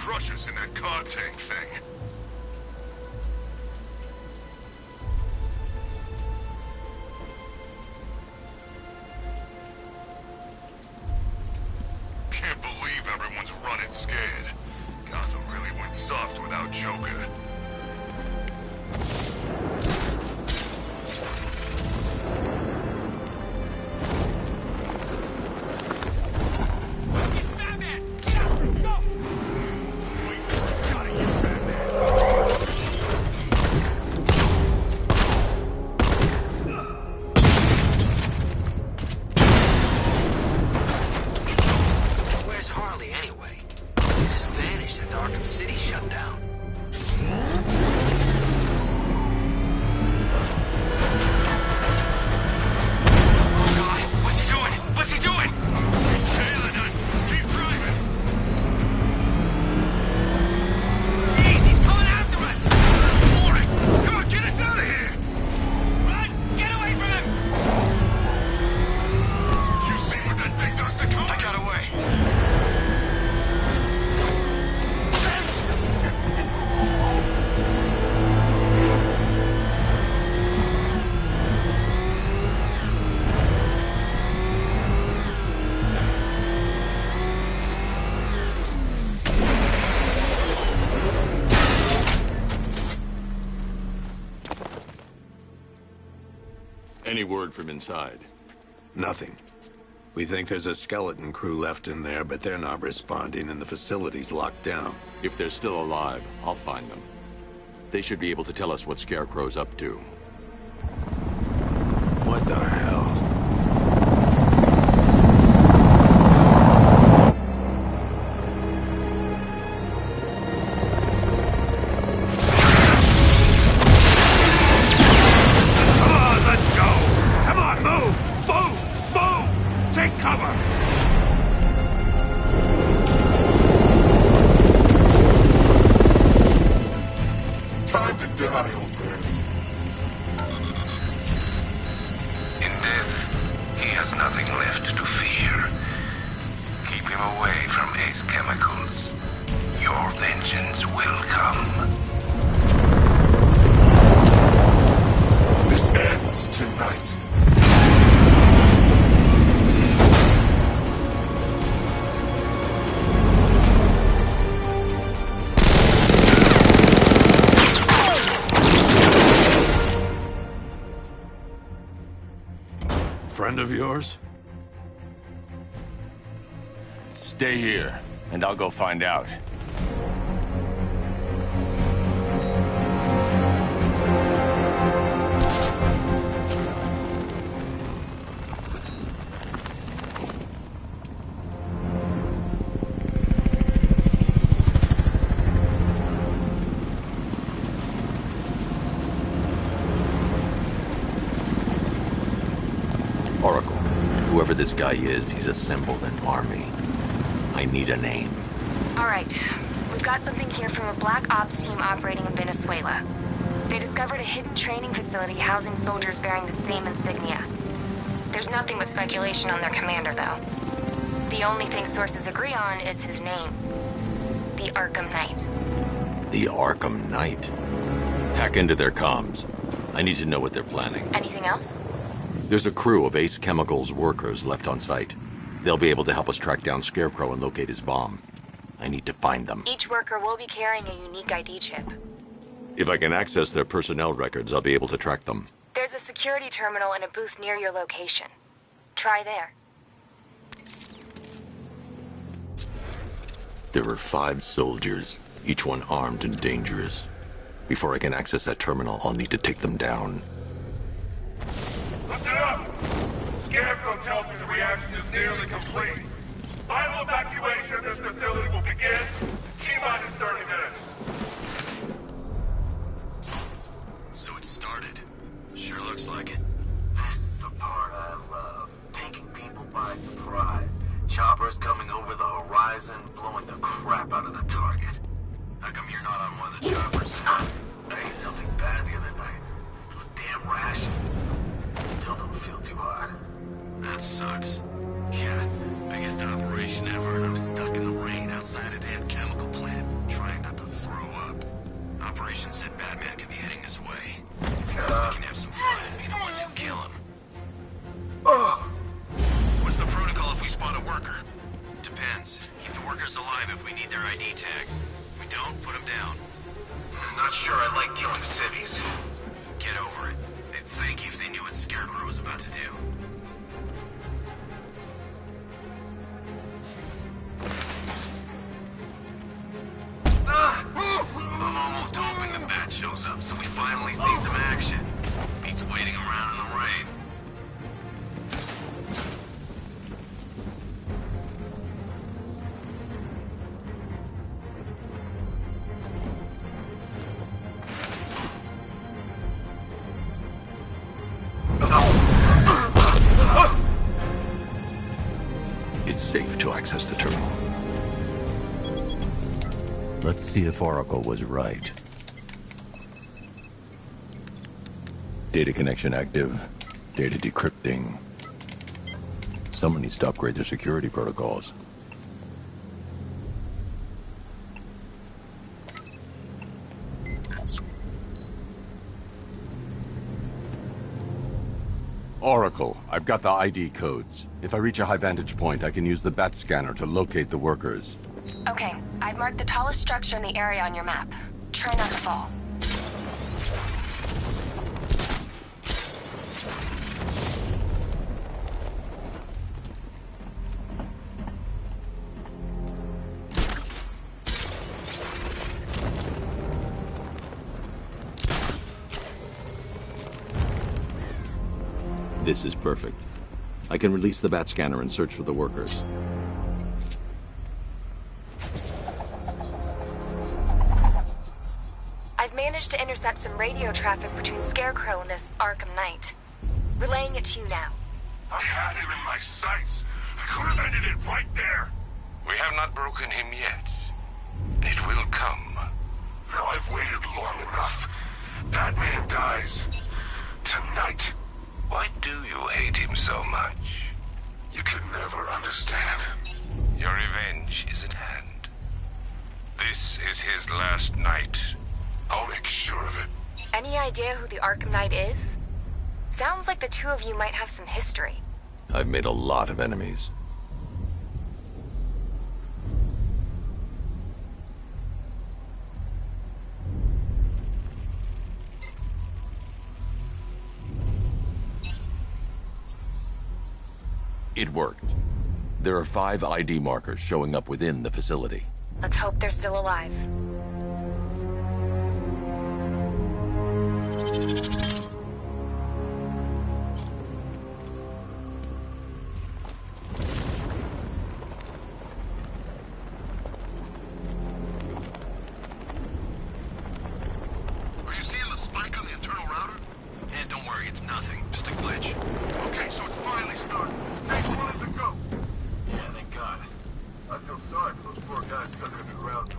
crush us in that car tank thing. Can't believe everyone's running scared. Gotham really went soft without Joker. Any word from inside? Nothing. We think there's a skeleton crew left in there, but they're not responding and the facility's locked down. If they're still alive, I'll find them. They should be able to tell us what Scarecrow's up to. What the hell? Friend of yours? Stay here, and I'll go find out. Oracle, whoever this guy is, he's assembled an army. I need a name. All right. We've got something here from a Black Ops team operating in Venezuela. They discovered a hidden training facility housing soldiers bearing the same insignia. There's nothing but speculation on their commander, though. The only thing sources agree on is his name. The Arkham Knight. The Arkham Knight? Hack into their comms. I need to know what they're planning. Anything else? There's a crew of Ace Chemicals workers left on site. They'll be able to help us track down Scarecrow and locate his bomb. I need to find them. Each worker will be carrying a unique ID chip. If I can access their personnel records, I'll be able to track them. There's a security terminal in a booth near your location. Try there. There are 5 soldiers, each one armed and dangerous. Before I can access that terminal, I'll need to take them down. Listen up! Scarecrow tells me the reaction is nearly complete. Final evacuation of this facility will begin T-minus 30 minutes. So it started. Sure looks like it. This is the part I love. Taking people by surprise. Choppers coming over the horizon, blowing the crap out of the target. How come you're not on one of the choppers? I ate something bad the other night. It was damn rash. Still don't feel too hot. That sucks. Yeah, biggest operation ever, and I'm stuck in the rain outside a damn chemical plant. waiting around in the rain. It's safe to access the terminal. Let's see if Oracle was right. Data connection active. Data decrypting. Someone needs to upgrade their security protocols. Oracle, I've got the ID codes. If I reach a high vantage point, I can use the bat scanner to locate the workers. Okay, I've marked the tallest structure in the area on your map. Try not to fall. This is perfect. I can release the bat scanner and search for the workers. I've managed to intercept some radio traffic between Scarecrow and this Arkham Knight. Relaying it to you now. I had him in my sights. I could have ended it right there. We have not broken him yet. It will come. Now I've waited long enough. Batman dies. Tonight. Why do you hate him so much? You can never understand. Your revenge is at hand. This is his last night. I'll make sure of it. Any idea who the Arkham Knight is? Sounds like the two of you might have some history. I've made a lot of enemies. It worked. There are 5 ID markers showing up within the facility. Let's hope they're still alive. Are you seeing the spike on the internal router? Eh, don't worry, it's nothing. Just a glitch. Okay, so it's finally started. Hey, wanted to go. Yeah, thank God. I feel sorry for those poor guys stuck underground.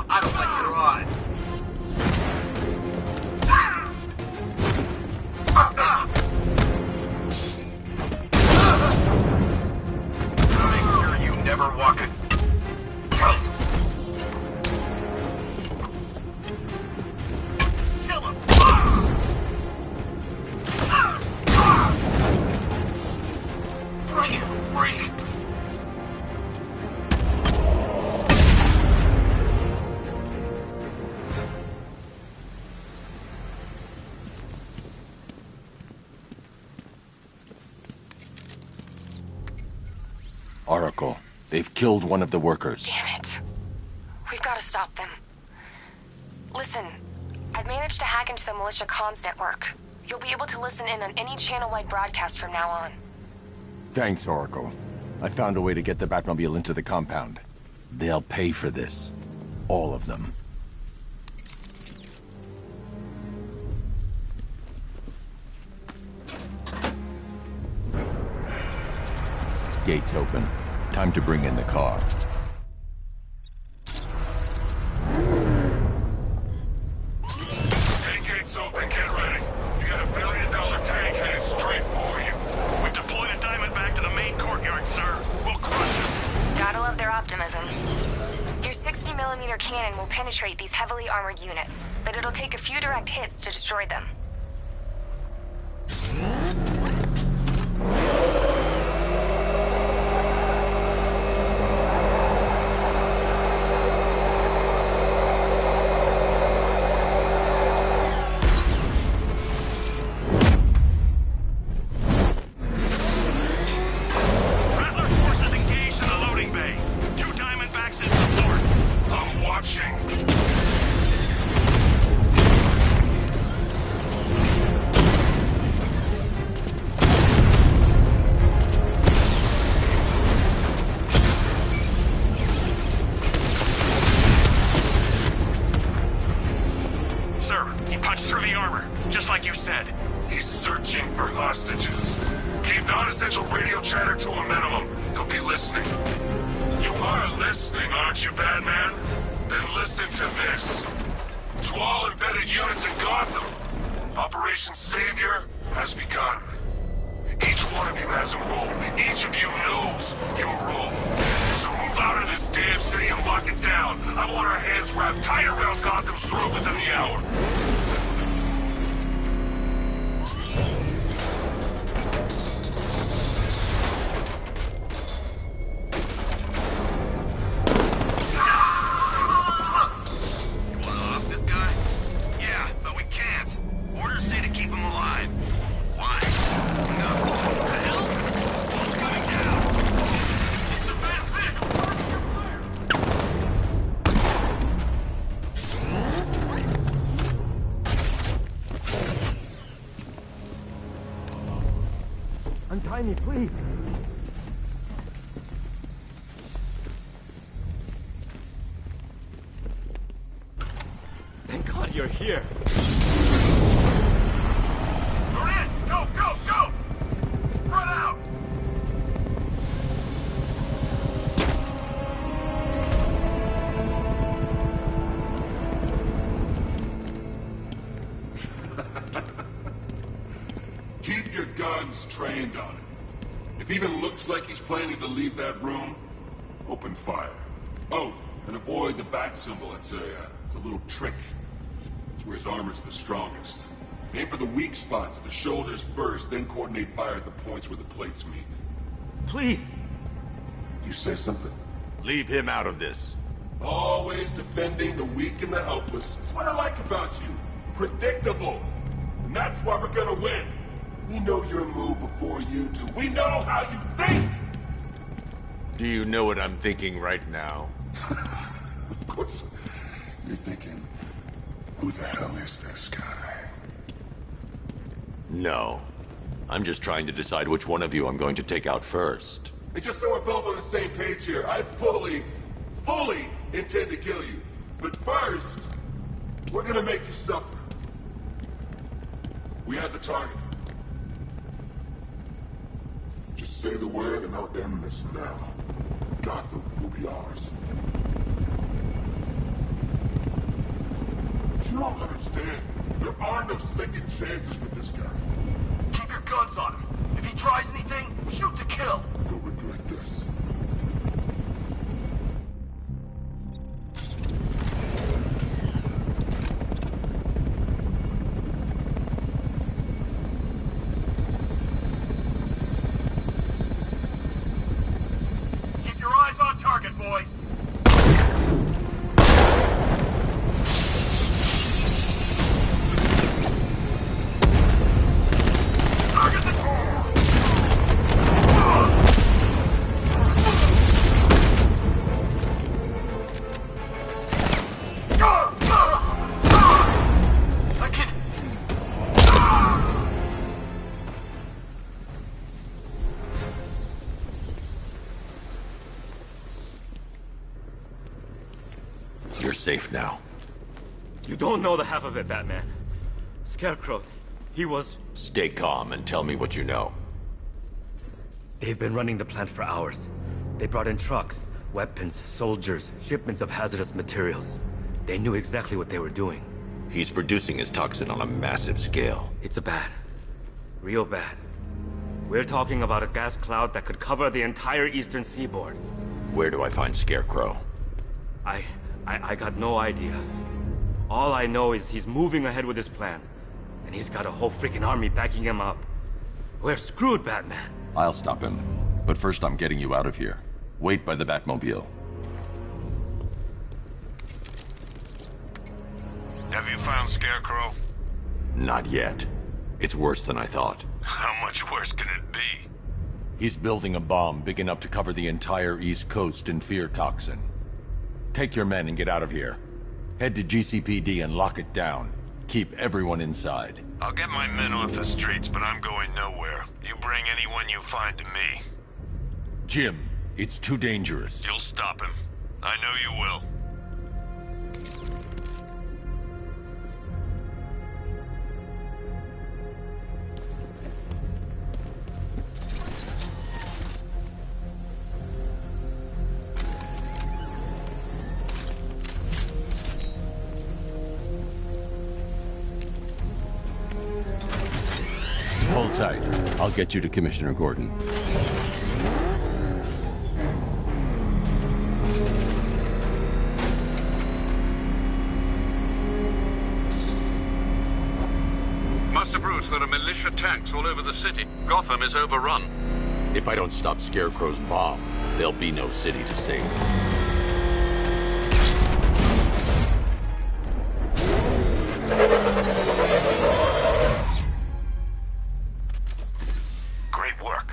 I don't like your odds. Make sure you never walk it. Kill him. Bring it, freak. Oracle, they've killed one of the workers. Damn it. We've got to stop them. Listen, I've managed to hack into the militia comms network. You'll be able to listen in on any channel-wide broadcast from now on. Thanks, Oracle. I found a way to get the Batmobile into the compound. They'll pay for this. All of them. Gates open. Time to bring in the car. Hey, gates open, get ready. You got $1 billion tank headed straight for you. We've deployed a Diamondback to the main courtyard, sir. We'll crush him. Gotta love their optimism. Your 60mm cannon will penetrate these heavily armored units, but it'll take a few direct hits to destroy them. Rattler forces engaged in the loading bay. 2 Diamondbacks in support. I'm watching. through the armor, just like you said. He's searching for hostages. Keep non-essential radio chatter to a minimum. He'll be listening. You are listening, aren't you, Batman? Then listen to this. To all embedded units in Gotham, Operation Savior has begun. Each one of you has a role. Each of you knows your role. So move out of this damn city and lock it down. I want our hands wrapped tight around Gotham's throat within the hour. Untie me, please. Thank God you're here. We're in! Go, go, go! Spread out! Keep your guns trained on him. If he even looks like he's planning to leave that room, open fire. Oh, and avoid the bat symbol. It's a little trick. It's where his armor's the strongest. Aim for the weak spots at the shoulders first, then coordinate fire at the points where the plates meet. Please. You say something? Leave him out of this. Always defending the weak and the helpless. It's what I like about you. Predictable. And that's why we're gonna win. We know your move before you do. We know how you think! Do you know what I'm thinking right now? Of course. You're thinking, who the hell is this guy? No. I'm just trying to decide which one of you I'm going to take out first. Hey, just so we're both on the same page here, I fully intend to kill you. But first, we're gonna make you suffer. We have the target. Just say the word and I'll end this now. Gotham will be ours. You don't understand. There are no second chances with this guy. Keep your guns on him. If he tries anything, shoot to kill. You'll regret this. Keep your eyes on target, boys. You're safe now. You don't know the half of it, Batman. Scarecrow, he was... Stay calm and tell me what you know. They've been running the plant for hours. They brought in trucks, weapons, soldiers, shipments of hazardous materials. They knew exactly what they were doing. He's producing his toxin on a massive scale. It's bad. Real bad. We're talking about a gas cloud that could cover the entire eastern seaboard. Where do I find Scarecrow? I got no idea. All I know is he's moving ahead with his plan. And he's got a whole freaking army backing him up. We're screwed, Batman. I'll stop him. But first I'm getting you out of here. Wait by the Batmobile. Have you found Scarecrow? Not yet. It's worse than I thought. How much worse can it be? He's building a bomb big enough to cover the entire East Coast in fear toxin. Take your men and get out of here. Head to GCPD and lock it down. Keep everyone inside. I'll get my men off the streets, but I'm going nowhere. You bring anyone you find to me. Jim, it's too dangerous. You'll stop him. I know you will. Hold tight. I'll get you to Commissioner Gordon. Master Bruce, there are militia tanks all over the city. Gotham is overrun. If I don't stop Scarecrow's bomb, there'll be no city to save. Great work.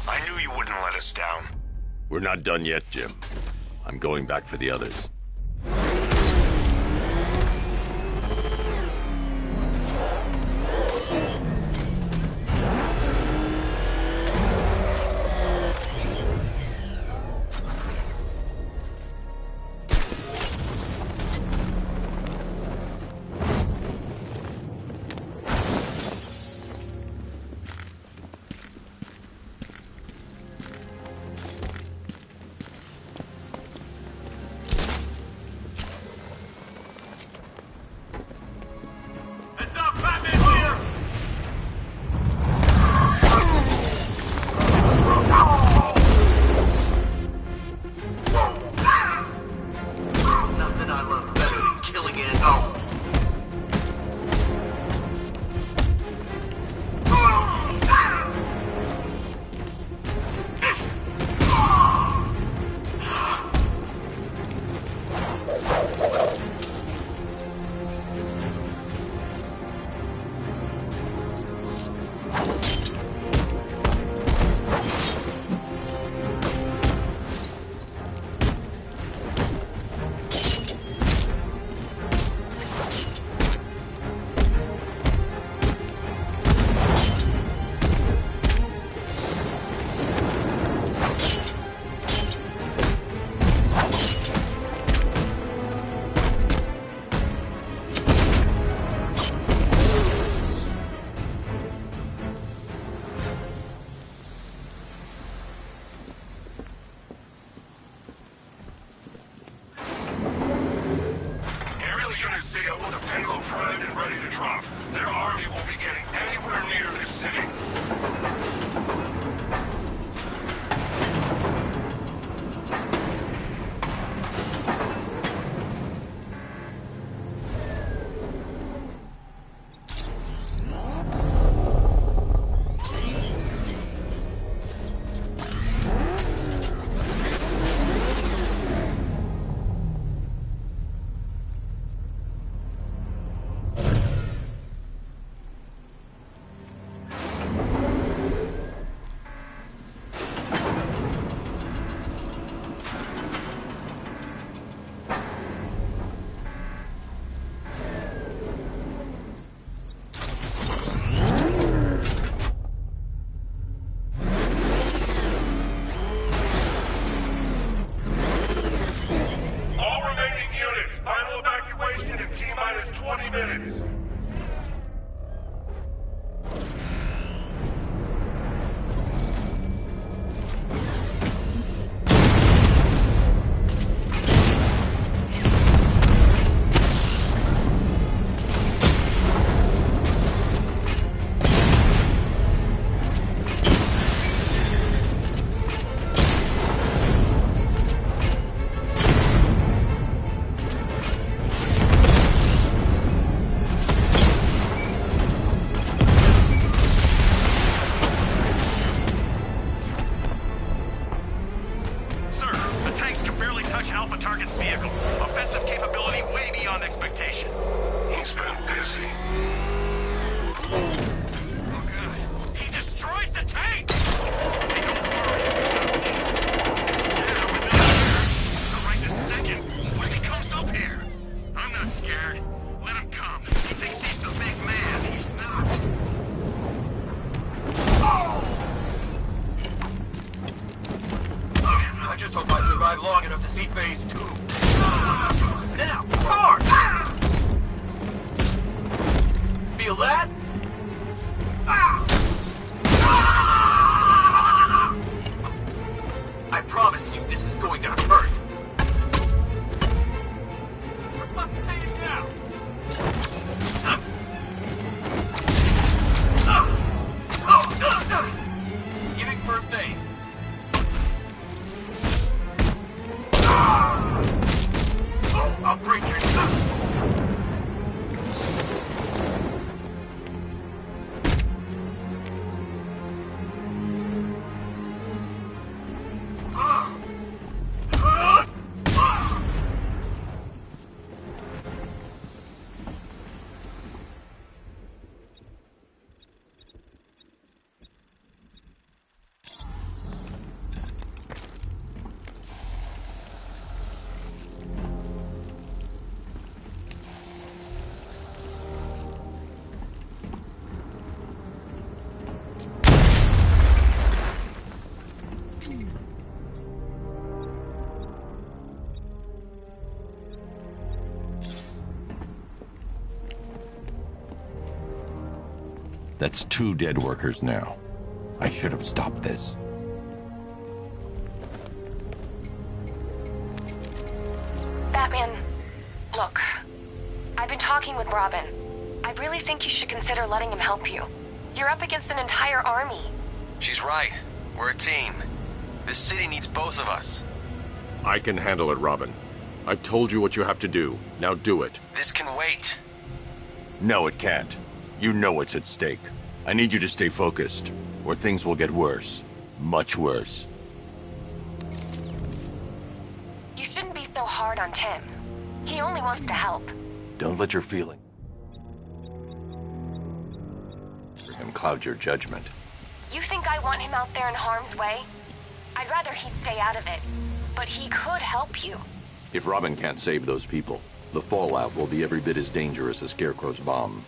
I knew you wouldn't let us down. We're not done yet, Jim. I'm going back for the others. That's 2 dead workers now. I should have stopped this. Batman, look. I've been talking with Robin. I really think you should consider letting him help you. You're up against an entire army. She's right. We're a team. This city needs both of us. I can handle it, Robin. I've told you what you have to do. Now do it. This can wait. No, it can't. You know what's at stake. I need you to stay focused, or things will get worse. Much worse. You shouldn't be so hard on Tim. He only wants to help. Don't let your feeling and cloud your judgment. You think I want him out there in harm's way? I'd rather he stay out of it. But he could help you. If Robin can't save those people, the fallout will be every bit as dangerous as Scarecrow's bomb.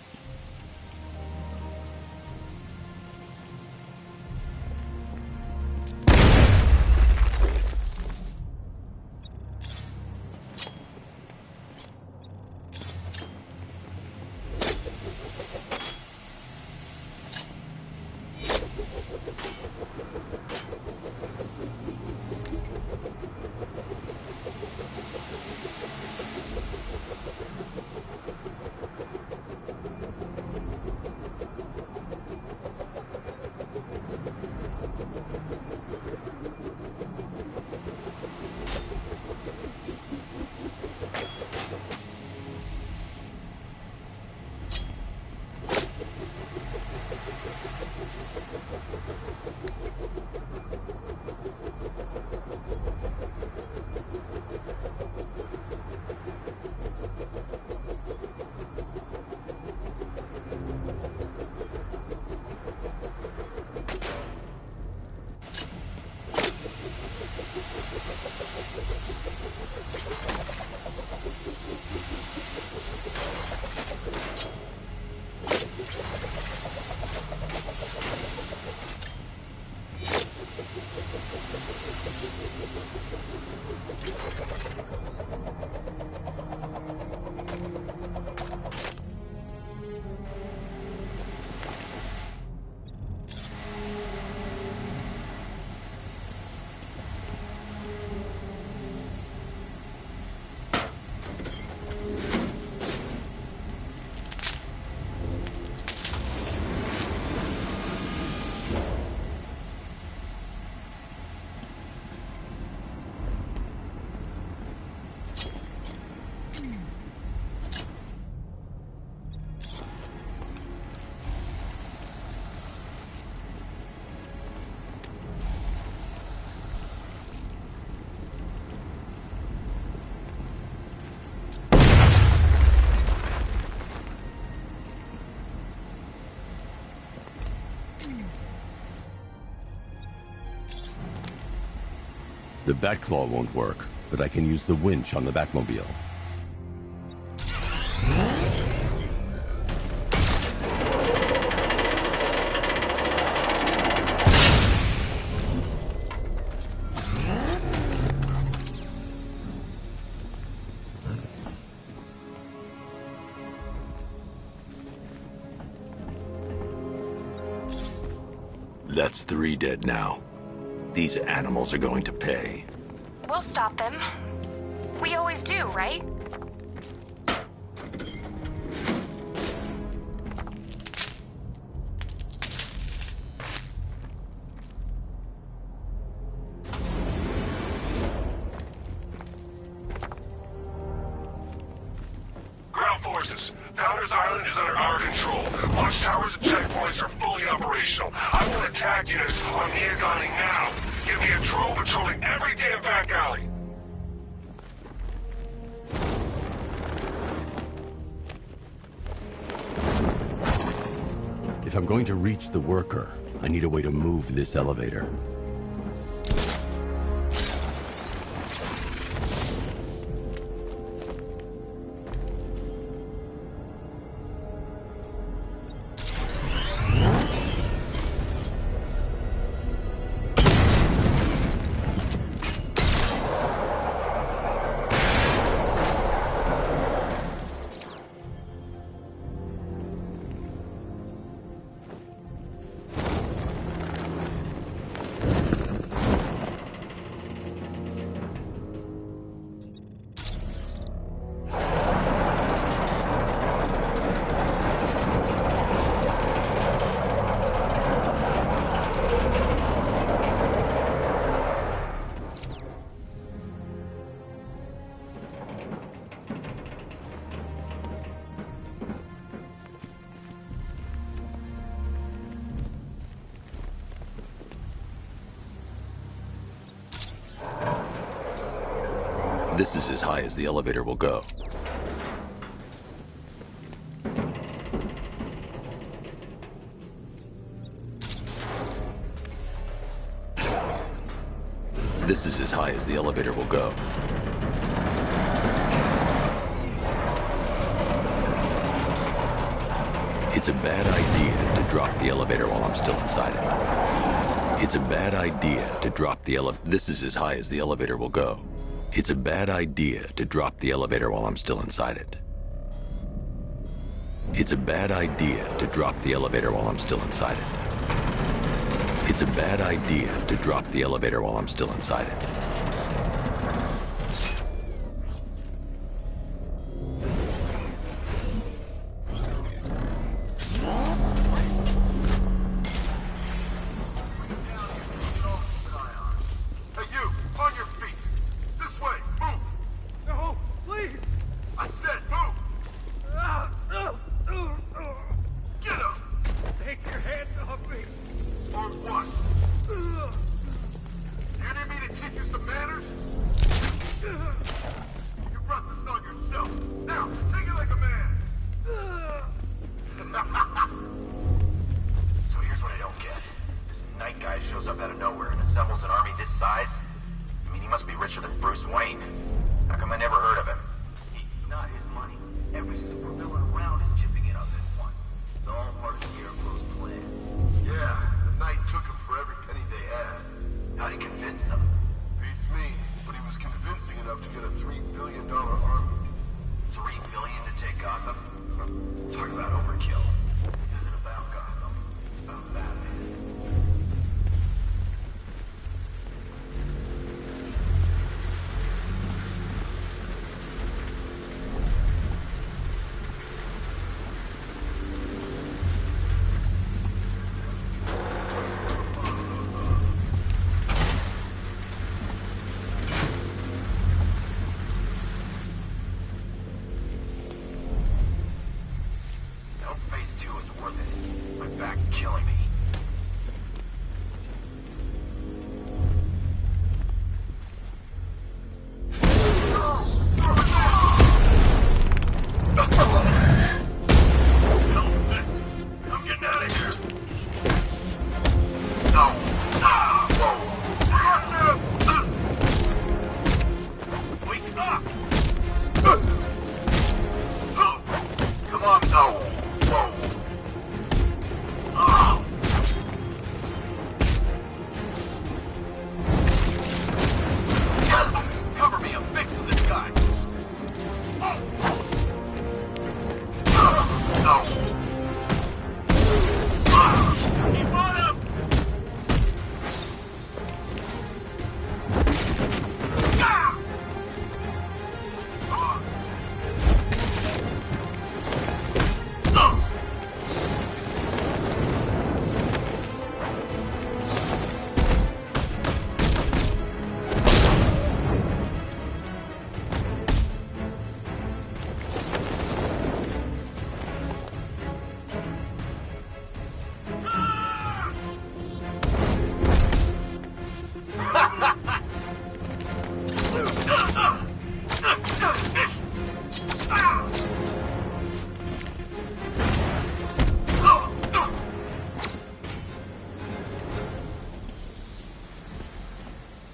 The Batclaw won't work, but I can use the winch on the Batmobile. That's 3 dead now. These animals are going to pay. We'll stop them. We always do, right? Ground forces, Founders Island is under our control. Watchtowers and checkpoints are fully operational. I want attack units on Miagani now. Give me a drone patrolling every damn back alley. If I'm going to reach the worker, I need a way to move this elevator. This is as high as the elevator will go. This is as high as the elevator will go. It's a bad idea to drop the elevator while I'm still inside it. It's a bad idea to drop the elevator. This is as high as the elevator will go. It's a bad idea to drop the elevator while I'm still inside it. It's a bad idea to drop the elevator while I'm still inside it. It's a bad idea to drop the elevator while I'm still inside it. Hey, you! On your feet! This way! Move! No, please! I said move! Get up! Take your hands off me! Or what? You need me to teach you some manners? You brought this on yourself. Now, take it like a man. So here's what I don't get. This night guy shows up out of nowhere and assembles an army this size? I mean, he must be richer than Bruce Wayne. How come I never heard of him? It's not his money. Every supervillain around is chipping in on this one. It's all part of the Scarecrow's plan. Yeah, the Knight took him for every penny they had. How'd he convince them? Beats me, but he was convincing enough to get a $3 billion army. $3 billion to take Gotham? Talk about overkill. This isn't about Gotham. It's about Batman.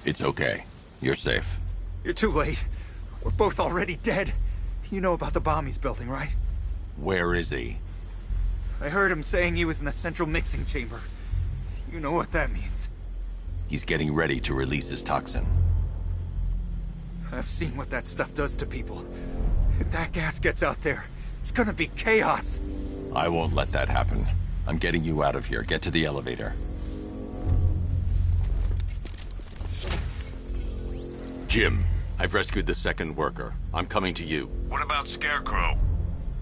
It's okay. You're safe. You're too late. We're both already dead. You know about the bomb he's building, right? Where is he? I heard him saying he was in the central mixing chamber. You know what that means. He's getting ready to release his toxin. I've seen what that stuff does to people. If that gas gets out there, it's gonna be chaos. I won't let that happen. I'm getting you out of here. Get to the elevator. Jim, I've rescued the second worker. I'm coming to you. What about Scarecrow?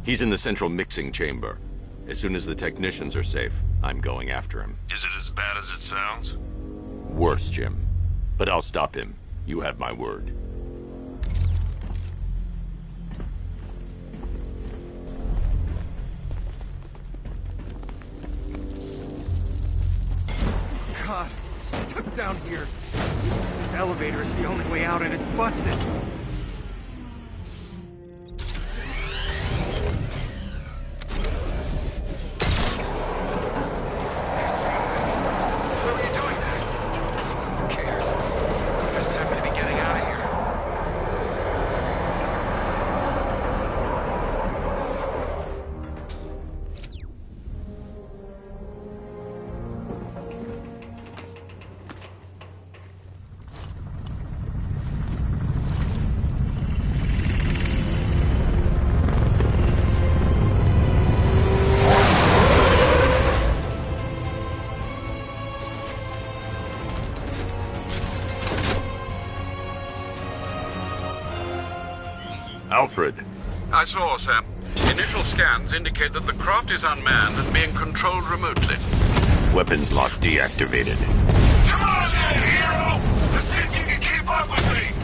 He's in the central mixing chamber. As soon as the technicians are safe, I'm going after him. Is it as bad as it sounds? Worse, Jim. But I'll stop him. You have my word. God, stuck down here. This elevator is the only way out and it's busted. Alfred. I saw, sir. Initial scans indicate that the craft is unmanned and being controlled remotely. Weapons lock deactivated. Come on then, hero! Let's see if you can keep up with me!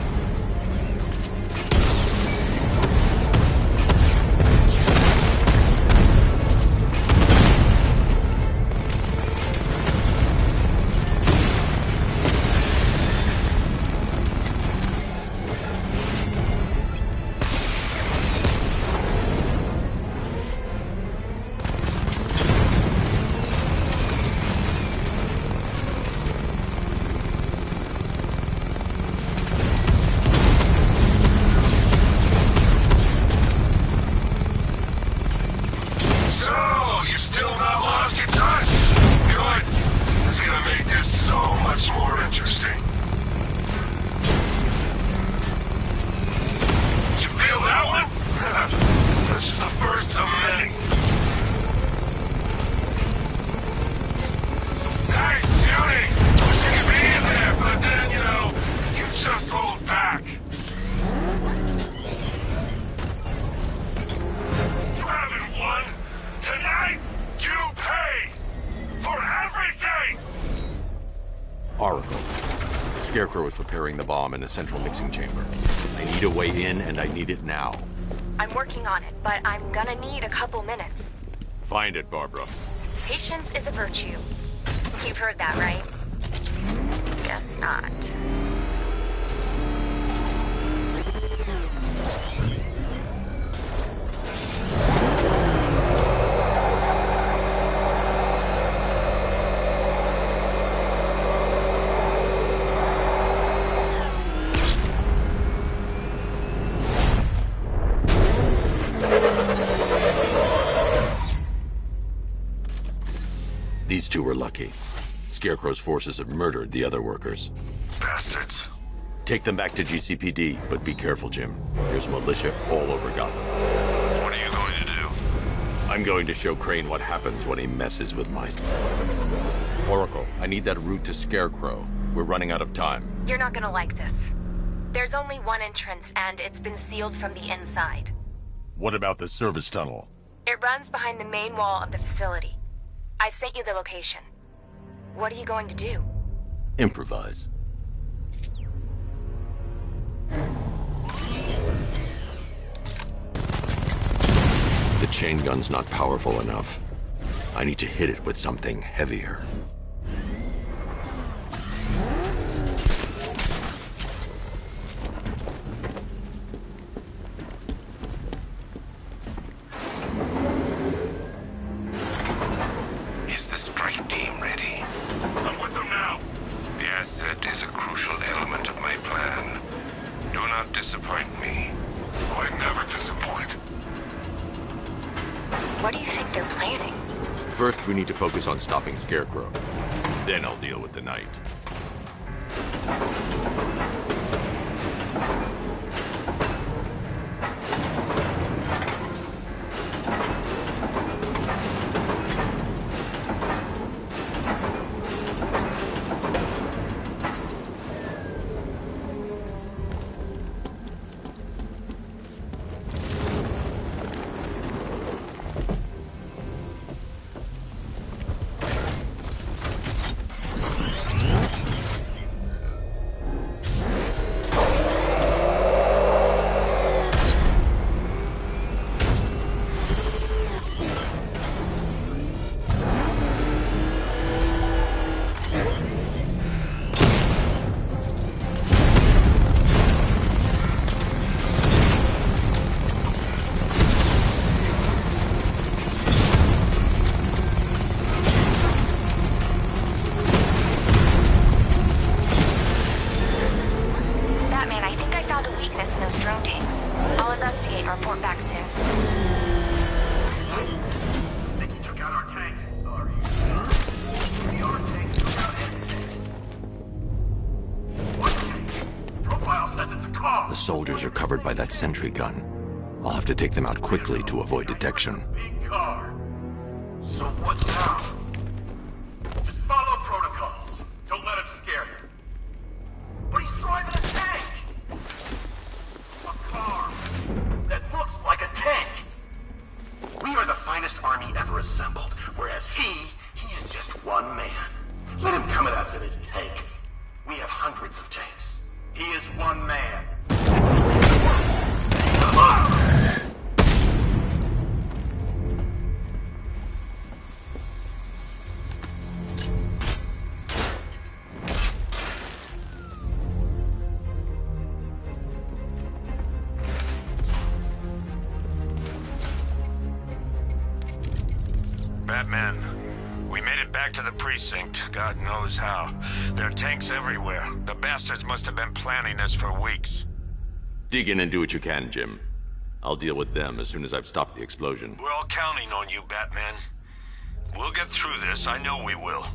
Scarecrow is preparing the bomb in a central mixing chamber. I need a way in, and I need it now. I'm working on it, but I'm gonna need a couple minutes. Find it, Barbara. Patience is a virtue. You've heard that, right? Guess not. These two were lucky. Scarecrow's forces have murdered the other workers. Bastards. Take them back to GCPD, but be careful, Jim. There's militia all over Gotham. What are you going to do? I'm going to show Crane what happens when he messes with my... Oracle, I need that route to Scarecrow. We're running out of time. You're not gonna like this. There's only one entrance, and it's been sealed from the inside. What about the service tunnel? It runs behind the main wall of the facility. I've sent you the location. What are you going to do? Improvise. The chain gun's not powerful enough. I need to hit it with something heavier. First, we need to focus on stopping Scarecrow. Then I'll deal with the Knight. The soldiers are covered by that sentry gun. I'll have to take them out quickly to avoid detection. Big car. So what now? Just follow protocols. Don't let him scare you. But he's driving a tank! A car. That's greatest army ever assembled, whereas he is just one man. Let him come at us in his tank. We have hundreds of tanks. He is one man. Batman, we made it back to the precinct, God knows how. There are tanks everywhere. The bastards must have been planning this for weeks. Dig in and do what you can, Jim. I'll deal with them as soon as I've stopped the explosion. We're all counting on you, Batman. We'll get through this, I know we will.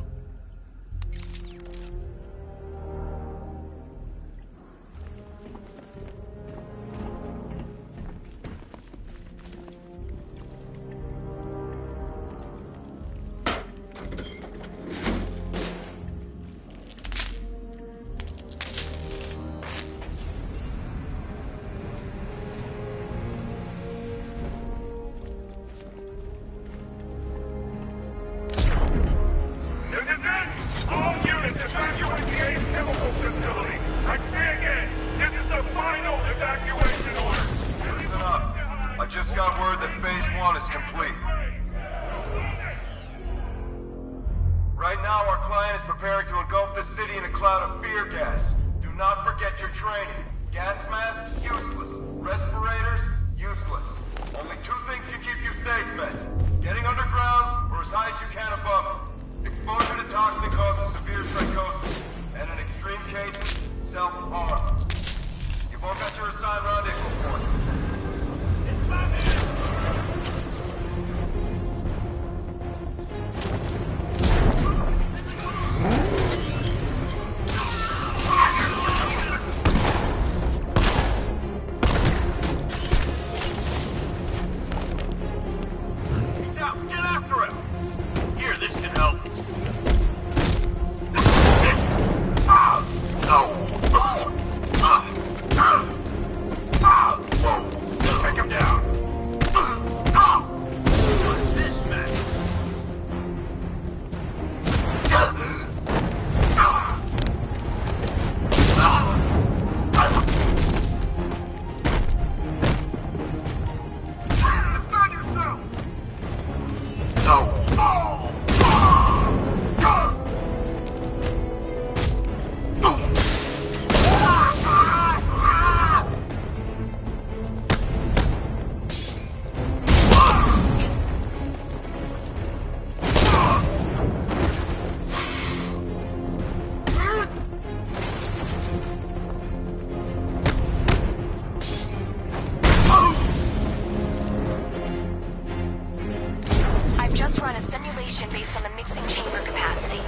Based on the mixing chamber capacity.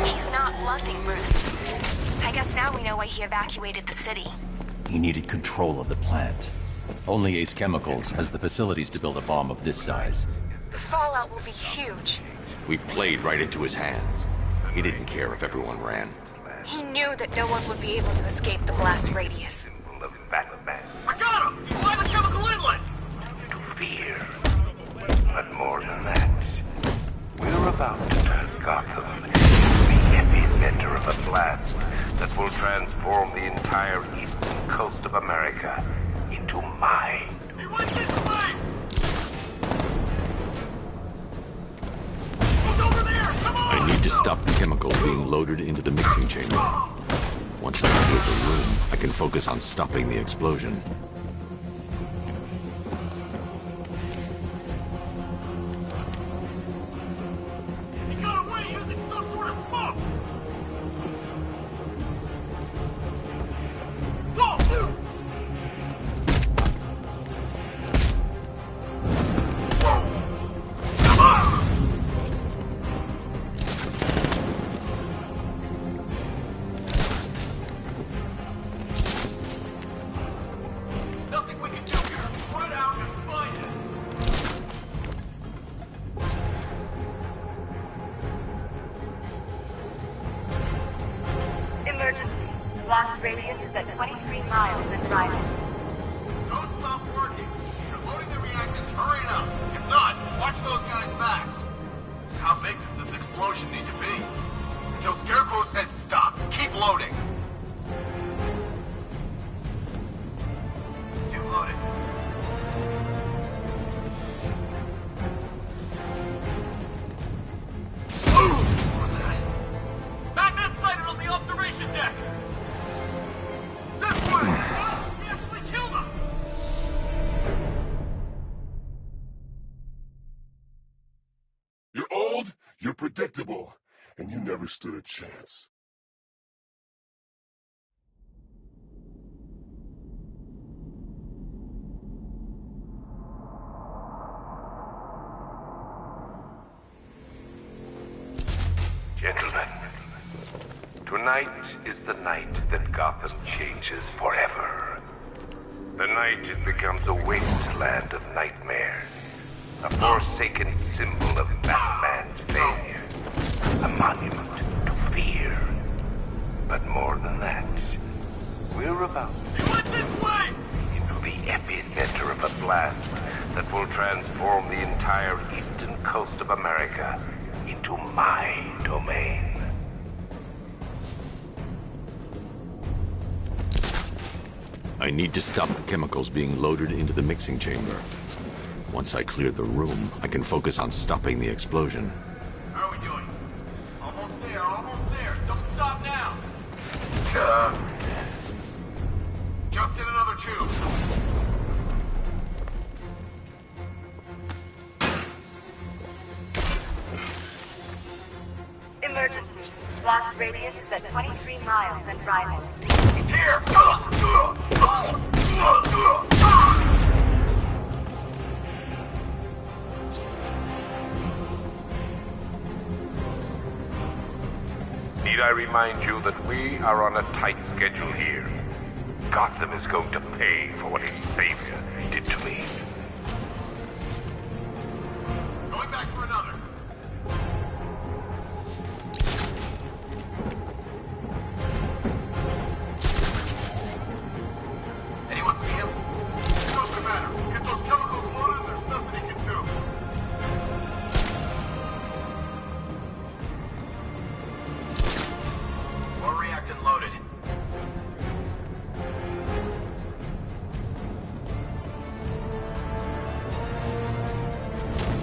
He's not bluffing, Bruce. I guess now we know why he evacuated the city. He needed control of the plant. Only Ace Chemicals has the facilities to build a bomb of this size. The fallout will be huge. We played right into his hands. He didn't care if everyone ran. He knew that no one would be able to escape the blast radius. I got him! He's by the chemical inlet! To fear. But more than that. We're about to turn Gotham into the epicenter of a blast that will transform the entire eastern coast of America into mine. He went this way! He's over there! Come on! I need to stop the chemicals being loaded into the mixing chamber. Once I clear the room, I can focus on stopping the explosion. Blast radius is at 23 miles and driving. Don't stop working. You're loading the reactants. Hurry it up. If not, watch those relax. How big does this explosion need to be? Until Scarecrow says stop, keep loading. Keep loading. What was that? Batman sighted on the observation deck! This way! He actually killed him! You're old, you're predictable, and you never stood a chance. Gentlemen, tonight is the night that Gotham changes forever. The night it becomes a wasteland of nightmares, a forsaken symbol of Batman's failure, a monument to fear. But more than that, we're about into the epicenter of a blast that will transform the entire eastern coast of America into my domain. I need to stop the chemicals being loaded into the mixing chamber. Once I clear the room, I can focus on stopping the explosion. How are we doing? Almost there, almost there. Don't stop now. Just in another tube. Emergency. Blast radius is at 23 miles and rising. Here! Need I remind you that we are on a tight schedule here? Gotham is going to pay for what its savior did to me. Going back for another. Anyone see him? It doesn't matter. Get those chemicals loaded, there's nothing he can do. More reactant loaded.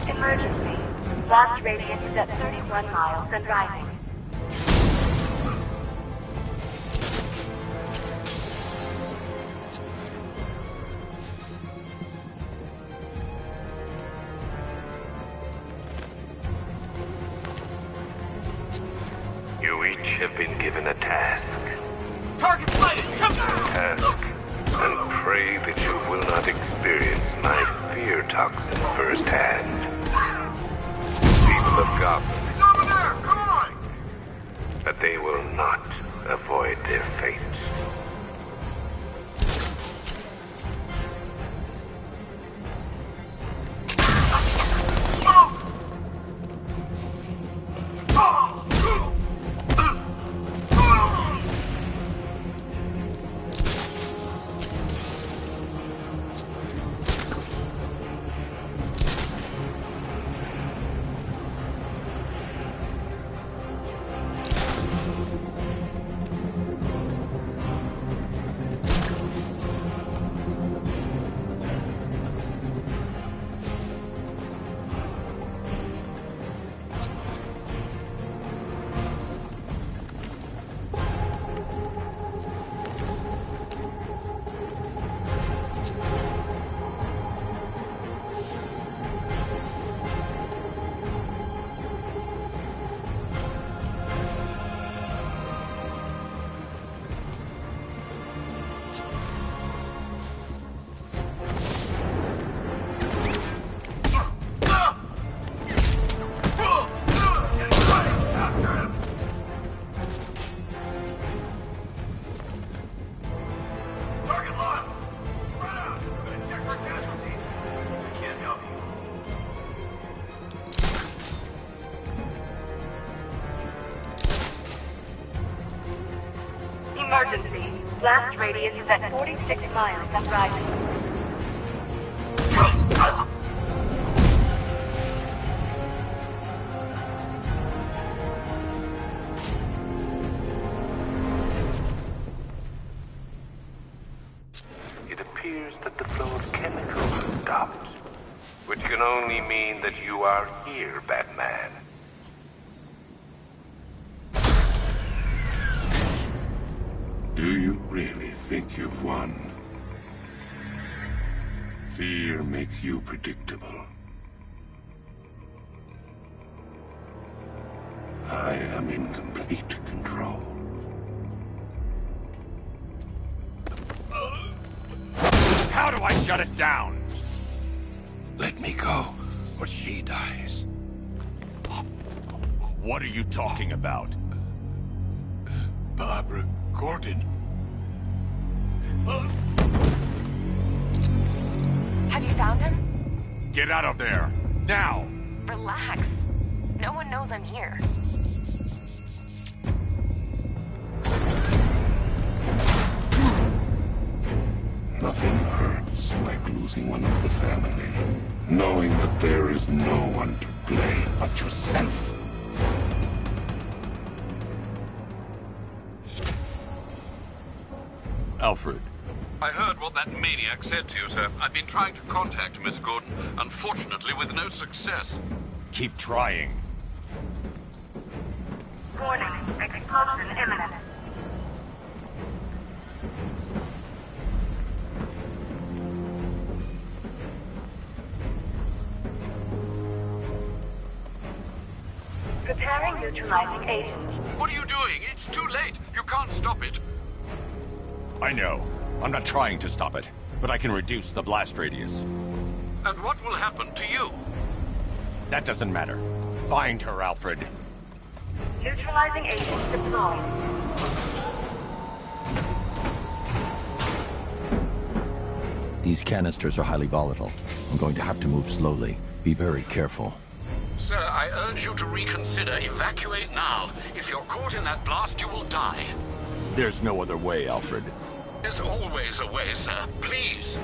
Emergency. Blast radius is at 31 miles and rising. You each have been given a task. Target sighted! Come Task. And pray that you will not experience my fear toxin firsthand. People of Gotham. He's over there! Come on! But they will not avoid their fate. Emergency. Blast radius is at 46 miles and rising. mean that you are here, Batman. Do you really think you've won? Fear makes you predictable. I am in complete control. How do I shut it down? Let me go, or she dies. What are you talking about? Barbara Gordon. Have you found him? Get out of there! Now! Relax. No one knows I'm here. Nothing hurts like losing one of the family. Knowing that there is no one to blame but yourself. Alfred. I heard what that maniac said to you, sir. I've been trying to contact Miss Gordon, unfortunately with no success. Keep trying. Warning, explosion imminent. Preparing neutralizing agent. What are you doing? It's too late. You can't stop it. I know. I'm not trying to stop it, but I can reduce the blast radius. And what will happen to you? That doesn't matter. Find her, Alfred. Neutralizing agent deployed. These canisters are highly volatile. I'm going to have to move slowly. Be very careful. Sir, I urge you to reconsider. Evacuate now. If you're caught in that blast, you will die. There's no other way, Alfred. There's always a way, sir. Please.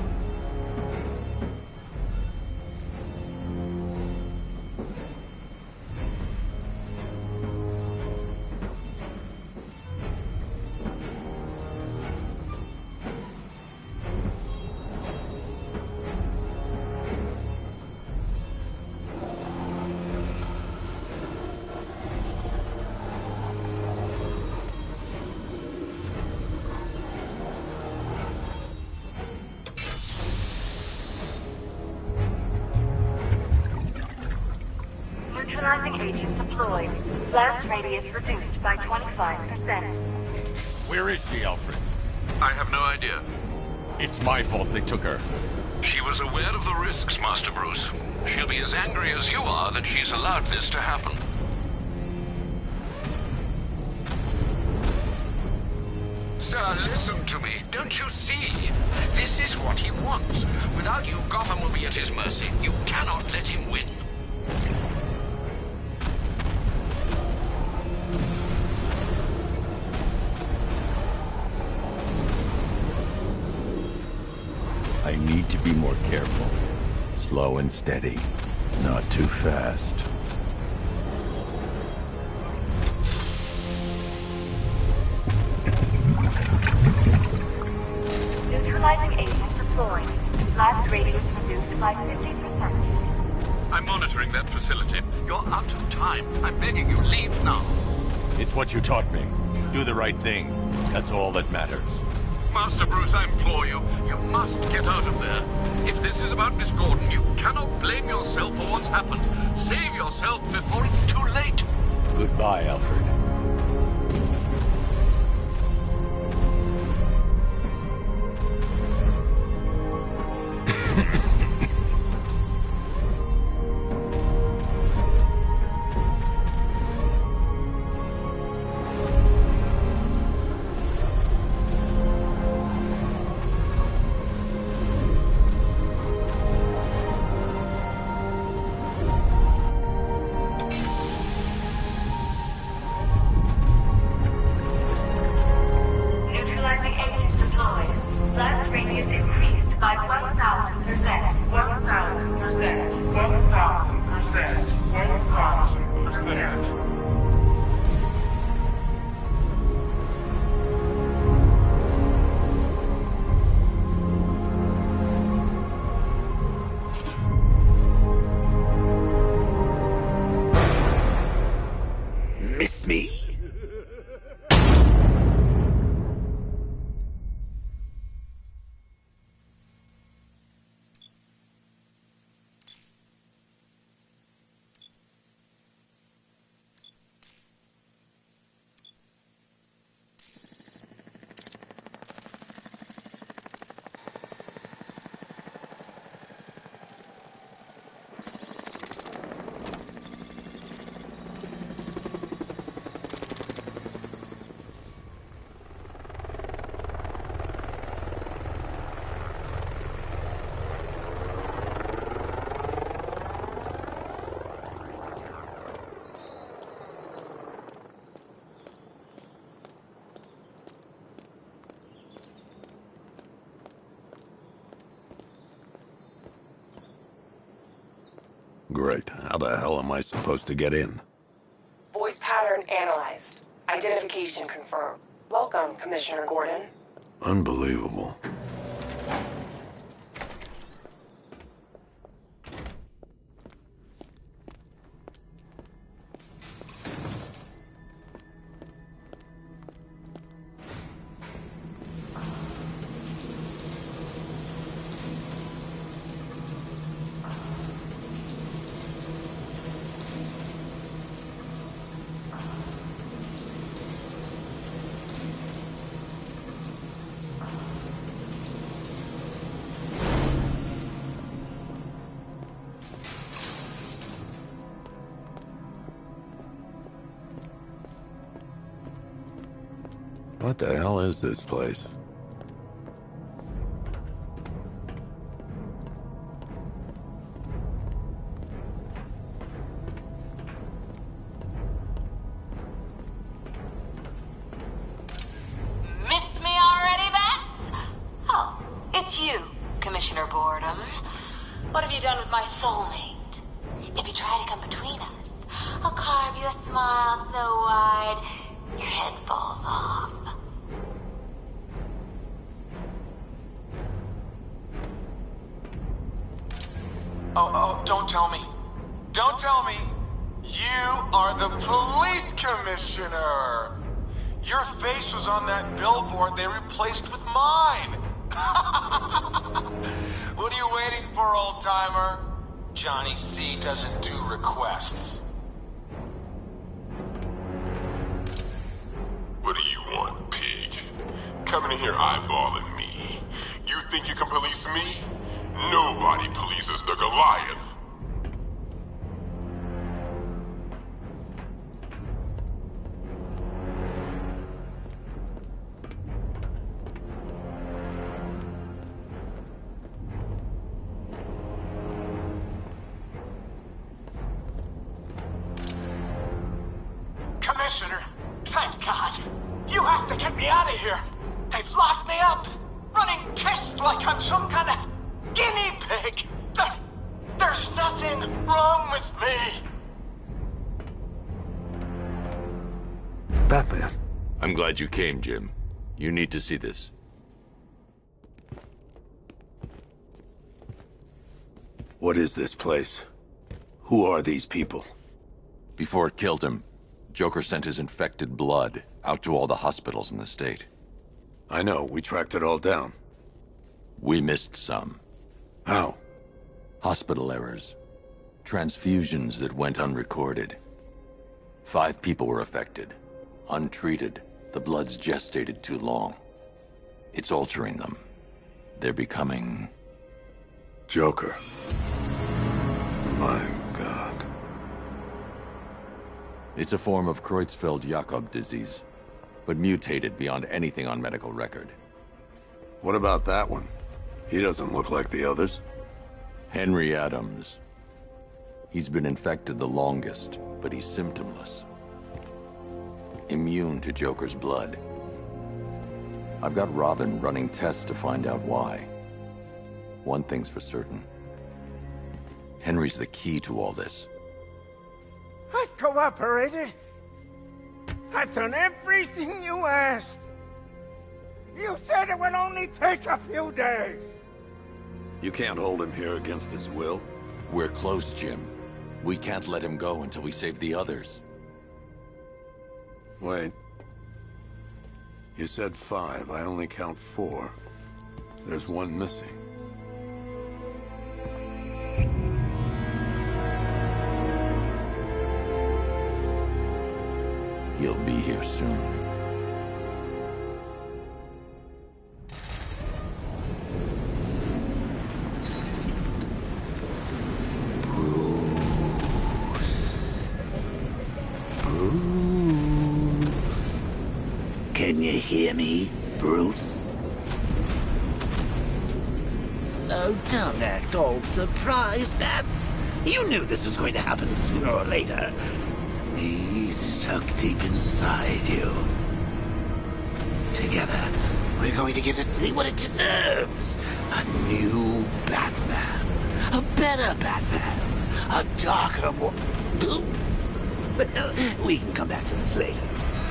Neutralizing agent deployed. Blast radius reduced by 25%. Where is she, Alfred? I have no idea. It's my fault they took her. She was aware of the risks, Master Bruce. She'll be as angry as you are that she's allowed this to happen. Sir, listen to me. Don't you see? This is what he wants. Without you, Gotham will be at his mercy. You cannot let him win. I need to be more careful. Slow and steady. Not too fast. Neutralizing agent deployed. Blast radius reduced by 50%. I'm monitoring that facility. You're out of time. I'm begging you, leave now. It's what you taught me. Do the right thing. That's all that matters. Master Bruce, I implore you, you must get out of there. If this is about Miss Gordon, you cannot blame yourself for what's happened. Save yourself before it's too late. Goodbye, Alfred. me? Great. How the hell am I supposed to get in? Voice pattern analyzed. Identification confirmed. Welcome, Commissioner Gordon. Unbelievable. What the hell is this place? Miss me already, Bats? Oh, it's you, Commissioner Boredom. What have you done with my soulmate? If you try to come between us, I'll carve you a smile so wide your head falls off. Oh, don't tell me. Don't tell me. You are the police commissioner. Your face was on that billboard they replaced with mine. What are you waiting for, old-timer? Johnny C doesn't do requests. What do you want, pig? Coming in here eyeballing me. You think you can police me? Nobody polices the Goliath. Commissioner, thank God. You have to get me out of here. They've locked me up, running tests like I'm some kind of guinea pig! There's nothing wrong with me! Batman. I'm glad you came, Jim. You need to see this. What is this place? Who are these people? Before it killed him, Joker sent his infected blood out to all the hospitals in the state. I know, we tracked it all down. We missed some. How? Hospital errors. Transfusions that went unrecorded. 5 people were affected. Untreated, the blood's gestated too long. It's altering them. They're becoming... Joker. My God. It's a form of Creutzfeldt-Jakob disease, but mutated beyond anything on medical record. What about that one? He doesn't look like the others. Henry Adams. He's been infected the longest, but he's symptomless. Immune to Joker's blood. I've got Robin running tests to find out why. One thing's for certain. Henry's the key to all this. I've cooperated. I've done everything you asked. You said it would only take a few days. You can't hold him here against his will. We're close, Jim. We can't let him go until we save the others. Wait. You said 5. I only count 4. There's one missing. He'll be here soon. Can you hear me, Bruce? Oh, don't act all surprised, Bats. You knew this was going to happen sooner or later. Me stuck deep inside you. Together, we're going to give the city what it deserves. A new Batman. A better Batman. A darker, more... Well, we can come back to this later.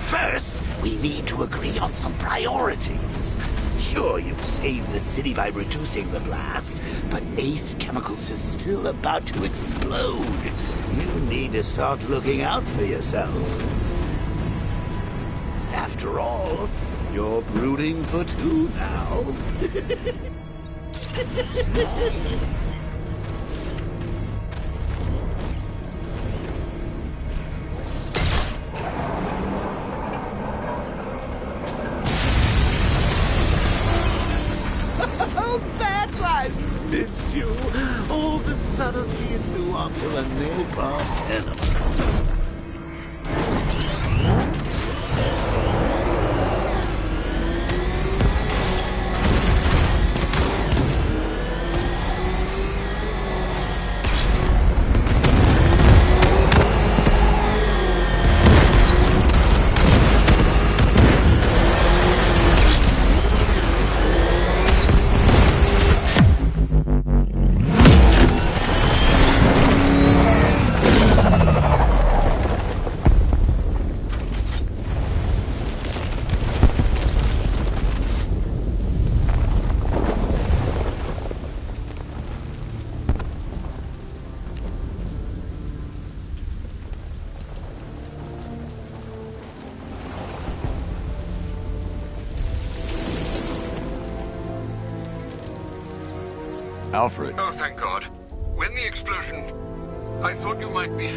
First, we need to agree on some priorities. Sure, you've saved the city by reducing the blast, but Ace Chemicals is still about to explode. You need to start looking out for yourself. After all, you're brooding for 2 now. Bats, I missed you. All the subtlety and nuance of a napalm enema. Alfred. Oh, thank God. When the explosion... I thought you might be...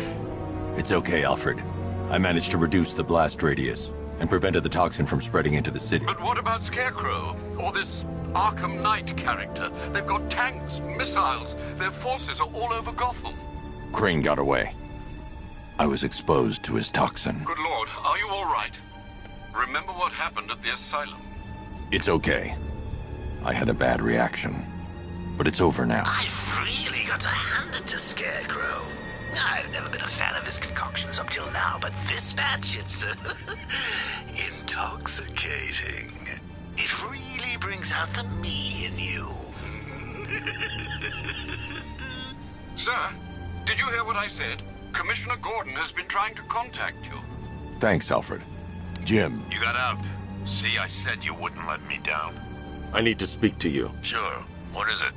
It's okay, Alfred. I managed to reduce the blast radius and prevented the toxin from spreading into the city. But what about Scarecrow? Or this Arkham Knight character? They've got tanks, missiles. Their forces are all over Gotham. Crane got away. I was exposed to his toxin. Good Lord, are you all right? Remember what happened at the asylum? It's okay. I had a bad reaction. But it's over now. I've really got to hand it to Scarecrow. I've never been a fan of his concoctions up till now, but this batch, it's intoxicating. It really brings out the me in you. Sir, did you hear what I said? Commissioner Gordon has been trying to contact you. Thanks, Alfred. Jim. You got out. See, I said you wouldn't let me down. I need to speak to you. Sure. What is it?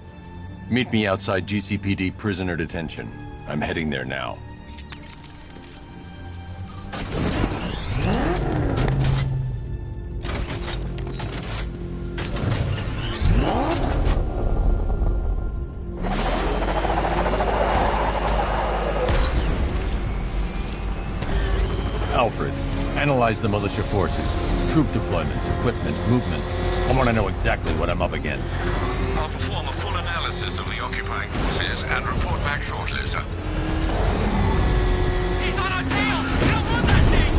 Meet me outside GCPD prisoner detention. I'm heading there now. Alfred, analyze the militia forces, troop deployments, equipment, movements. I want to know exactly what I'm up against. I'll perform a full analysis of the occupying forces and report back shortly, sir. He's on our tail! We don't want that thing!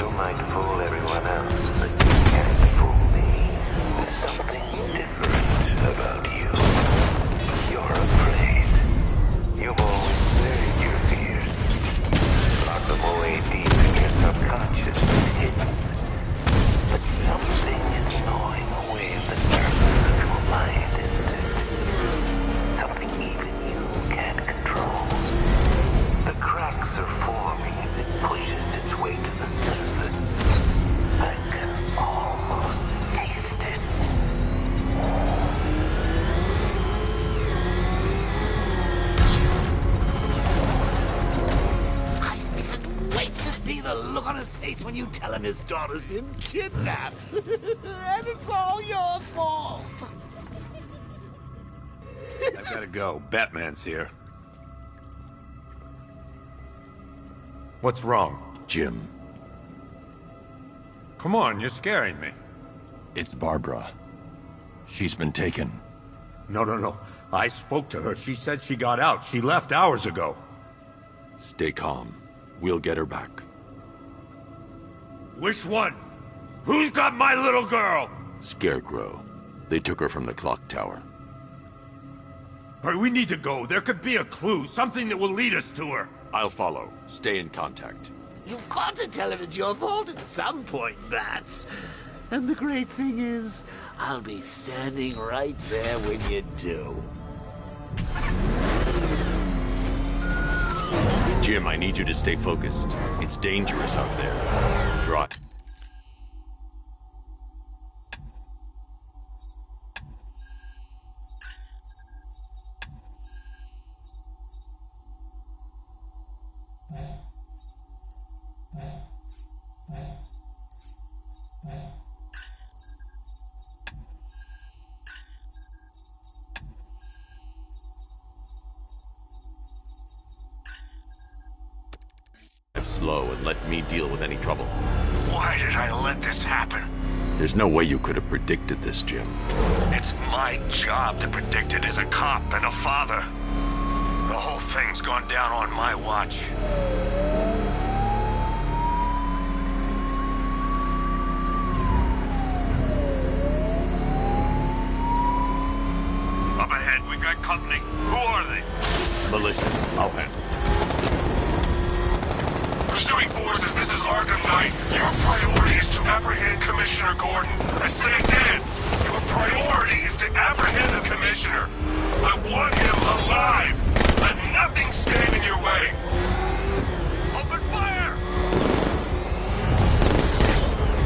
You might fool everyone else, but you can't fool me. There's something different about you. You're afraid. You've always buried your fears. Locked them away deep in your subconscious and hidden. But something is gnawing away at the darkness of your mind, isn't it? Something even you can't control. look on his face when you tell him his daughter's been kidnapped. And it's all your fault. I've gotta go. Batman's here. What's wrong? Jim. Come on, you're scaring me. It's Barbara. She's been taken. No. I spoke to her. She said she got out. She left hours ago. Stay calm. We'll get her back. Which one? Who's got my little girl? Scarecrow. They took her from the clock tower. Hurry, we need to go. There could be a clue, something that will lead us to her. I'll follow. Stay in contact. You've got to tell him it's your fault at some point, Bats. And the great thing is, I'll be standing right there when you do. Jim, I need you to stay focused. It's dangerous out there. Drive. Slow and let me deal with any trouble. Why did I let this happen? There's no way you could have predicted this, Jim. It's my job to predict it as a cop and a father. The whole thing's gone down on my watch. Up ahead, we've got company. Who are they? Militia. I'll handle it. Pursuing forces, this is Arkham Knight. Your priority is to apprehend Commissioner Gordon. I say again, your priority is to apprehend the Commissioner. I want him alive. Let nothing stand in your way. Open fire!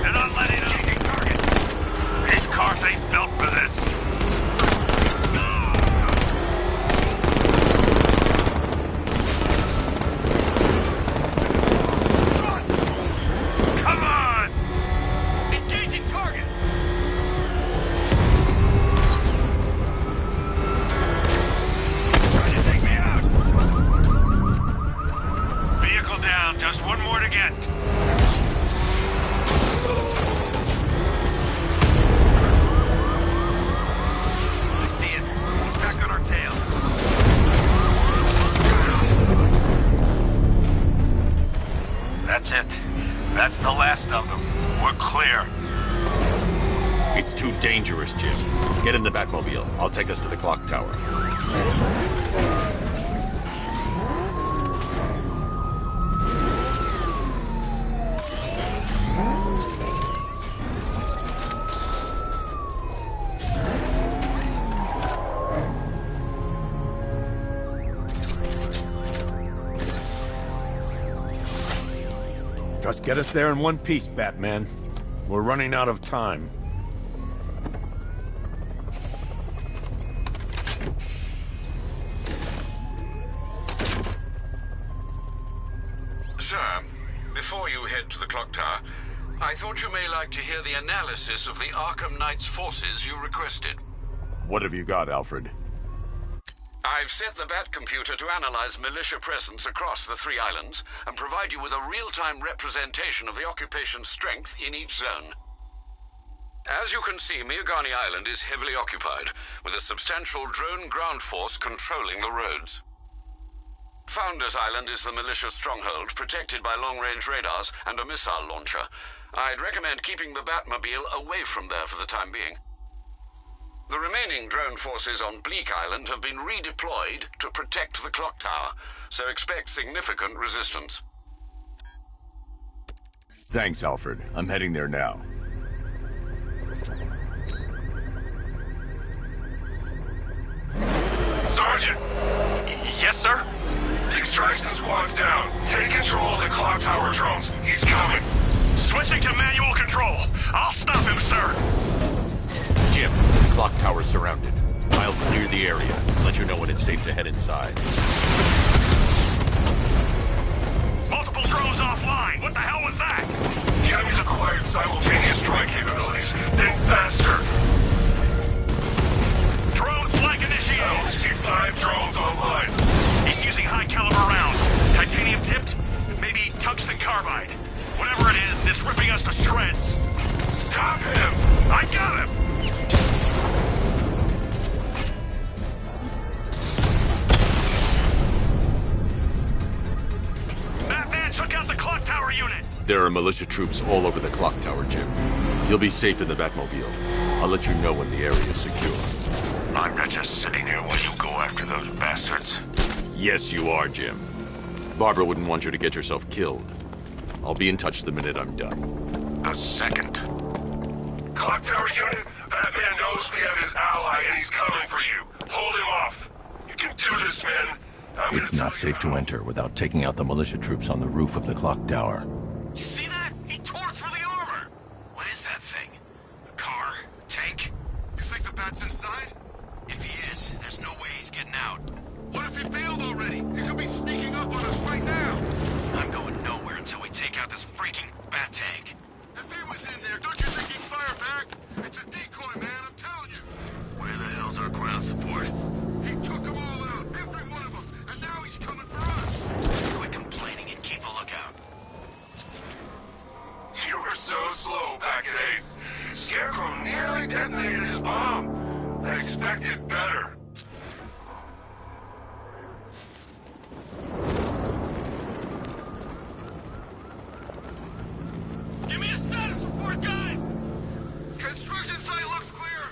And I'm letting him taking target. These cars ain't built for this. Just one more to get. I see it. He's back on our tail. That's it. That's the last of them. We're clear. It's too dangerous, Jim. Get in the Batmobile. I'll take us to the clock tower. Just get us there in one piece, Batman. We're running out of time. Sir, before you head to the clock tower, I thought you may like to hear the analysis of the Arkham Knight's forces you requested. What have you got, Alfred? I've set the Bat computer to analyze militia presence across the 3 islands and provide you with a real-time representation of the occupation's strength in each zone. As you can see, Miagani Island is heavily occupied, with a substantial drone ground force controlling the roads. Founders Island is the militia stronghold, protected by long-range radars and a missile launcher. I'd recommend keeping the Batmobile away from there for the time being. The remaining drone forces on Bleak Island have been redeployed to protect the clock tower, so expect significant resistance. Thanks, Alfred. I'm heading there now. Sergeant! Yes, sir? The extraction squad's down. Take control of the clock tower drones. He's coming. Switching to manual control. I'll stop him, sir. Jim, clock tower's surrounded. I'll clear the area. Let you know when it's safe to head inside. Multiple drones offline. What the hell was that? to shreds! Stop him! I got him! Batman took out the clock tower unit! There are militia troops all over the clock tower, Jim. You'll be safe in the Batmobile. I'll let you know when the area is secure. I'm not just sitting here while you go after those bastards. Yes, you are, Jim. Barbara wouldn't want you to get yourself killed. I'll be in touch the minute I'm done. The second. Clock tower unit, Batman knows we have his ally and he's coming for you. Hold him off. You can do this, man. It's not safe to enter without taking out the militia troops on the roof of the clock tower. See that? He tore through the armor! What is that thing? A car? A tank? You think the Bat's inside? If he is, there's no way he's getting out. What if he bailed already? He could be sneaking up on us right now! I'm going nowhere until we take out this freaking Bat tank. If he was in there, don't you think he'd fire back? It's a decoy, man, I'm telling you! Where the hell's our ground support? He took them all out, every one of them, and now he's coming for us! Quit complaining and keep a lookout. You were so slow, Packet Ace. Scarecrow nearly detonated his bomb. I expected better. Give me a status report, guys! Construction site looks clear!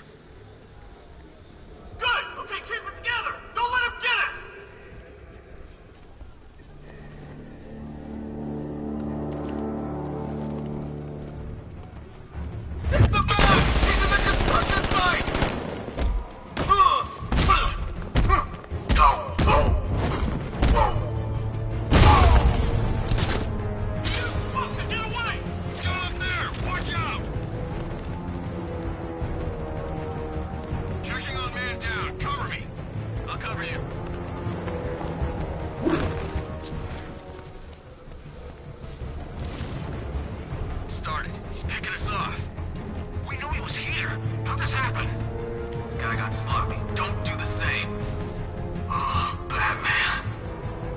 Good! Okay, keep it together! Don't let him get us! It's the man! He's in the construction site! Get away! He's got up there! Watch out! Checking on man down. Cover me. I'll cover you. Started. He's picking us off. We knew he was here. How'd this happen? This guy got sloppy. Don't do the same. Oh, Batman.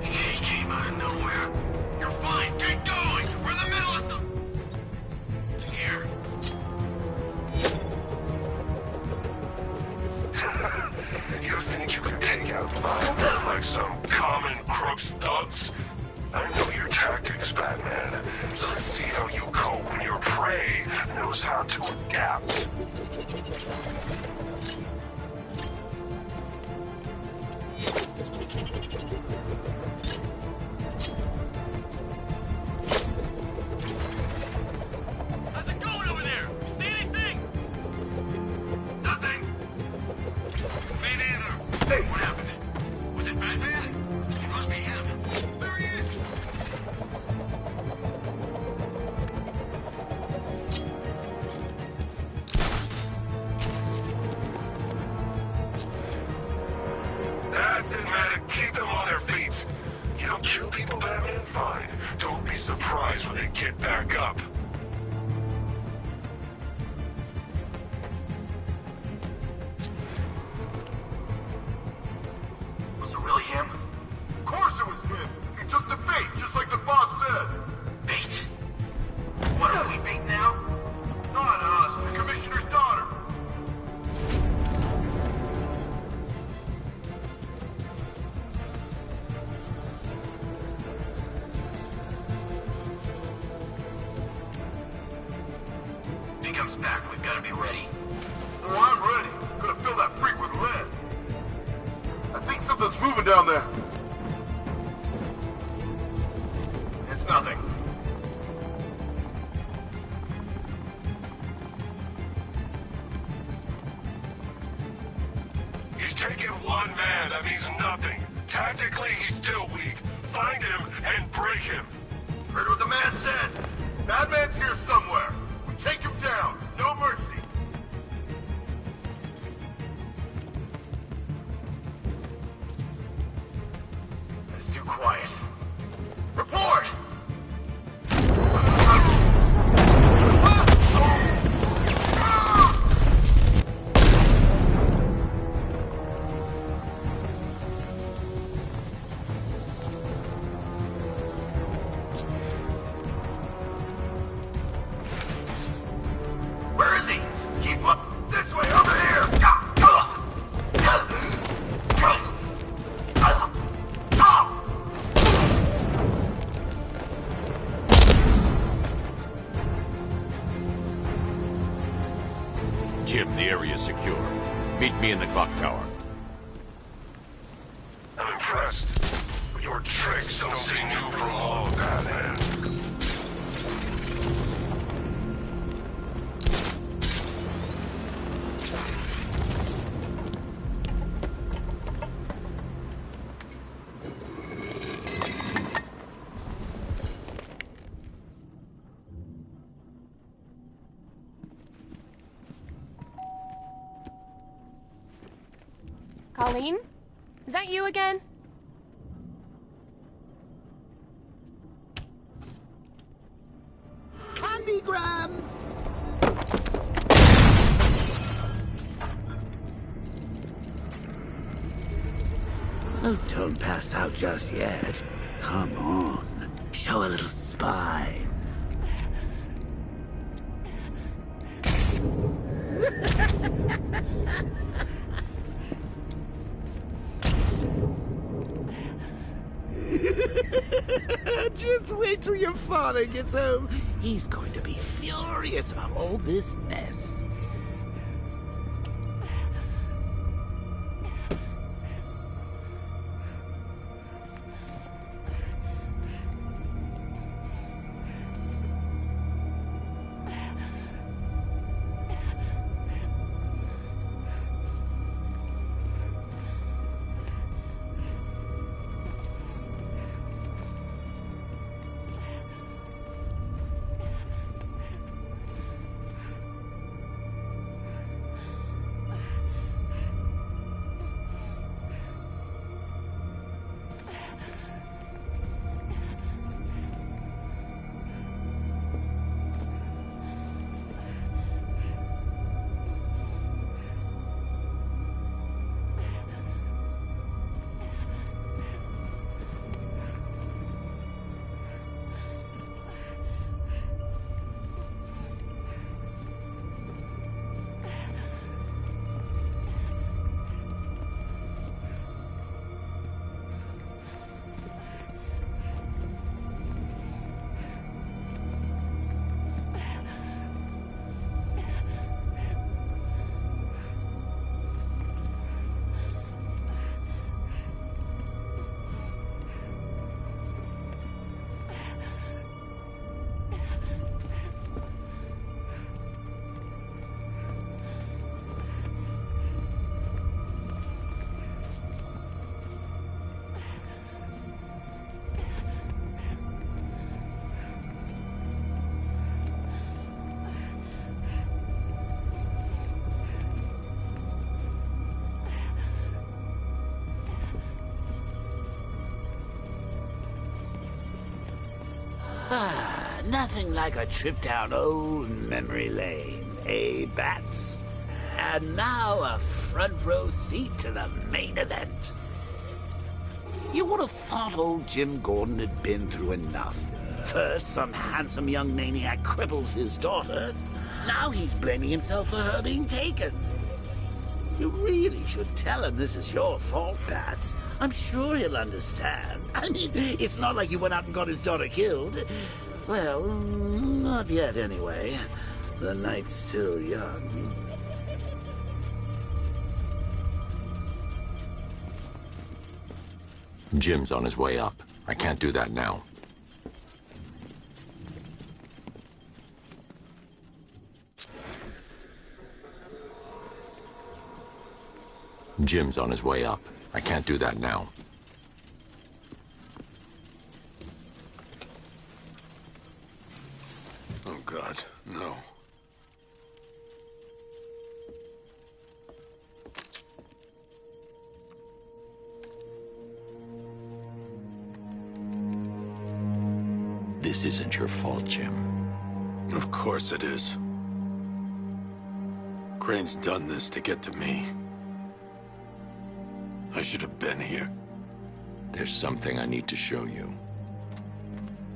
He came out of nowhere. You're fine. Keep going. We're in the middle of some... Here. You think you can take out Batman like some common crooks thugs? I know your tactics, Batman. So let's see how you cope when your prey knows how to adapt. How's it going over there? You see anything? Nothing. Me neither. Hey, what happened? Was it Batman? It must be him. There he is. That's it, man. Keep them on their feet. You don't kill people, Batman? Fine. Don't be surprised when they get back up. Was it really him? Of course it was him. He took the bait, just like the boss said. Bait? What are we, bait now? Not us, the commissioner's daughter. If he comes back, we've got to be ready. Oh, I'm ready. Gonna fill that freak with lead. I think something's moving down there. It's nothing. He's taken one man. That means nothing. Tactically, he's still weak. Find him and break him. Heard what the man said. Batman's here somewhere. We take him down. No mercy. It's too quiet. Report! The area is secure. Meet me in the clock tower. I'm impressed. But your tricks don't seem new from all of that, man. Colleen? Is that you again? Candygram! Oh, don't pass out just yet. Come on. Show a little spine. Just wait till your father gets home. He's going to be furious about all this mess. Nothing like a trip down old memory lane, eh, Bats? And now a front row seat to the main event. You would have thought old Jim Gordon had been through enough. First, some handsome young maniac cripples his daughter. Now he's blaming himself for her being taken. You really should tell him this is your fault, Bats. I'm sure he'll understand. I mean, it's not like you went out and got his daughter killed. Well, not yet anyway. The night's still young. Jim's on his way up. I can't do that now. Jim's on his way up. I can't do that now. Oh, God, no. This isn't your fault, Jim. Of course it is. Crane's done this to get to me. I should have been here. There's something I need to show you.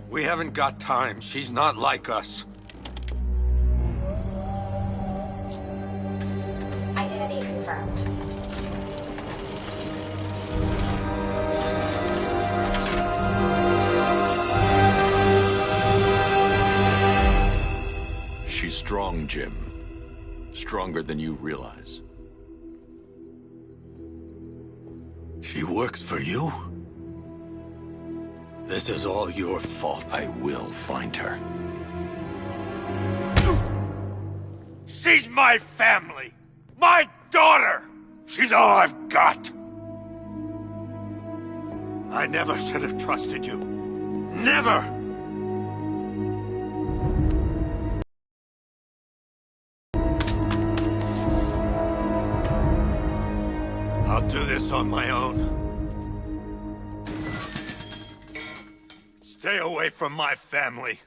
We haven't got time. She's not like us. Identity confirmed. She's strong, Jim. stronger than you realize. She works for you? This is all your fault. I will find her. She's my family! My daughter! She's all I've got! I never should have trusted you. Never! I'll do this on my own. Stay away from my family.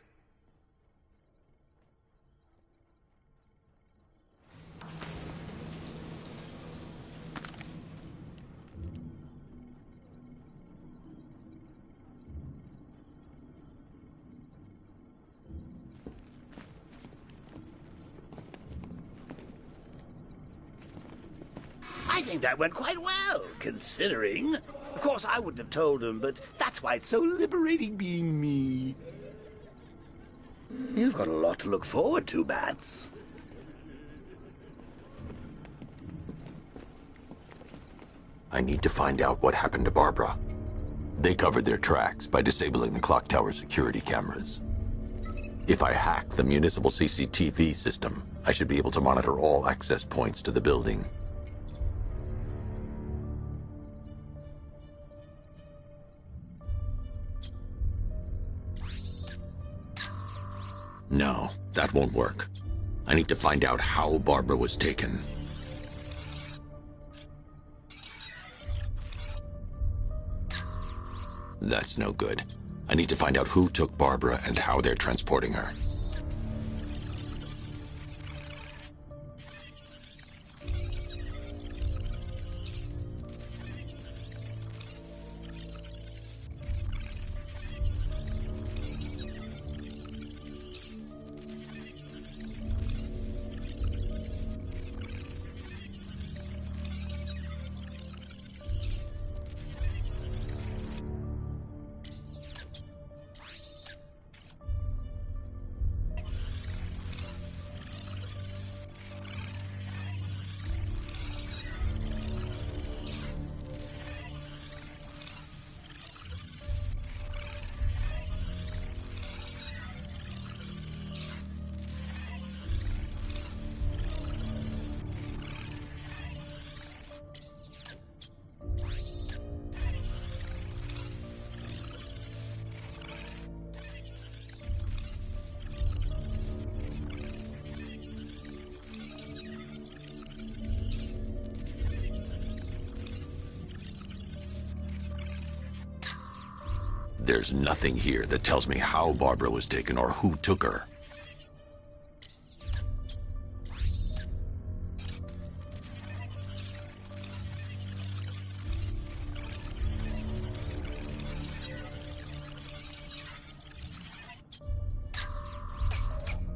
I think that went quite well, considering. Of course, I wouldn't have told him, but that's why it's so liberating being me. You've got a lot to look forward to, Bats. I need to find out what happened to Barbara. They covered their tracks by disabling the clock tower security cameras. If I hack the municipal CCTV system, I should be able to monitor all access points to the building. No, that won't work. I need to find out how Barbara was taken. That's no good. I need to find out who took Barbara and how they're transporting her. There's nothing here that tells me how Barbara was taken or who took her.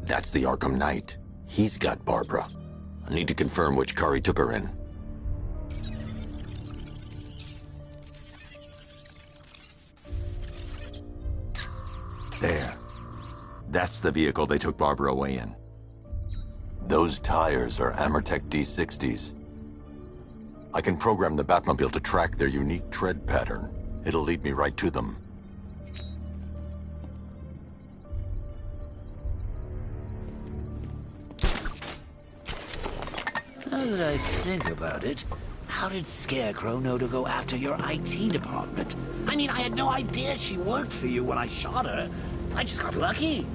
That's the Arkham Knight. He's got Barbara. I need to confirm which car he took her in. There. That's the vehicle they took Barbara away in. Those tires are Amertech D60s. I can program the Batmobile to track their unique tread pattern. It'll lead me right to them. Now that I think about it, how did Scarecrow know to go after your IT department? I mean, I had no idea she worked for you when I shot her. I just got lucky.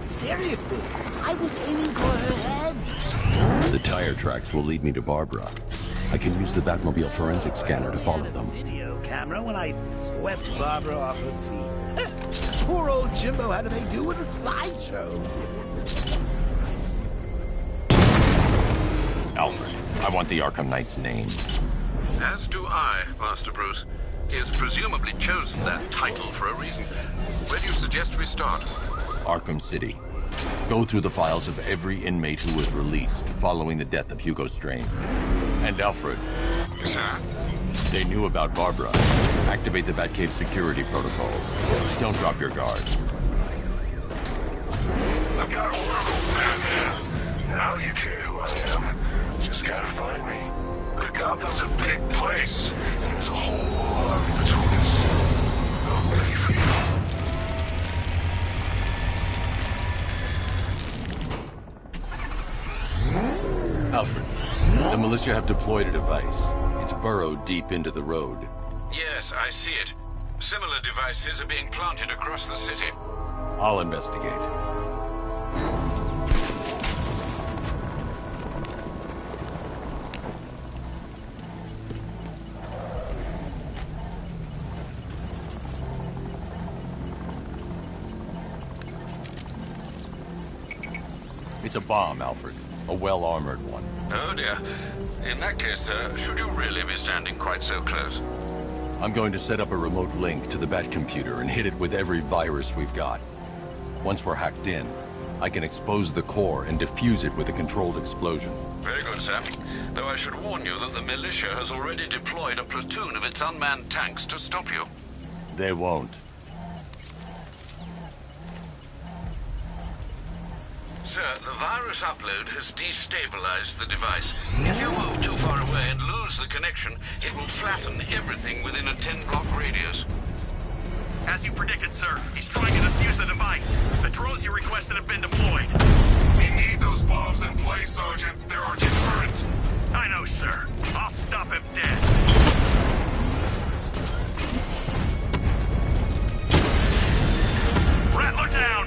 Seriously, I was aiming for her head. The tire tracks will lead me to Barbara. I can use the Batmobile forensic scanner to follow them. Video camera when I swept Barbara off her feet. Poor old Jimbo had to make do with a slideshow. Alfred, I want the Arkham Knight's name. As do I, Master Bruce. He has presumably chosen that title for a reason. Where do you suggest we start? Arkham City. Go through the files of every inmate who was released following the death of Hugo Strange. And Alfred. Sir? They knew about Barbara. Activate the Batcave security protocols. Don't drop your guard. I've got Oracle, Batman. Now you care who I am. Just gotta find me. But Gotham's a big place, and there's a whole lot between us. I'm ready for you. Alfred, the militia have deployed a device. It's burrowed deep into the road. Yes, I see it. Similar devices are being planted across the city. I'll investigate. It's a bomb, Alfred. A well-armored one. Oh dear. In that case, sir, should you really be standing quite so close? I'm going to set up a remote link to the Bat computer and hit it with every virus we've got. Once we're hacked in, I can expose the core and defuse it with a controlled explosion. Very good, sir. Though I should warn you that the militia has already deployed a platoon of its unmanned tanks to stop you. They won't. Sir, the virus upload has destabilized the device. If you move too far away and lose the connection, it will flatten everything within a 10-block radius. As you predicted, sir, he's trying to defuse the device. The drones you requested have been deployed. We need those bombs in place, Sergeant. They're our deterrent. I know, sir. I'll stop him dead. Rattler down!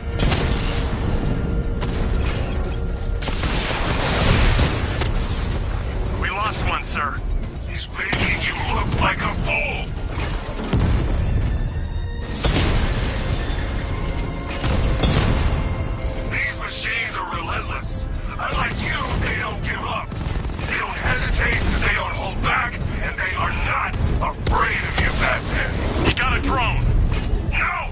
We lost one, sir. He's making you look like a fool! These machines are relentless. Unlike you, they don't give up. They don't hesitate, they don't hold back, and they are not afraid of you, Batman. He got a drone! No!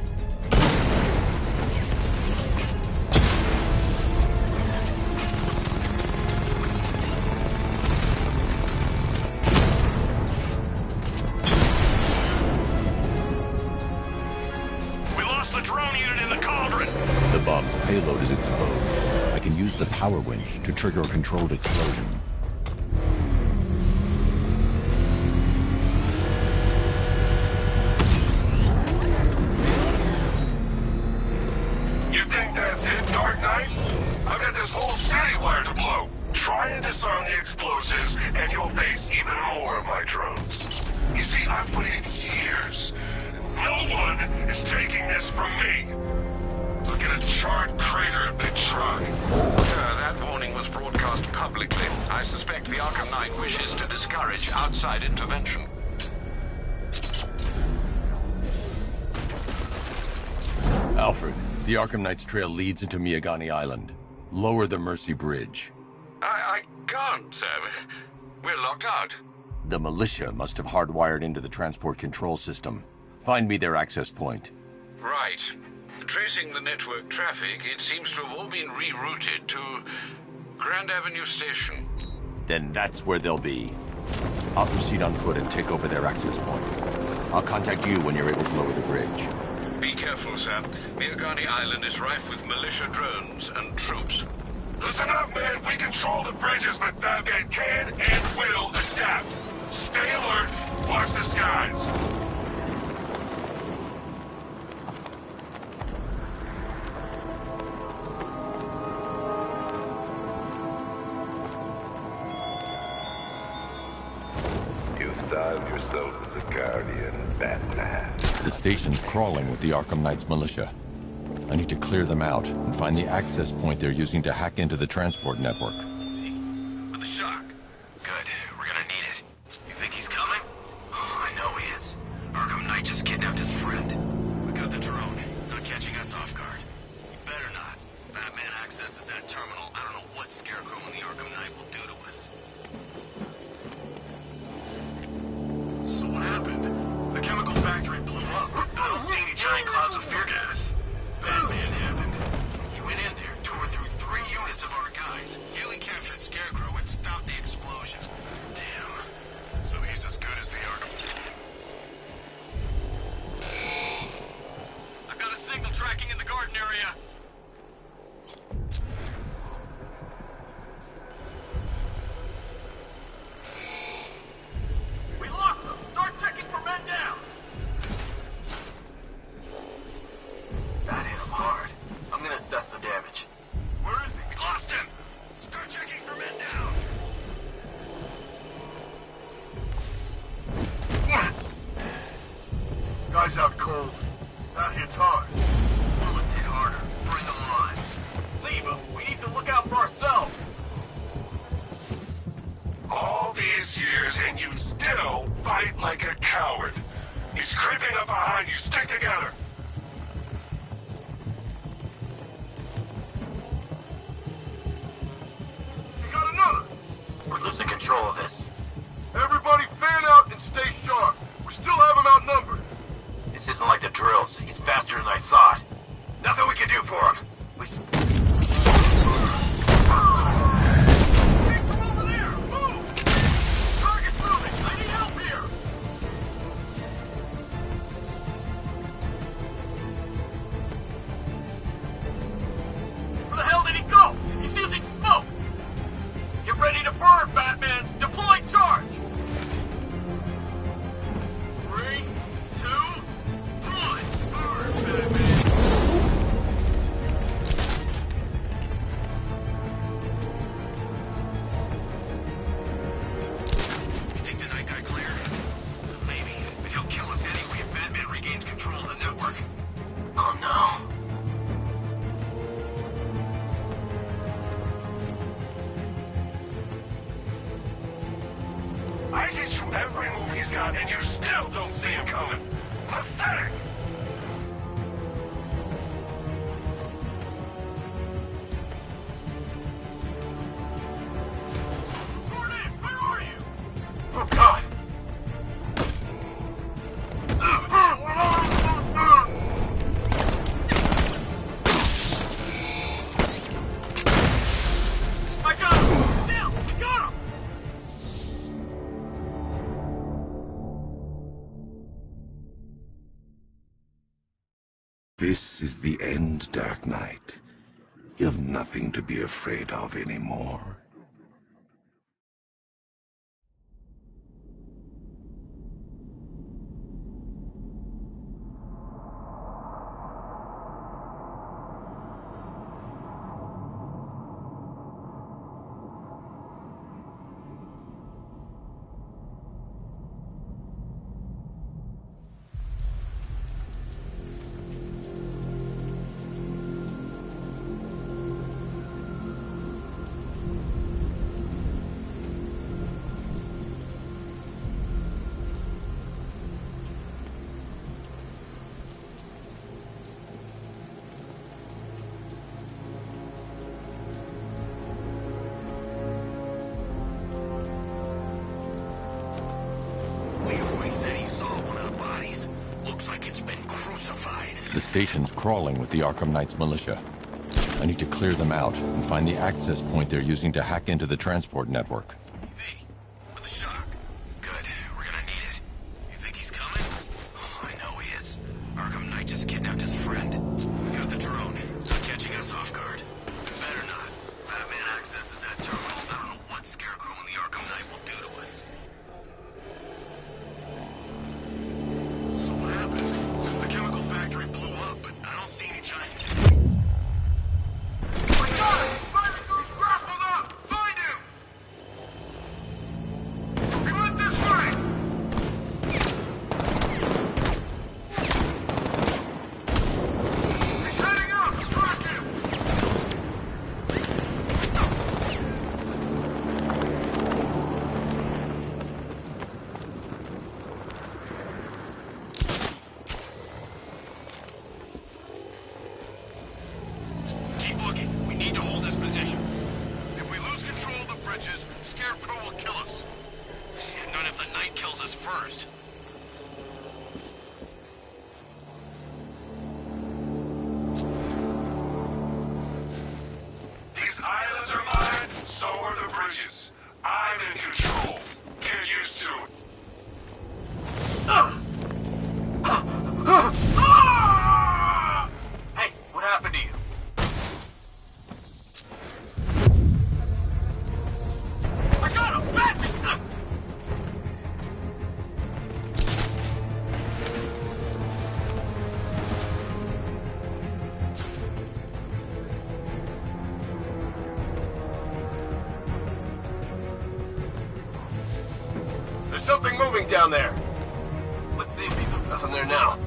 We lost the drone unit in the cauldron! The bomb's payload is exposed. I can use the power winch to trigger a controlled explosion. You think that's it, Dark Knight? I've got this whole city wired to blow. Try and disarm the explosives, and you'll face even more of my drones. You see, I've waited years. No one is taking this from me. Look at a charred crater if they try. Sir, that warning was broadcast publicly. I suspect the Arkham Knight wishes to discourage outside intervention. Alfred, the Arkham Knight's trail leads into Miagani Island. Lower the Mercy Bridge. I can't, sir. We're locked out. The militia must have hardwired into the transport control system. Find me their access point. Right. Tracing the network traffic, it seems to have all been rerouted to Grand Avenue Station. Then that's where they'll be. I'll proceed on foot and take over their access point. I'll contact you when you're able to lower the bridge. Be careful, sir. Miagani Island is rife with militia drones and troops. Listen up, man. We control the bridges, but Batman can and will adapt. Stay alert. Watch the skies. You styled yourself as a guardian, Batman. The station's crawling with the Arkham Knight's militia. I need to clear them out and find the access point they're using to hack into the transport network. With the shock. Good. We're gonna need it. You think he's coming? Oh, I know he is. Arkham Knight just kidnapped his friend. We got the drone. He's not catching us off guard. He better not. Batman accesses that terminal. I don't know what Scarecrow and the Arkham Knight will do to us. So what happened? The chemical factory blew up. I don't see any giant clouds of fear gas. Batman happened. He went in there, tore through 3 units of our guys, nearly captured Scarecrow, and stopped Eyes out cold. That hits hard. Bullet hit harder. Bring them on. Leave them. We need to look out for ourselves. All these years and you still fight like a coward. He's creeping up behind you. Stick together. You got another. We're losing control of this. Everybody fan out and stay sharp. We still have him outnumbered. This isn't like the drills. He's faster than I thought. Nothing we can do for him. Where the hell did he go? He's using smoke! Get ready to burn, Batman! Deploy charge! 3, 2, 1! Burn, Batman! You think the night guy cleared? Maybe, but he'll kill us anyway if Batman regains control of the network. Oh no. I teach you every move he's got, and you still don't see him coming. Pathetic! Jordan, where are you? Oh, God! I got him! Down! We got him! This is the end, Dark Knight. You've nothing to be afraid of anymore. The station's crawling with the Arkham Knight's militia. I need to clear them out and find the access point they're using to hack into the transport network. Hey, with the shock. Good, we're gonna need it. You think he's coming? Oh, I know he is. Arkham Knight just kidnapped his friend. We got the drone. It's not catching us off guard. Better not. Batman accesses that terminal. I don't know what Scarecrow and the Arkham Knight will do to us. So what happened? The chemical factory blew up, but I don't see any giant... We got him! He's grappled up! Find him! He went this way! He's heading up! Track him! Keep looking. We need to hold this position. If we lose control of the bridges, Scarecrow will kill us. And not if the Knight kills us first. These islands are mine, so are the bridges. I'm in control. Get used to it. Hey, what happened to you? I got him! Batman! There's something moving down there. Let's see if there's nothing there now.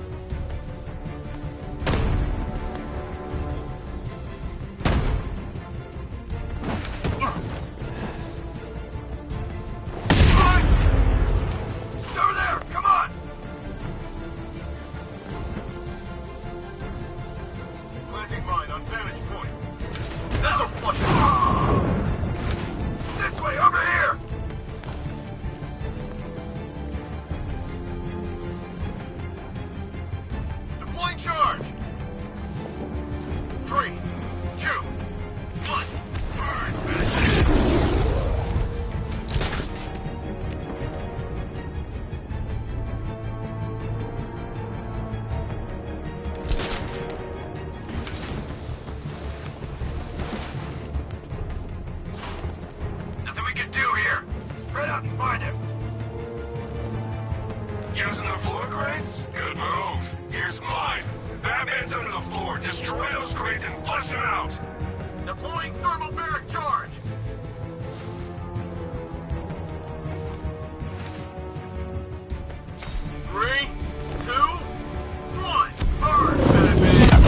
ammo crates? Good move. Here's mine. Batman's under the floor. Destroy those crates and flush them out. Deploying thermal barrack charge. Three, two, one. Burn, Batman.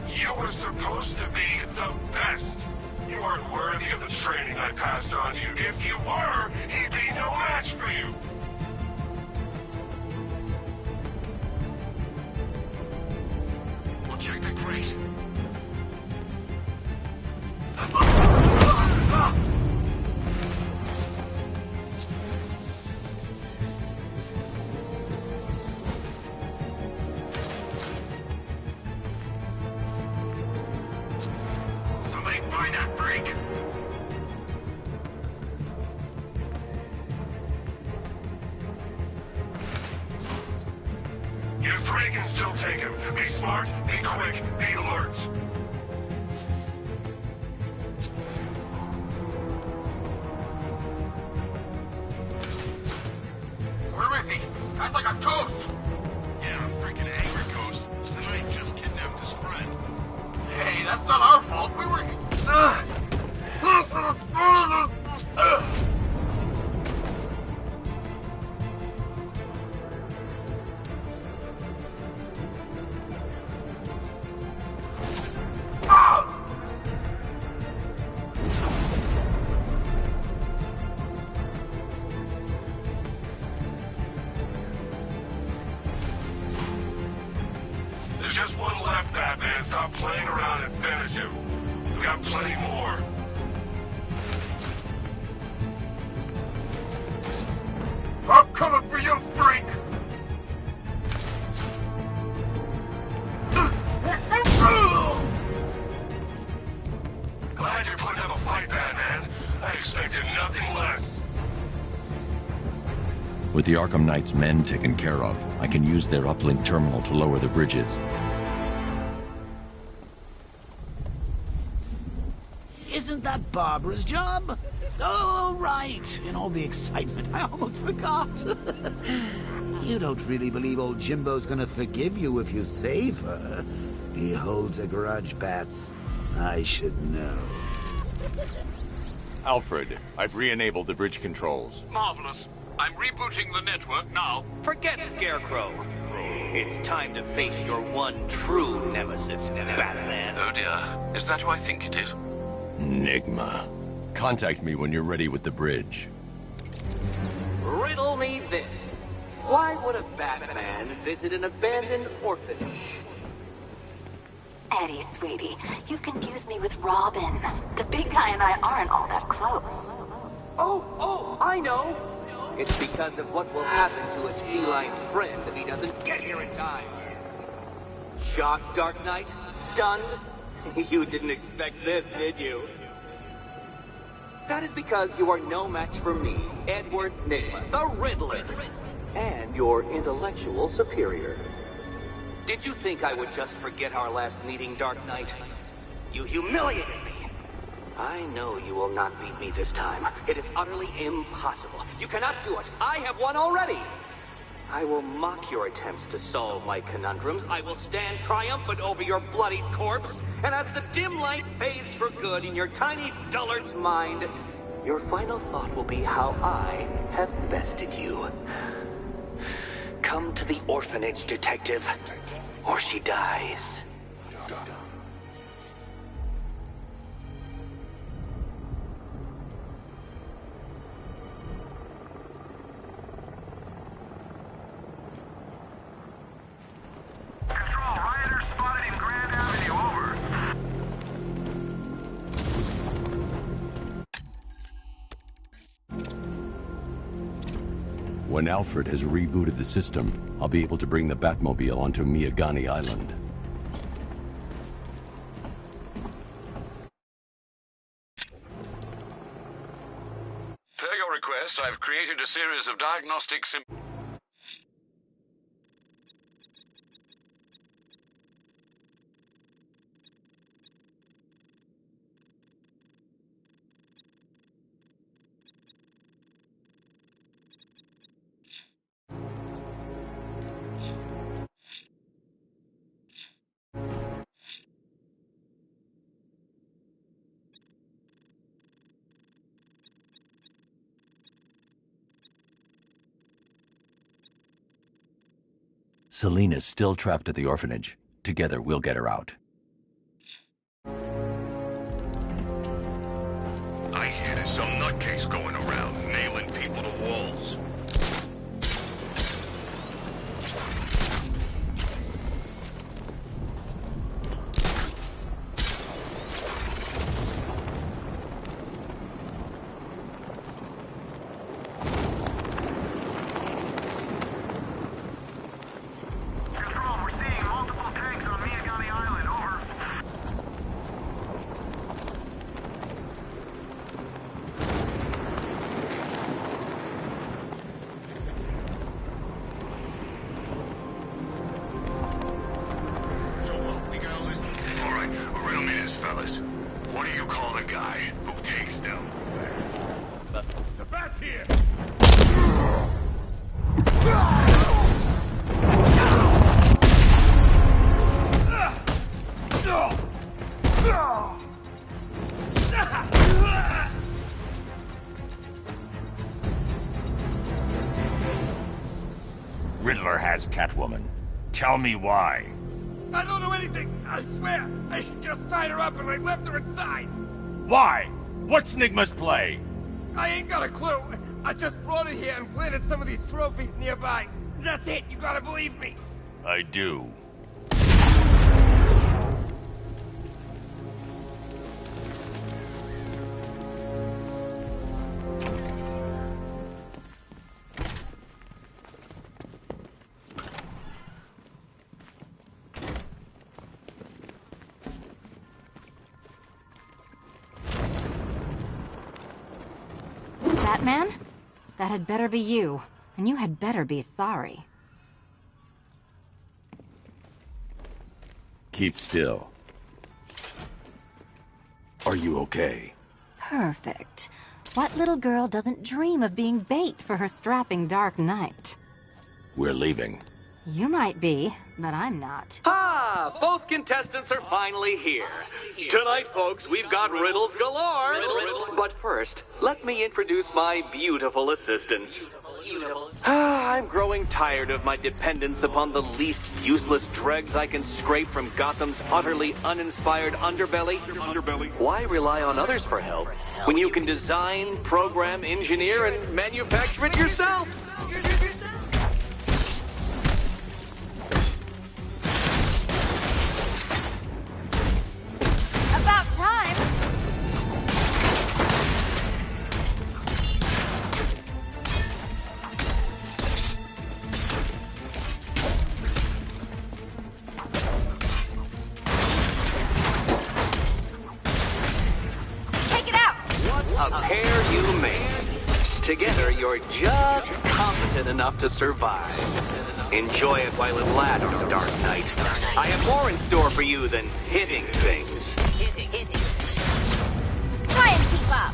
You were supposed to be the best. You aren't worthy of the training I passed on to you. If you were, he'd be no match for you. We'll check the crate. Somebody find that break. You three can still take him. Be smart, be quick, be alert. Where is he? Guy's like a ghost. Yeah, a freaking angry ghost. The knight just kidnapped his friend. Hey, that's not our fault. We were... There's just one left, Batman. Stop playing around and finish him. We got plenty more. I'm coming for you, freak! Glad you're putting up a fight, Batman. I expected nothing less. With the Arkham Knight's men taken care of, I can use their uplink terminal to lower the bridges. Isn't that Barbara's job? Oh, right. In all the excitement, I almost forgot. You don't really believe old Jimbo's gonna forgive you if you save her. He holds a grudge, Bats. I should know. Alfred, I've re-enabled the bridge controls. Marvelous. I'm rebooting the network now. Forget Scarecrow. It's time to face your one true nemesis, Batman. Oh dear. Is that who I think it is? Enigma. Contact me when you're ready with the bridge. Riddle me this. Why would a Batman visit an abandoned orphanage? Eddie, sweetie, you confused me with Robin. The big guy and I aren't all that close. Oh, I know. It's because of what will happen to his feline friend if he doesn't get here in time. Shocked, Dark Knight? Stunned? You didn't expect this, did you? That is because you are no match for me, Edward Nygma, the Riddler, and your intellectual superior. Did you think I would just forget our last meeting, Dark Knight? You humiliated me. I know you will not beat me this time. It is utterly impossible. You cannot do it. I have won already. I will mock your attempts to solve my conundrums. I will stand triumphant over your bloodied corpse. And as the dim light fades for good in your tiny dullard's mind, your final thought will be how I have bested you. Come to the orphanage, detective, or she dies. When Alfred has rebooted the system, I'll be able to bring the Batmobile onto Miagani Island. Per your request, I've created a series of diagnostic Selena's still trapped at the orphanage. Together, we'll get her out. I hear there's some nutcase going around, nailing people to walls. Fellas, what do you call the guy who takes them? The bat's here! Riddler has Catwoman. Tell me why. I don't know anything, I swear. I just tied her up and I left her inside. Why? What's Nigma's play? I ain't got a clue. I just brought her here and planted some of these trophies nearby. That's it, you gotta believe me. I do. Batman? That had better be you, and you had better be sorry. Keep still. Are you okay? Perfect. What little girl doesn't dream of being bait for her strapping Dark Knight? We're leaving. You might be, but I'm not. Ah, both contestants are finally here. Tonight, folks, we've got riddles galore. But first, let me introduce my beautiful assistants. I'm growing tired of my dependence upon the least useless dregs I can scrape from Gotham's utterly uninspired underbelly. Why rely on others for help when you can design, program, engineer, and manufacture it yourself? About time! Take it out! What a pair you made. Together, you're just competent enough to survive. Enjoy it while it lasts, Dark Knight. I have more in store for you than hitting things. Try and keep up!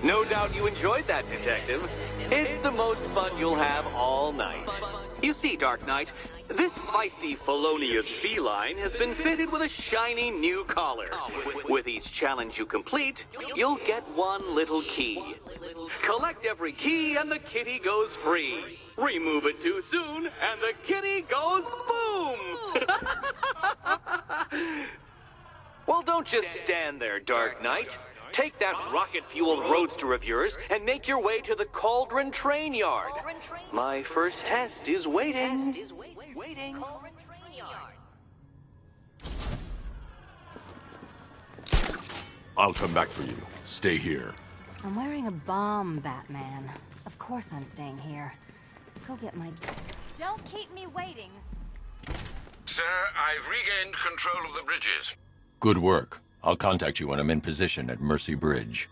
No doubt you enjoyed that, Detective. It's the most fun you'll have all night. You see, Dark Knight, this feisty, felonious feline has been fitted with a shiny new collar. With each challenge you complete, you'll get one little key. Collect every key and the kitty goes free. Remove it too soon and the kitty goes boom! Well, don't just stand there, Dark Knight. Take that rocket-fueled roadster of yours and make your way to the Cauldron Train Yard. My first test is waiting. I'll come back for you. Stay here. I'm wearing a bomb, Batman. Of course I'm staying here. Go get my... Don't keep me waiting! Sir, I've regained control of the bridges. Good work. I'll contact you when I'm in position at Mercy Bridge.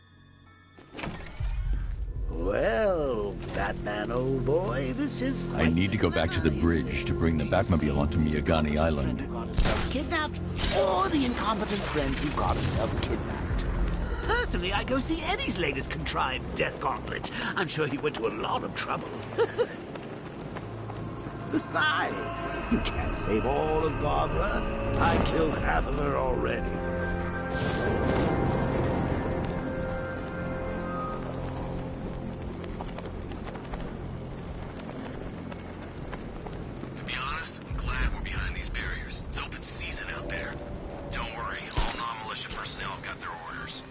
Well, Batman, old boy, this is I need to go back to the bridge to bring the Batmobile onto Miyagani Island. Kidnapped, or the incompetent friend who got himself kidnapped. Personally, I'd go see Eddie's latest contrived death gauntlet. I'm sure he went to a lot of trouble. Besides, you can't save all of Barbara. I killed half of her already. To be honest, I'm glad we're behind these barriers. It's open season out there. Don't worry, all non-militia personnel have got their orders.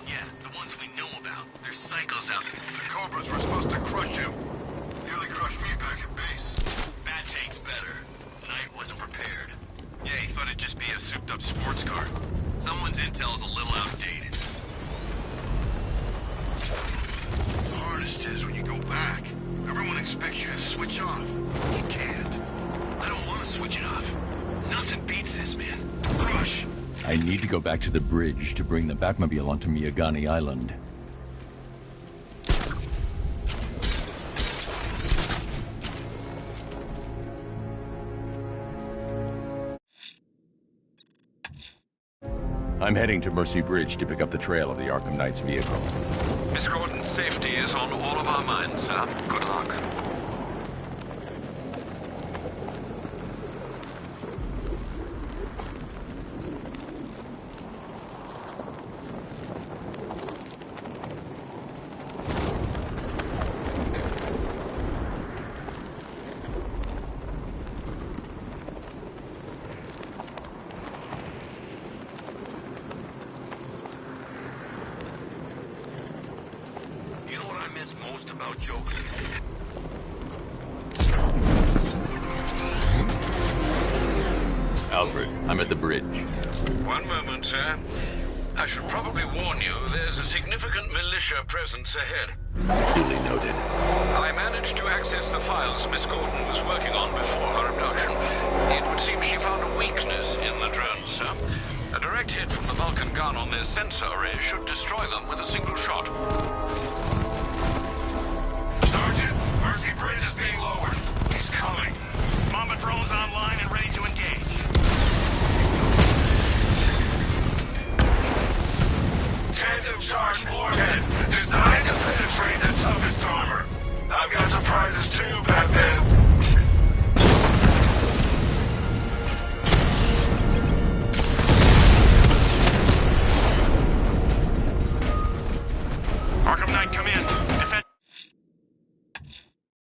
Yeah, the ones we know about. There's psychos out there. The Cobras were supposed to crush him. Nearly crushed me back at base. That takes better. Knight wasn't prepared. Yeah, he thought it'd just be a souped-up sports car. Someone's intel's a little outdated. The hardest is when you go back. Everyone expects you to switch off, but you can't. I don't want to switch it off. Nothing beats this, man. Rush! I need to go back to the bridge to bring the Batmobile onto Miyagani Island. I'm heading to Mercy Bridge to pick up the trail of the Arkham Knight's vehicle. Miss Gordon's safety is on all of our minds, sir. Good luck. Most about Joker. Alfred, I'm at the bridge. One moment, sir. I should probably warn you, there's a significant militia presence ahead. Duly noted. I managed to access the files Miss Gordon was working on before her abduction. It would seem she found a weakness in the drones, sir. A direct hit from the Vulcan gun on their sensor array should destroy them with a single shot. Sergeant, Mercy Bridge is being lowered. He's coming. Mamba drones online and ready to engage. Tandem charge warhead, designed to penetrate the toughest armor. I've got surprises too, Batman. Arkham Knight, come in. Defense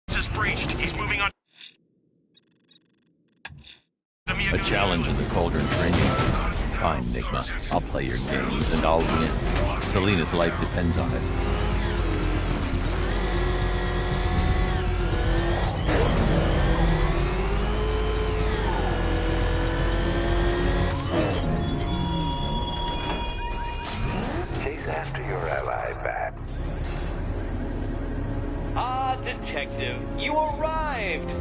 is breached. He's moving on. A challenge in the Cauldron training. Fine, Nigma. I'll play your games and I'll win. Selina's life depends on it. Chase after your ally, Bat. Ah, Detective, you arrived!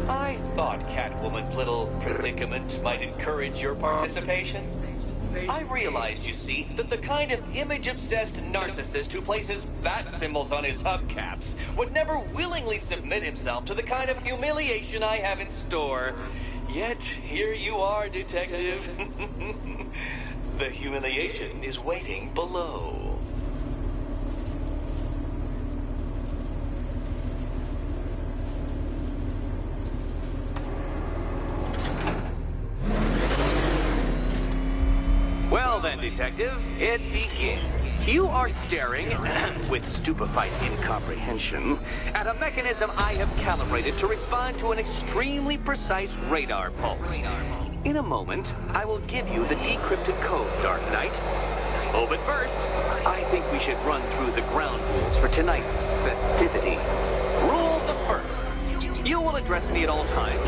I thought Catwoman's little predicament might encourage your participation. I realized, you see, that the kind of image-obsessed narcissist who places bat symbols on his hubcaps would never willingly submit himself to the kind of humiliation I have in store. Yet, here you are, Detective. The humiliation is waiting below. Well then, Detective, it begins. You are staring, with stupefied incomprehension, at a mechanism I have calibrated to respond to an extremely precise radar pulse. In a moment, I will give you the decrypted code, Dark Knight. Oh, but first, I think we should run through the ground rules for tonight's festivities. Rule the first. You will address me at all times.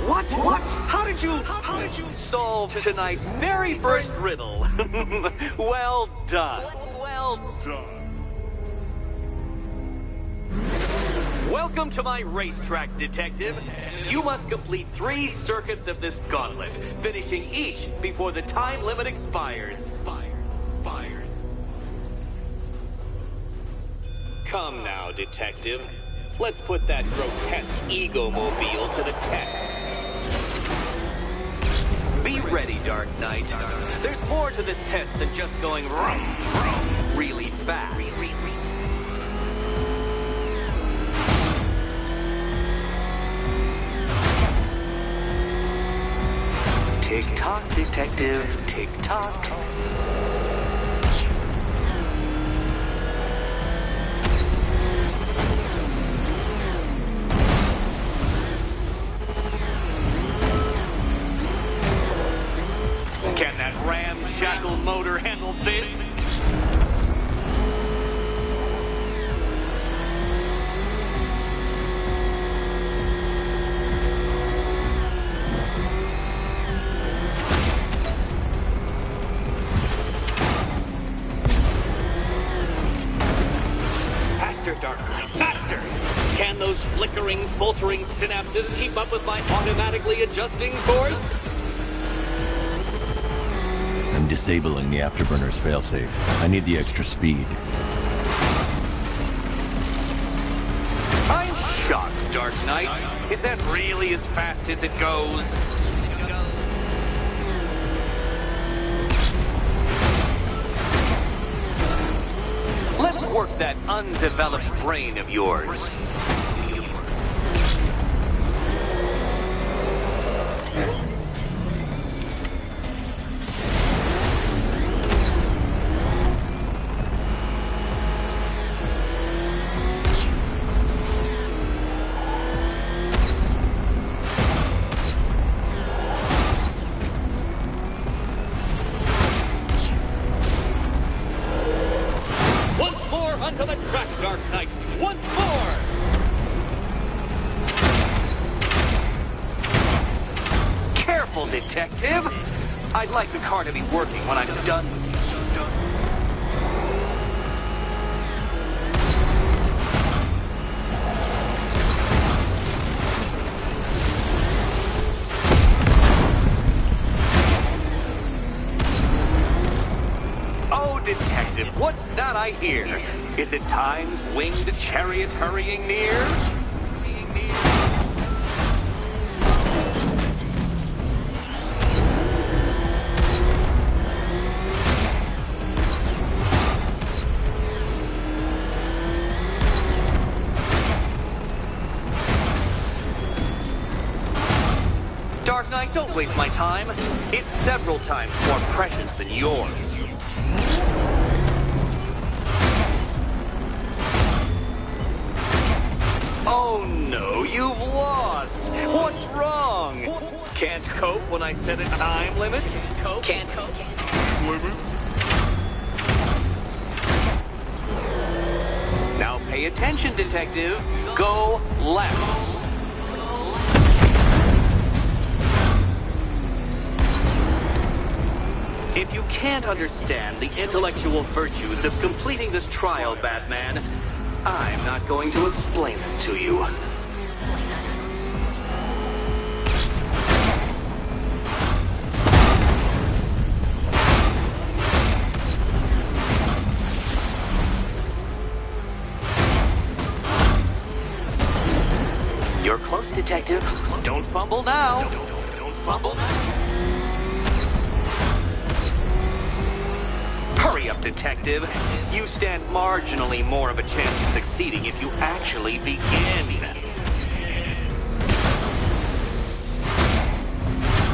What? How did you solve tonight's very first riddle? Well done. Well done. Welcome to my racetrack, Detective. You must complete 3 circuits of this gauntlet, finishing each before the time limit expires. Come now, Detective. Let's put that grotesque ego-mobile to the test. Be ready, Dark Knight. There's more to this test than just going vroom, vroom, really fast. Tick-tock, detective, tick-tock. Can that ramshackle motor handle this? Faster, Dark Knight, faster! Can those flickering, faltering synapses keep up with my automatically adjusting course? I'm disabling the afterburner's failsafe. I need the extra speed. I'm shocked, Dark Knight. Is that really as fast as it goes? Let's work that undeveloped brain of yours. Onto the track, Dark Knight! Once more! Careful, detective! I'd like the car to be working when I'm done with you. Oh, detective, what's that I hear? Is it time's winged chariot hurrying near? Dark Knight, don't waste my time. It's several times more precious than yours. Oh no, you've lost! What's wrong? Can't cope when I set a time limit? Can't cope? Limit? Now pay attention, detective. Go left. If you can't understand the intellectual virtues of completing this trial, Batman, I'm not going to explain them to you. You're close, detective. Don't fumble now. Don't fumble now. Hurry up, detective. You stand marginally more of a chance of succeeding if you actually begin.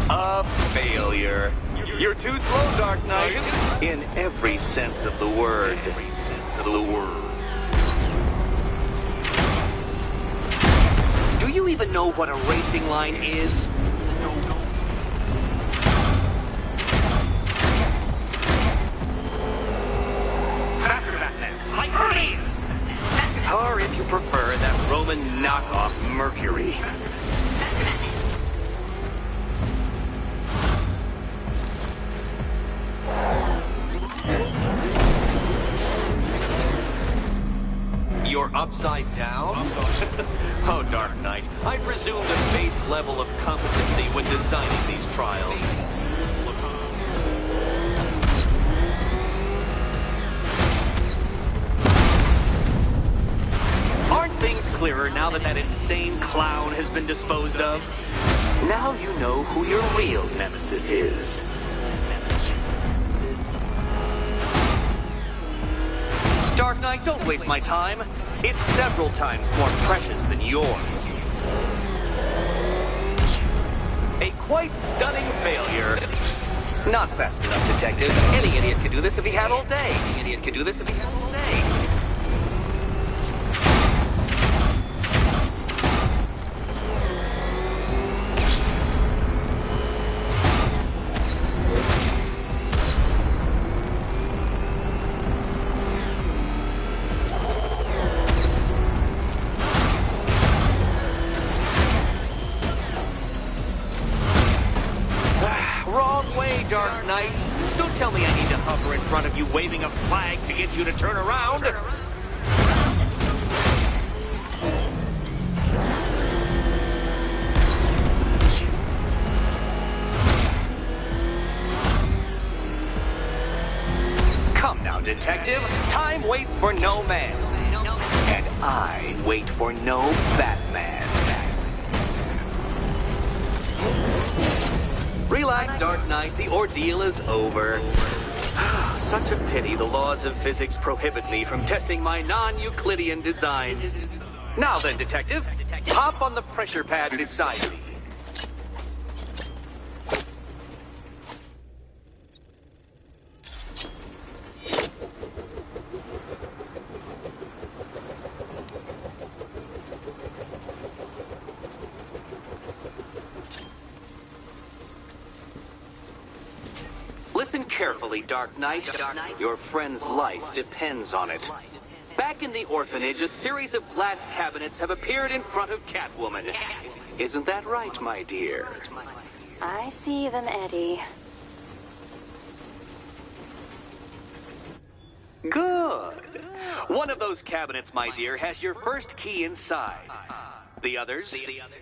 A failure. You're too slow, Dark Knight. In every sense of the word. Do you even know what a racing line is? Or if you prefer, that Roman knockoff Mercury. You're upside down? Oh, Dark Knight, I presumed a base level of competency when designing these trials. Aren't things clearer now that insane clown has been disposed of? Now you know who your real nemesis is. Dark Knight, don't waste my time. It's several times more precious than yours. A quite stunning failure. Not fast enough, Detective. Any idiot could do this if he had all day. Any idiot could do this if he had all day. Dark Knight. Don't tell me I need to hover in front of you waving a flag to get you to turn around. Come now, Detective. Time waits for no man. And I wait for no Batman. Relax, Dark Knight. The ordeal is over. Such a pity the laws of physics prohibit me from testing my non-Euclidean designs. Now then, Detective, hop on the pressure pad beside me. Listen carefully, Dark Knight. Your friend's life depends on it. Back in the orphanage, a series of glass cabinets have appeared in front of Catwoman. Isn't that right, my dear? I see them, Eddie. Good. One of those cabinets, my dear, has your first key inside. The others,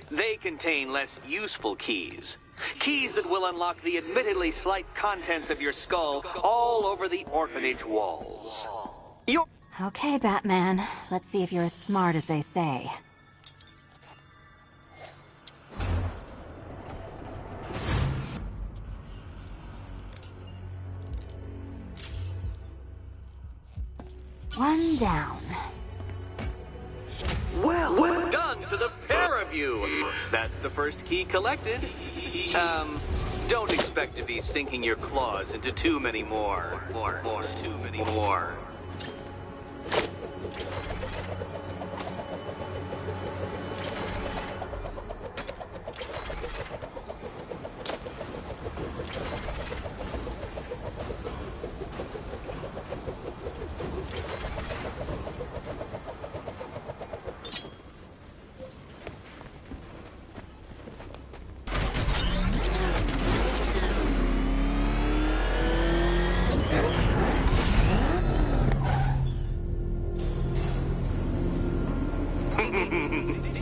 they contain less useful keys. Keys that will unlock the admittedly slight contents of your skull all over the orphanage walls. Okay, Batman. Let's see if you're as smart as they say. One down. Well done to the pair of you. That's the first key collected. Don't expect to be sinking your claws into too many more. Too many more.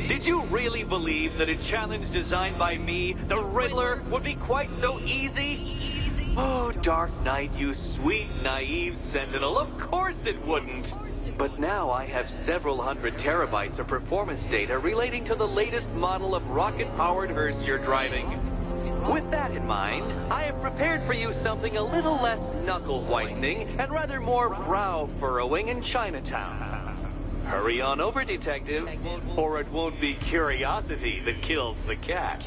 Did you really believe that a challenge designed by me, the Riddler, would be quite so easy? Oh, Dark Knight, you sweet, naive sentinel, of course it wouldn't. But now I have several hundred terabytes of performance data relating to the latest model of rocket-powered hearse you're driving. With that in mind, I have prepared for you something a little less knuckle-whitening and rather more brow-furrowing in Chinatown. Hurry on over, Detective, or it won't be curiosity that kills the cat.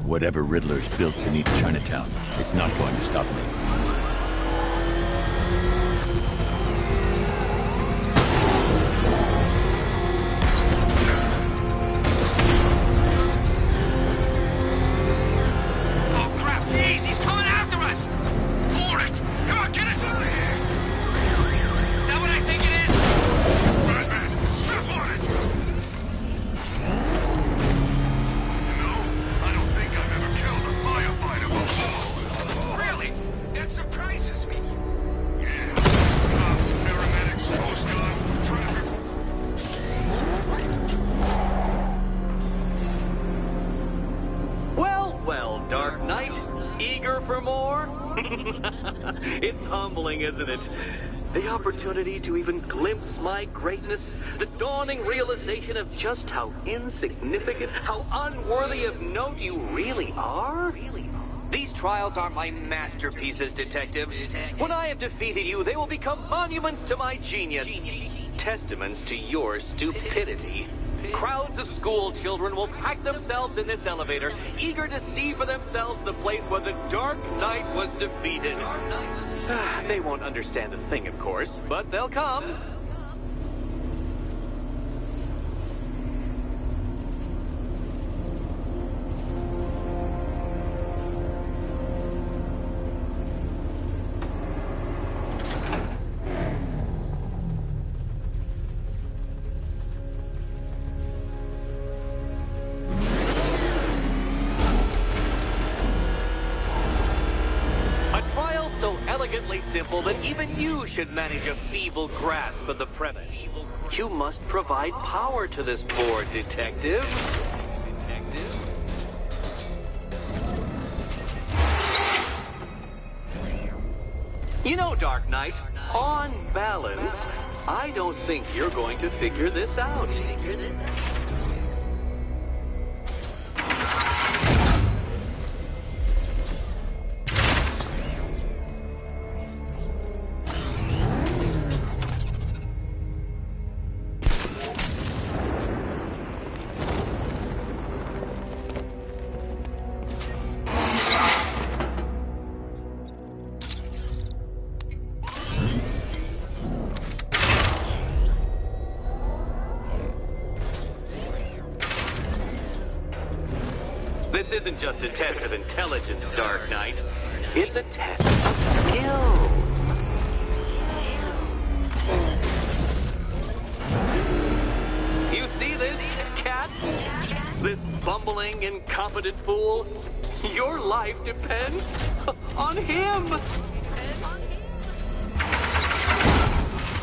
Whatever Riddler's built beneath Chinatown, it's not going to stop me. Oh crap, jeez, he's coming after us! It's humbling, isn't it? The opportunity to even glimpse my greatness, the dawning realization of just how insignificant, how unworthy of note you really are. These trials are my masterpieces, Detective. When I have defeated you, they will become monuments to my genius, testaments to your stupidity. Crowds of school children will pack themselves in this elevator, eager to see for themselves the place where the Dark Knight was defeated. They won't understand a thing, of course, but they'll come. Simple that even you should manage a feeble grasp of the premise. You must provide power to this poor detective. You know, Dark Knight, on balance, I don't think you're going to figure this out. This isn't just a test of intelligence, Dark Knight. It's a test of skill. You see this, cat? This bumbling, incompetent fool? Your life depends on him.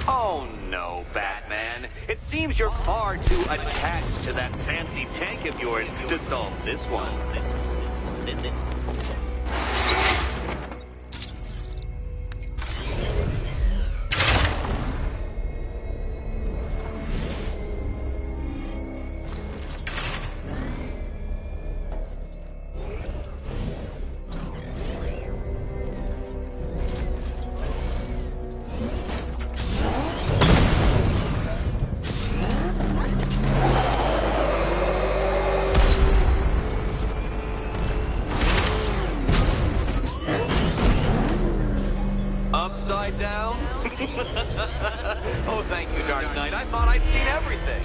Oh no, Batman. It seems you're far too attached to that fancy tank of yours to solve this one. Upside down? Oh, thank you, Dark Knight. I thought I'd seen everything.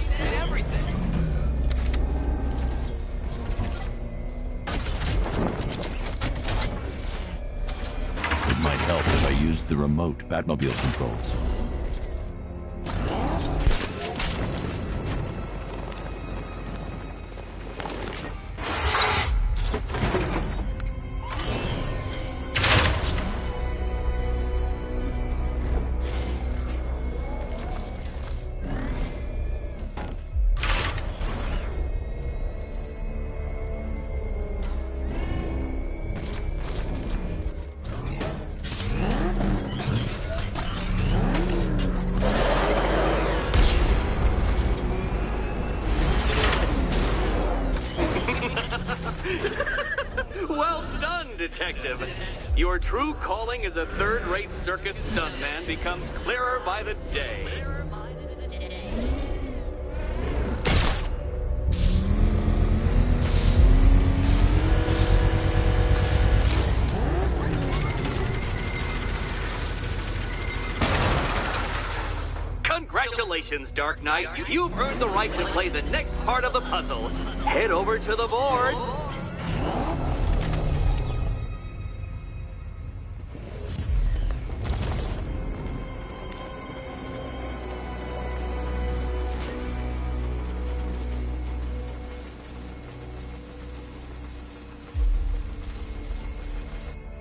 It might help if I used the remote Batmobile controls. Well done, Detective. Your true calling as a third-rate circus stuntman becomes clearer by the day. Congratulations, Dark Knight. You've earned the right to play the next part of the puzzle. Head over to the board.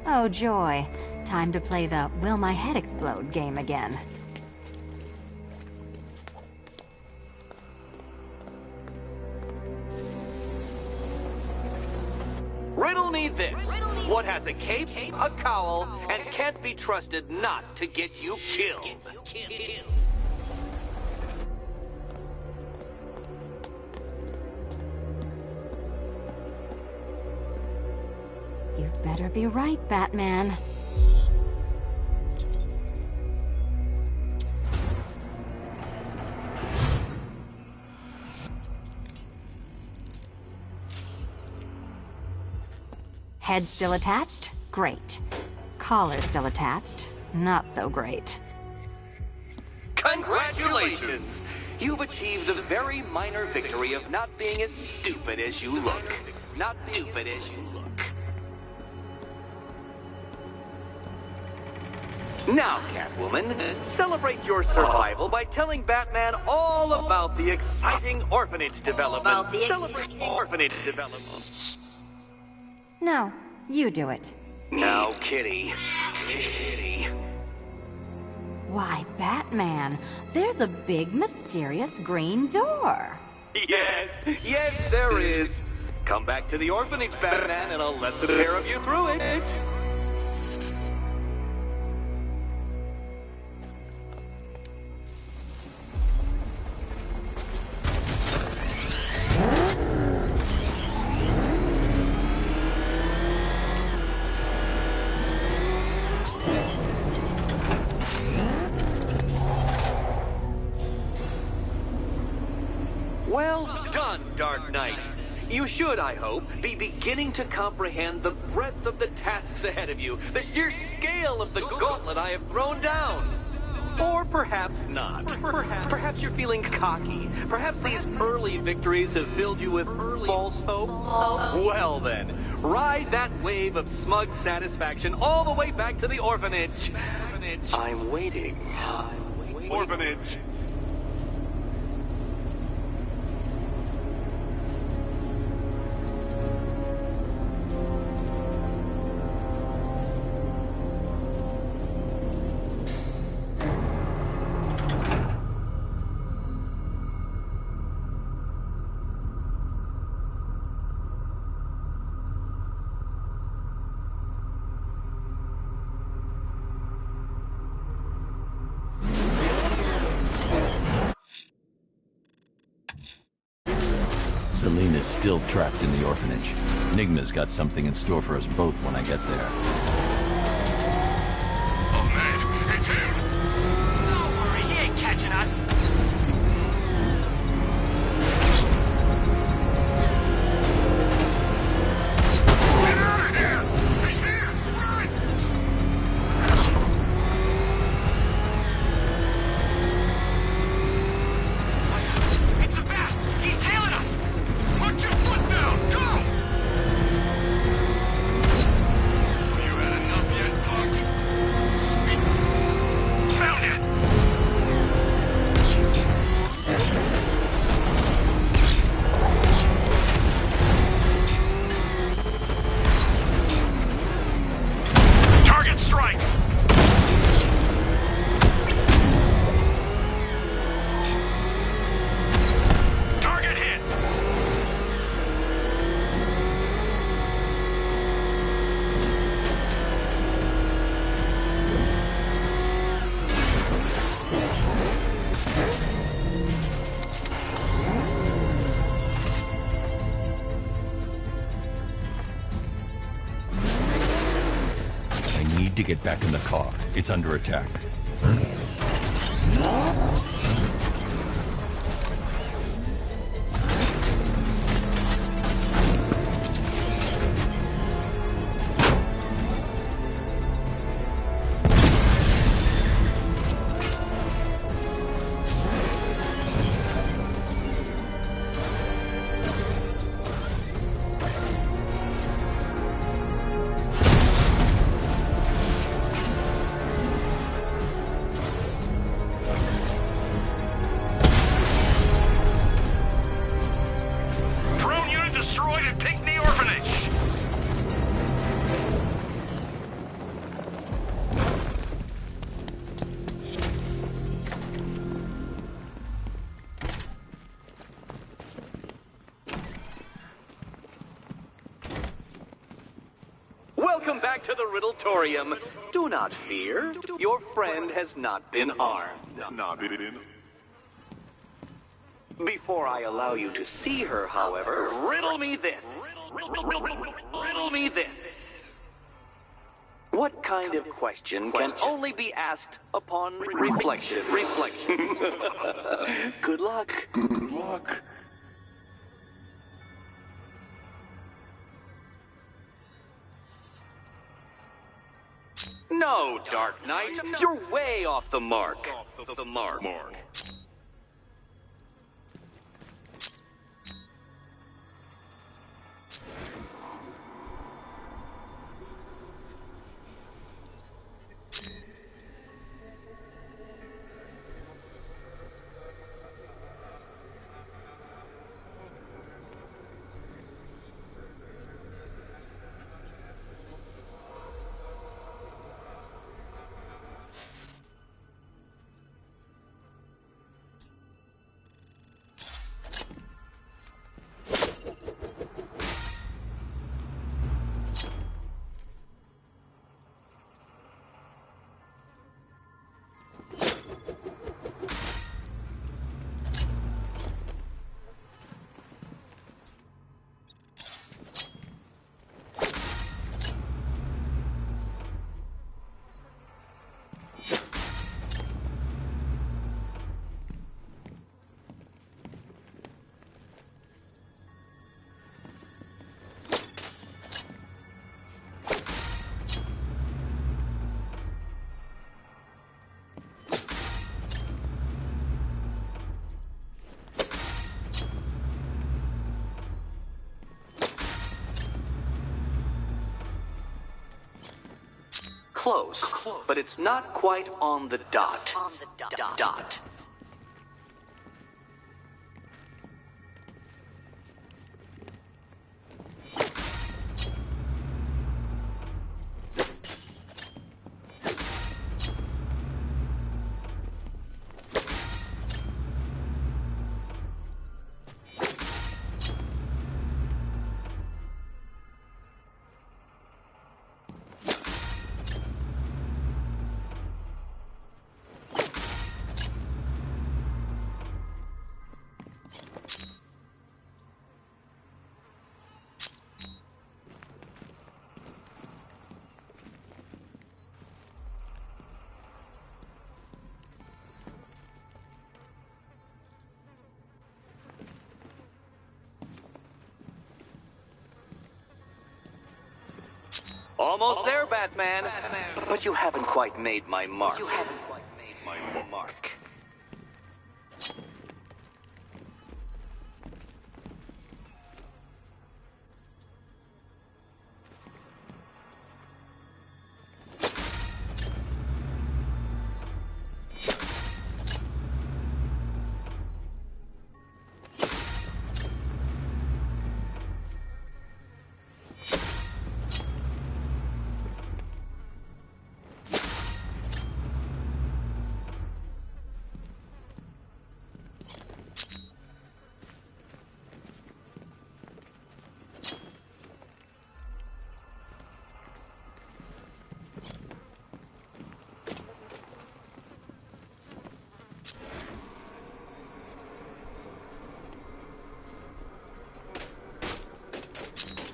Oh, joy. Time to play the Will My Head Explode game again. riddle me this. What has a cape, a cowl, and can't be trusted not to get you killed? You better be right, Batman. Head still attached? Great. Collar still attached? Not so great. Congratulations! You've achieved the very minor victory of not being as stupid as you look. Not stupid as you look. Now, Catwoman, celebrate your survival by telling Batman all about the exciting orphanage development. Celebrate the orphanage development. No, you do it. Now, Kitty. Kitty. Why, Batman, there's a big, mysterious green door. Yes, there is. Come back to the orphanage, Batman, and I'll let the pair of you through it. Well done, Dark Knight. You should, I hope, be beginning to comprehend the breadth of the tasks ahead of you, the sheer scale of the gauntlet I have thrown down. Or perhaps not. Perhaps you're feeling cocky. Perhaps these early victories have filled you with false hope. Well then, ride that wave of smug satisfaction all the way back to the orphanage. I'm waiting. Orphanage. Selina's still trapped in the orphanage. Enigma's got something in store for us both when I get there. Oh man, it's him! Don't worry, he ain't catching us. Get out of here! He's here! Run! It's a bat! He's tailing us! Put your foot down! Go! You had enough yet, punk? Speak. Found it! Target strike! Target hit! I need to get back in the car. It's under attack. Welcome back to the Riddletorium. Do not fear. Your friend has not been harmed. Before I allow you to see her, however, riddle me this. Riddle me this. What kind of question can only be asked upon reflection? Good luck. Good luck. No, Dark Knight. You're way off the mark. Close, but it's not quite on the dot. Dot. Almost there, Batman. But you haven't quite made my mark.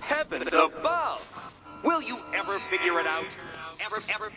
Heavens above! Will you ever figure it out? Ever.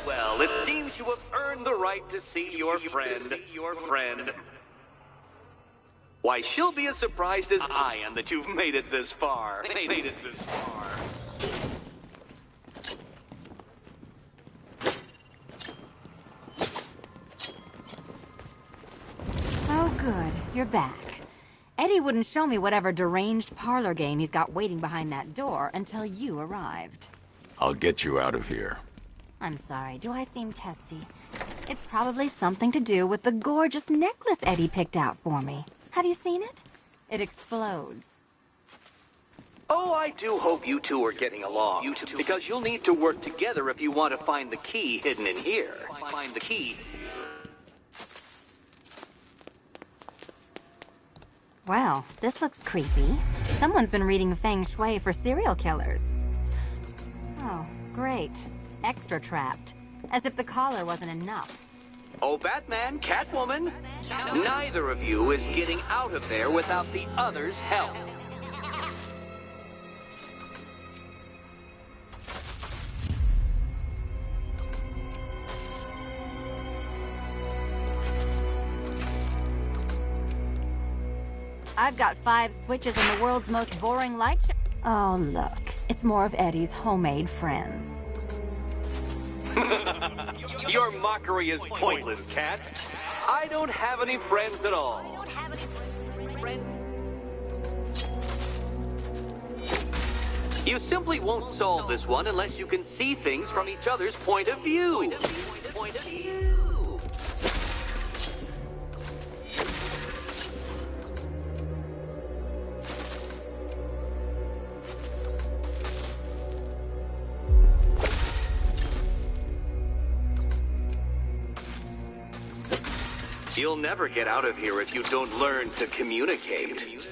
well, it seems you have earned the right to see your friend. Why, she'll be as surprised as I am that you've made it this far. Oh, good. You're back. Eddie wouldn't show me whatever deranged parlor game he's got waiting behind that door until you arrived. I'll get you out of here. I'm sorry, do I seem testy? It's probably something to do with the gorgeous necklace Eddie picked out for me. Have you seen it? It explodes. Oh, I do hope you two are getting along. Because you'll need to work together if you want to find the key hidden in here. Find the key. Well, this looks creepy. Someone's been reading Feng Shui for serial killers. Oh, great. Extra trapped. As if the collar wasn't enough. Oh, Batman, Catwoman, neither of you is getting out of there without the other's help. I've got 5 switches in the world's most boring light show. Oh, look. It's more of Eddie's homemade friends. Your mockery is pointless, Cat. I don't have any friends at all. You simply won't solve this one unless you can see things from each other's point of view. You'll never get out of here if you don't learn to communicate.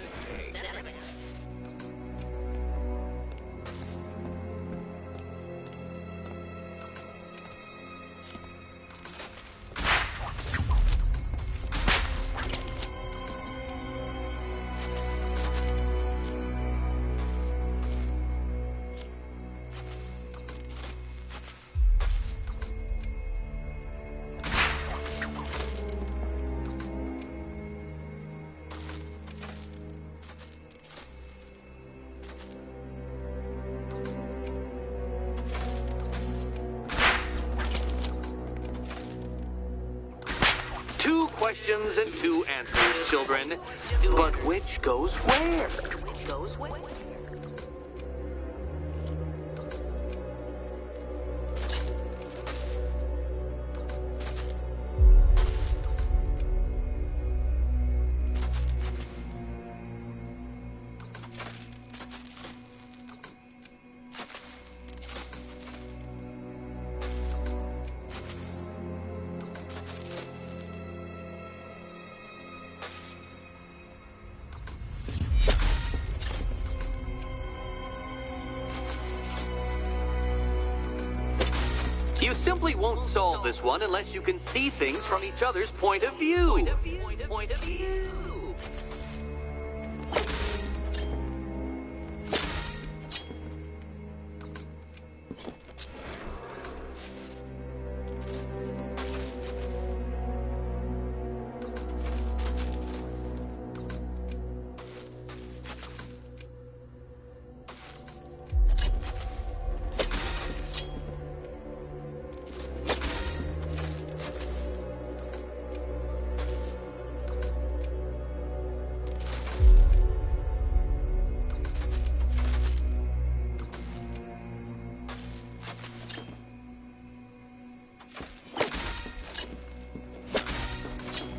Questions and 2 answers, children. But which goes where? You simply won't solve this one unless you can see things from each other's point of view.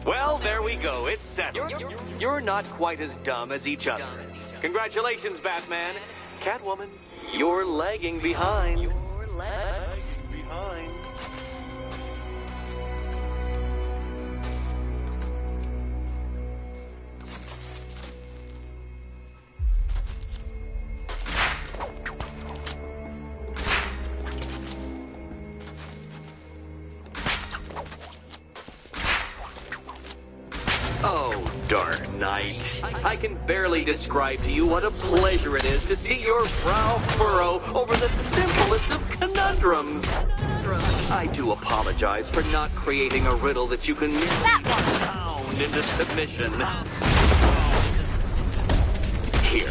Well, there we go. It's settled. You're not quite as dumb as each other. Congratulations, Batman. Catwoman, you're lagging behind. Oh, Dark Knight. I can barely describe to you what a pleasure it is to see your brow furrow over the simplest of conundrums. I do apologize for not creating a riddle that you can pound into submission. Here,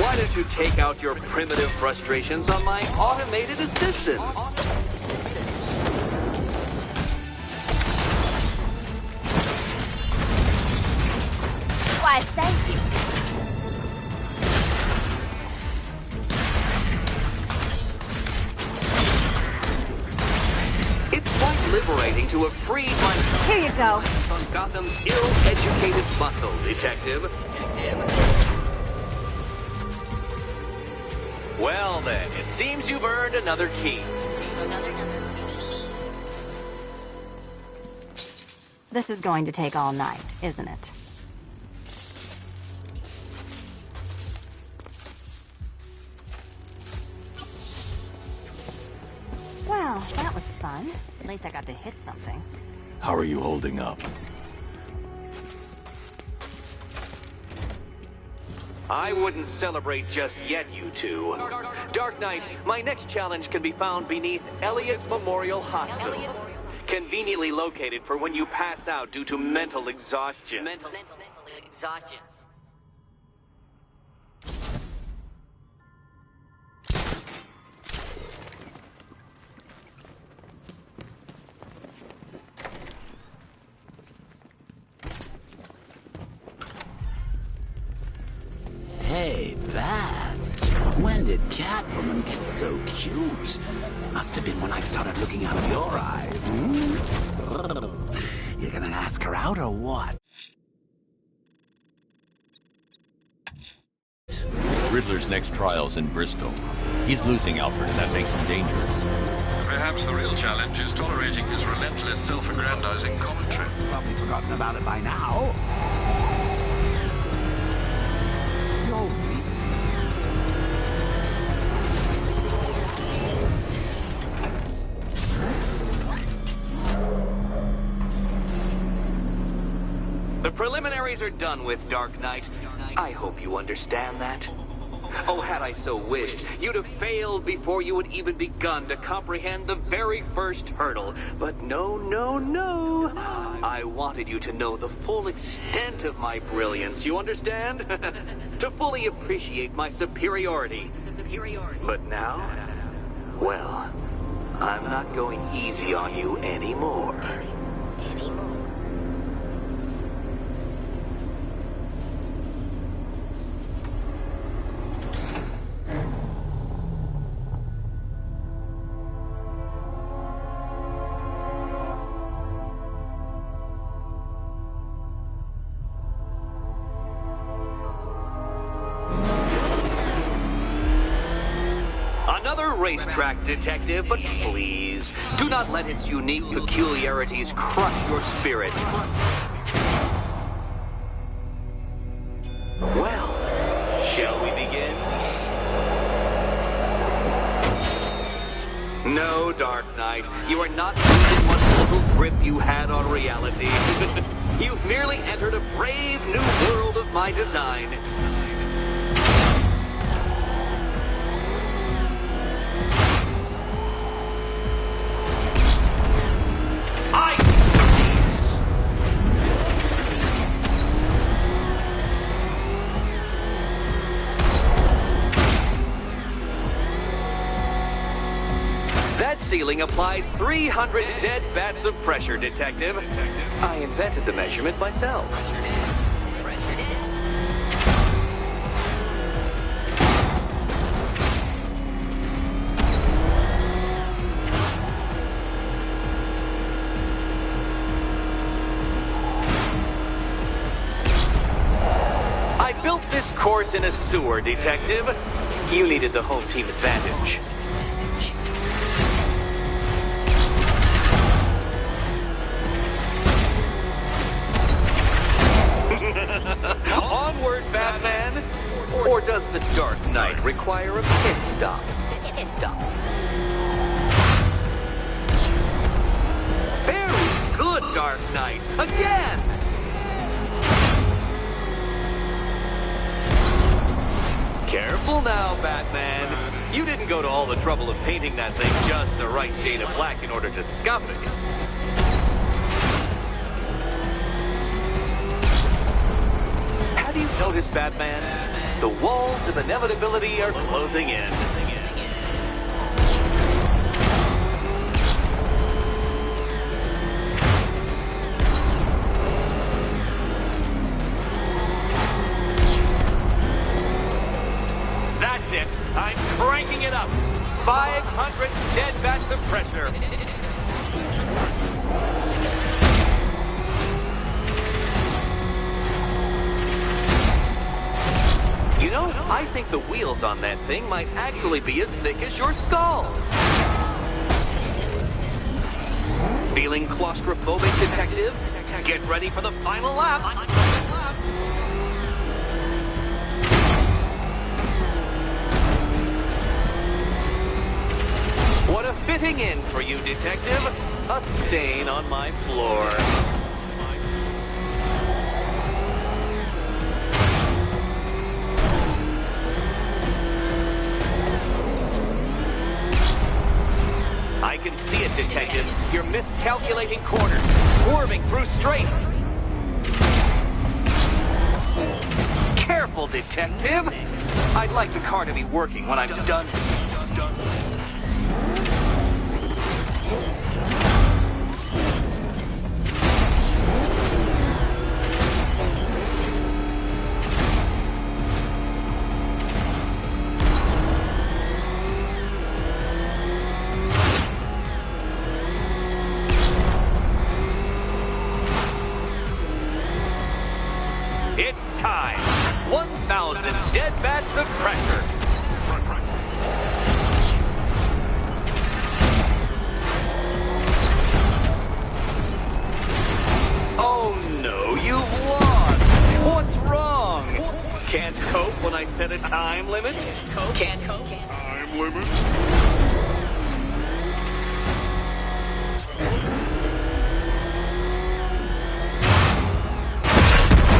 why don't you take out your primitive frustrations on my automated assistants? Why, thank you. It's quite liberating to have freed my... Here you go. ...on Gotham's ill-educated muscle, Detective. Well then, it seems you've earned another key. This is going to take all night, isn't it? Well, that was fun. At least I got to hit something. How are you holding up? I wouldn't celebrate just yet, you two. Dark Knight, my next challenge can be found beneath Elliott Memorial Hospital. Conveniently located for when you pass out due to mental exhaustion. Mental exhaustion. Hey, Bats. When did Catwoman get so cute? Must have been when I started looking out of your eyes. You gonna ask her out or what? Riddler's next trial's in Bristol. He's losing Alfred, and that makes him dangerous. Perhaps the real challenge is tolerating his relentless self-aggrandizing commentary. Probably forgotten about it by now. The preliminaries are done with, Dark Knight. I hope you understand that. Oh, had I so wished, you'd have failed before you had even begun to comprehend the very first hurdle. But no, no, no. I wanted you to know the full extent of my brilliance, you understand? To fully appreciate my superiority. But now, well, I'm not going easy on you anymore. Racetrack detective, but please, do not let its unique peculiarities crush your spirit. Well, shall we begin? No, Dark Knight, you are not losing what little grip you had on reality. You've merely entered a brave new world of my design. Ceiling applies 300 dead bats of pressure, Detective. I invented the measurement myself. I built this course in a sewer, Detective. You needed the home team advantage. Onward, Batman! Or does the Dark Knight require a pit stop? Pit stop. Very good, Dark Knight! Again! Careful now, Batman. You didn't go to all the trouble of painting that thing just the right shade of black in order to scuff it. Have you noticed, Batman? The walls of inevitability are closing in. That's it. I'm cranking it up. 500 dead bats of pressure. You know, I think the wheels on that thing might actually be as thick as your skull. Feeling claustrophobic, Detective? Get ready for the final lap. What a fitting end for you, Detective. A stain on my floor. I can see it, Detective. You're miscalculating corners, swerving through straights. Careful, Detective. I'd like the car to be working when I'm done. It's time. 1,000 dead bats of pressure. Oh no, you've lost. What's wrong? Can't cope when I set a time limit? Can't cope. Time limit?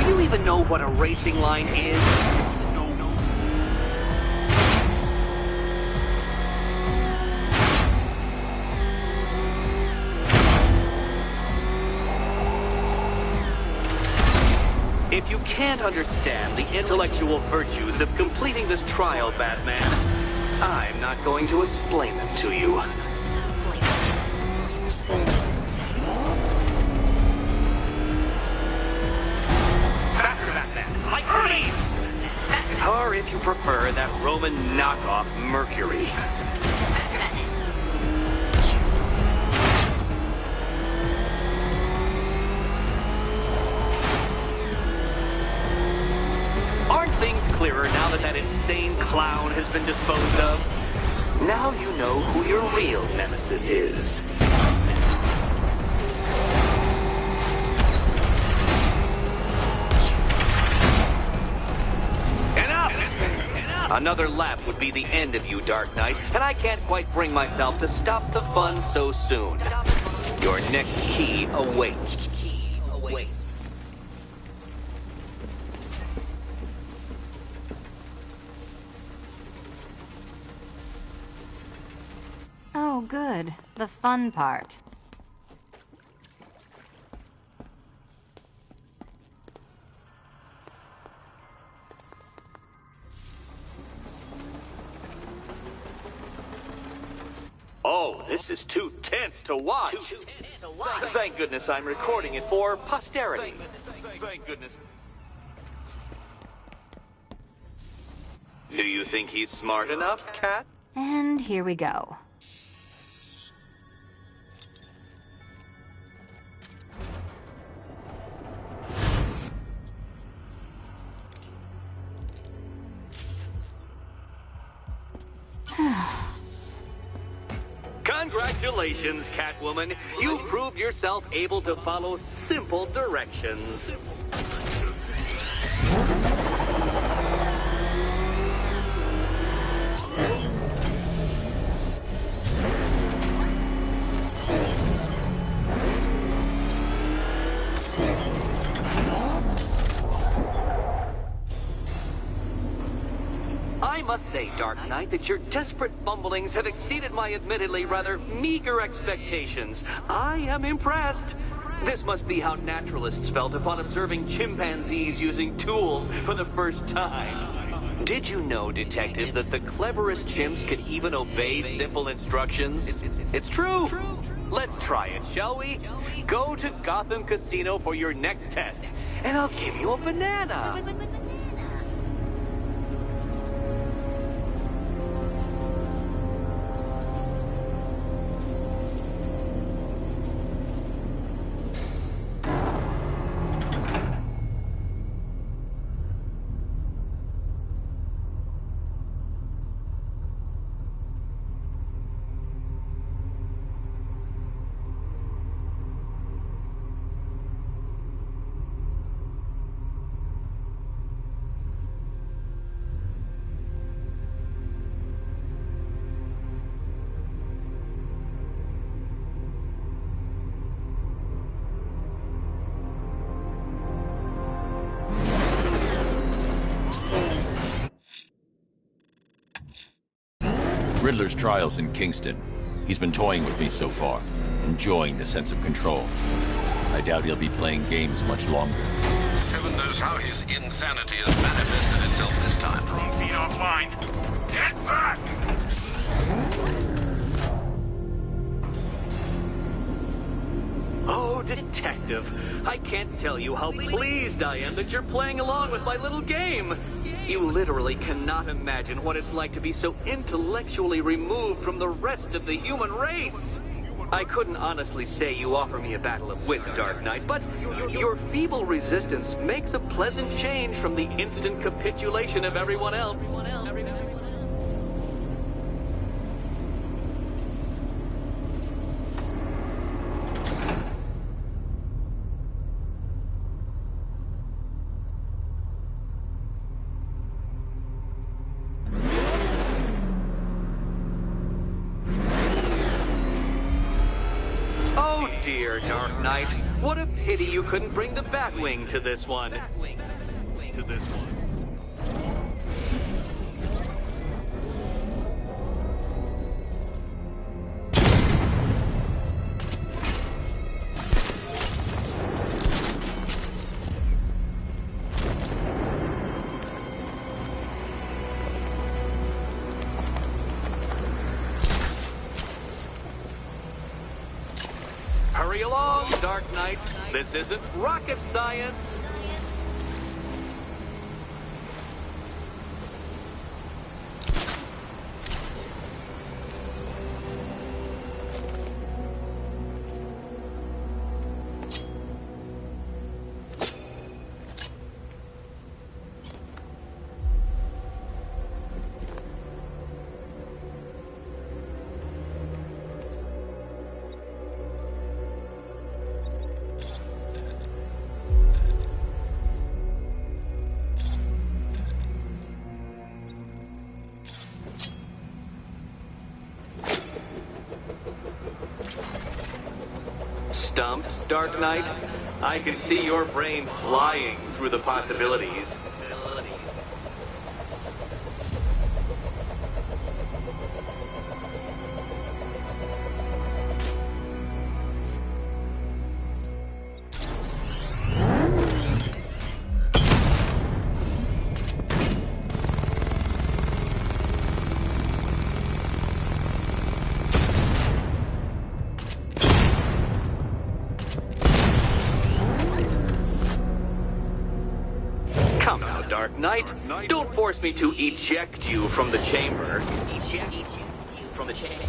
Do you even know what a racing line is? If you can't understand the intellectual virtues of completing this trial, Batman, I'm not going to explain them to you. Faster, Batman! Like freeze! Or if you prefer, that Roman knockoff Mercury. Aren't things clearer now that that insane clown has been disposed of? Now you know who your real nemesis is. Enough! Another lap would be the end of you, Dark Knight, and I can't quite bring myself to stop the fun so soon. Your next key awaits. Oh, good. The fun part. Oh, this is too tense to watch. Thank goodness I'm recording it for posterity. Thank goodness. Do you think he's smart enough, Cat? And here we go. Congratulations, Catwoman. You proved yourself able to follow simple directions. I must say, Dark Knight, that your desperate fumblings have exceeded my admittedly rather meager expectations. I am impressed. This must be how naturalists felt upon observing chimpanzees using tools for the first time. Did you know, Detective, that the cleverest chimps could even obey simple instructions? It's true. Let's try it, shall we? Go to Gotham Casino for your next test, and I'll give you a banana. Riddler's trial's in Kingston. He's been toying with me so far, enjoying the sense of control. I doubt he'll be playing games much longer. Heaven knows how his insanity has manifested itself this time. Drone feed offline. Get back! Oh, Detective, I can't tell you how pleased I am that you're playing along with my little game. You literally cannot imagine what it's like to be so intellectually removed from the rest of the human race. I couldn't honestly say you offer me a battle of wits, Dark Knight, but your feeble resistance makes a pleasant change from the instant capitulation of everyone else. Dear Dark Knight, what a pity you couldn't bring the Batwing to this one. Hurry along, Dark Knight. This isn't rocket science. Stumped, Dark Knight? I can see your brain flying through the possibilities. Dark Knight, don't force me to eject you from the chamber. Eject you from the chamber.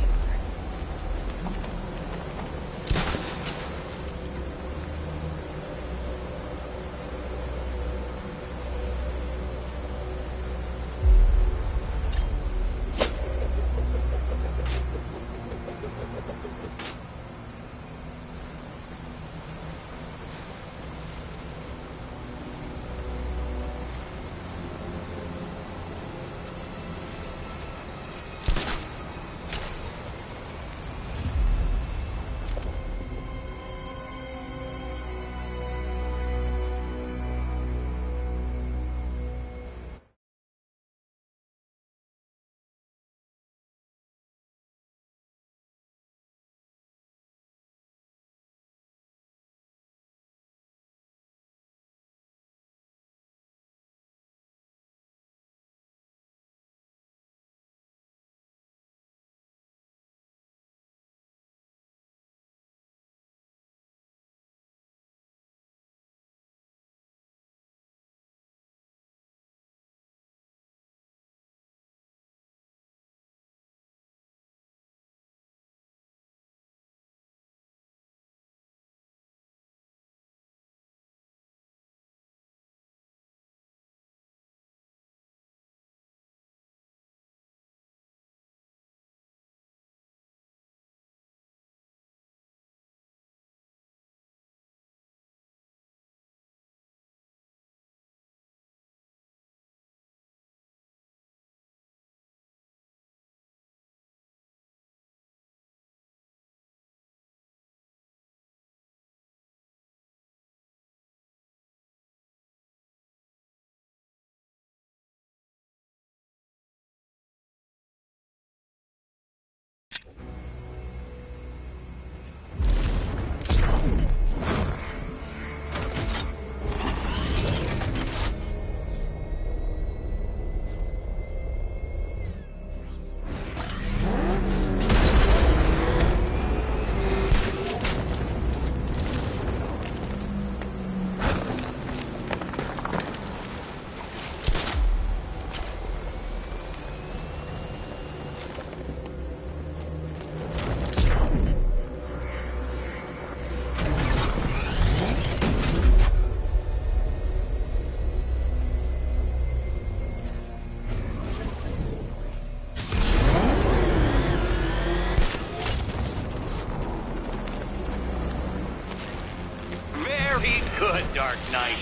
Good, Dark Knight.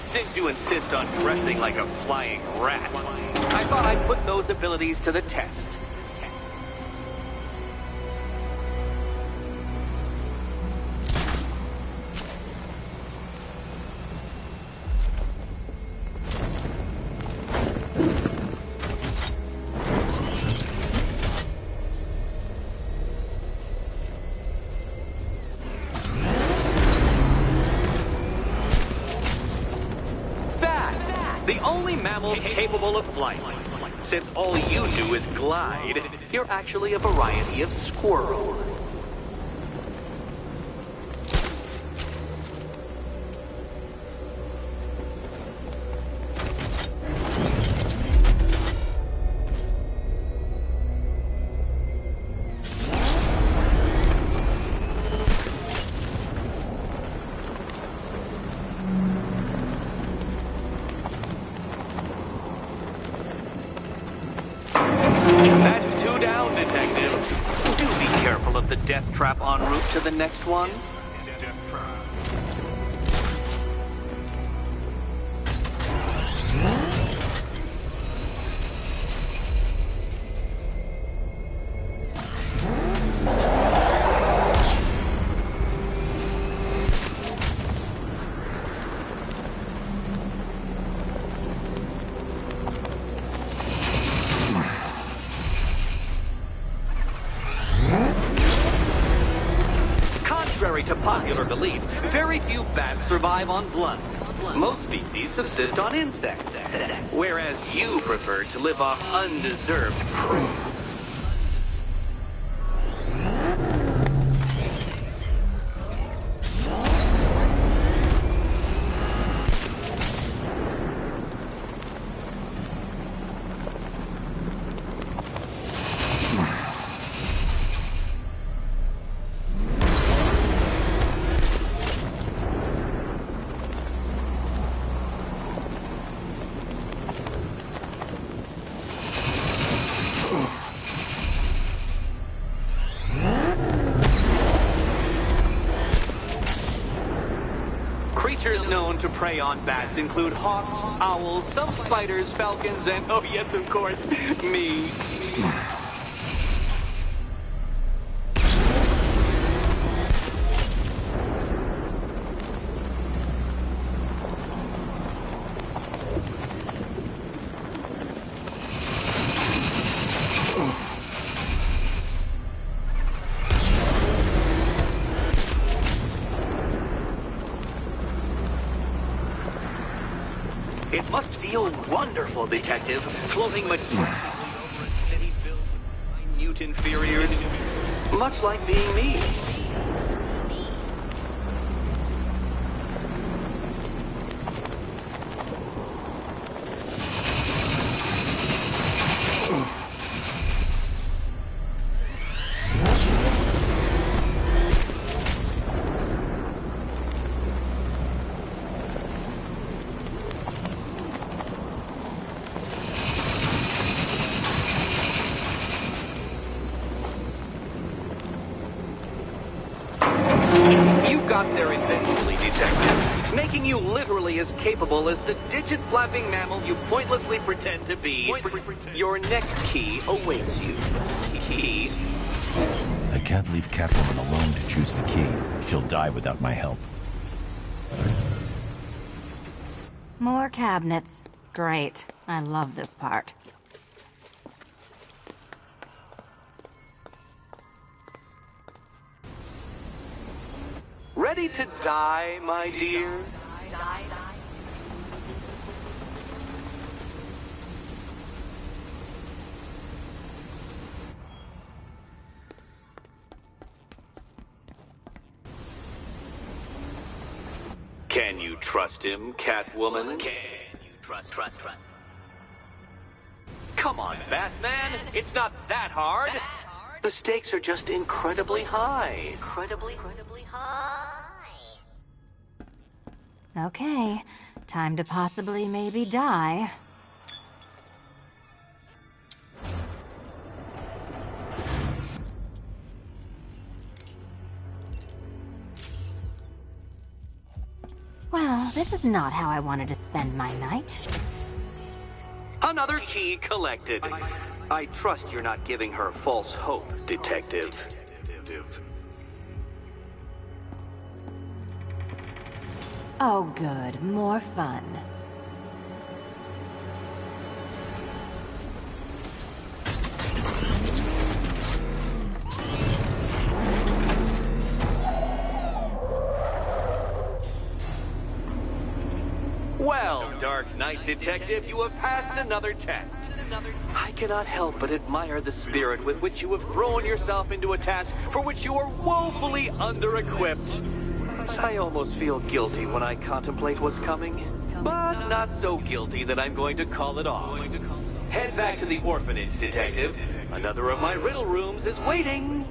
Since you insist on dressing like a flying rat, I thought I'd put those abilities to the test. The only mammal capable of flight. Since all you do is glide, you're actually a variety of squirrel. The death trap en route to the next one? Contrary to popular belief, very few bats survive on blood. Most species subsist on insects, whereas you prefer to live off undeserved prey. Creatures known to prey on bats include hawks, owls, some spiders, falcons, and, oh yes, of course, me. It must feel wonderful, Detective, floating majestically over a city filled with minute inferiors, much like being me. Got there eventually, Detective, making you literally as capable as the digit-flapping mammal you pointlessly pretend to be. Your next key awaits you. I can't leave Catwoman alone to choose the key. She'll die without my help. More cabinets. Great. I love this part. Ready to die, my dear? Can you trust him, Catwoman? Can you trust? Come on, Batman. It's not that hard. The stakes are just incredibly high. Incredibly high. Okay, time to possibly maybe die. Well, Oh, this is not how I wanted to spend my night. Another key collected. I trust you're not giving her false hope, Detective. Oh, good. More fun. Well, Dark Knight Detective, you have passed another test. I cannot help but admire the spirit with which you have thrown yourself into a task for which you are woefully under-equipped. I almost feel guilty when I contemplate what's coming, but not so guilty that I'm going to call it off. Head back to the orphanage, Detective. Another of my riddle rooms is waiting.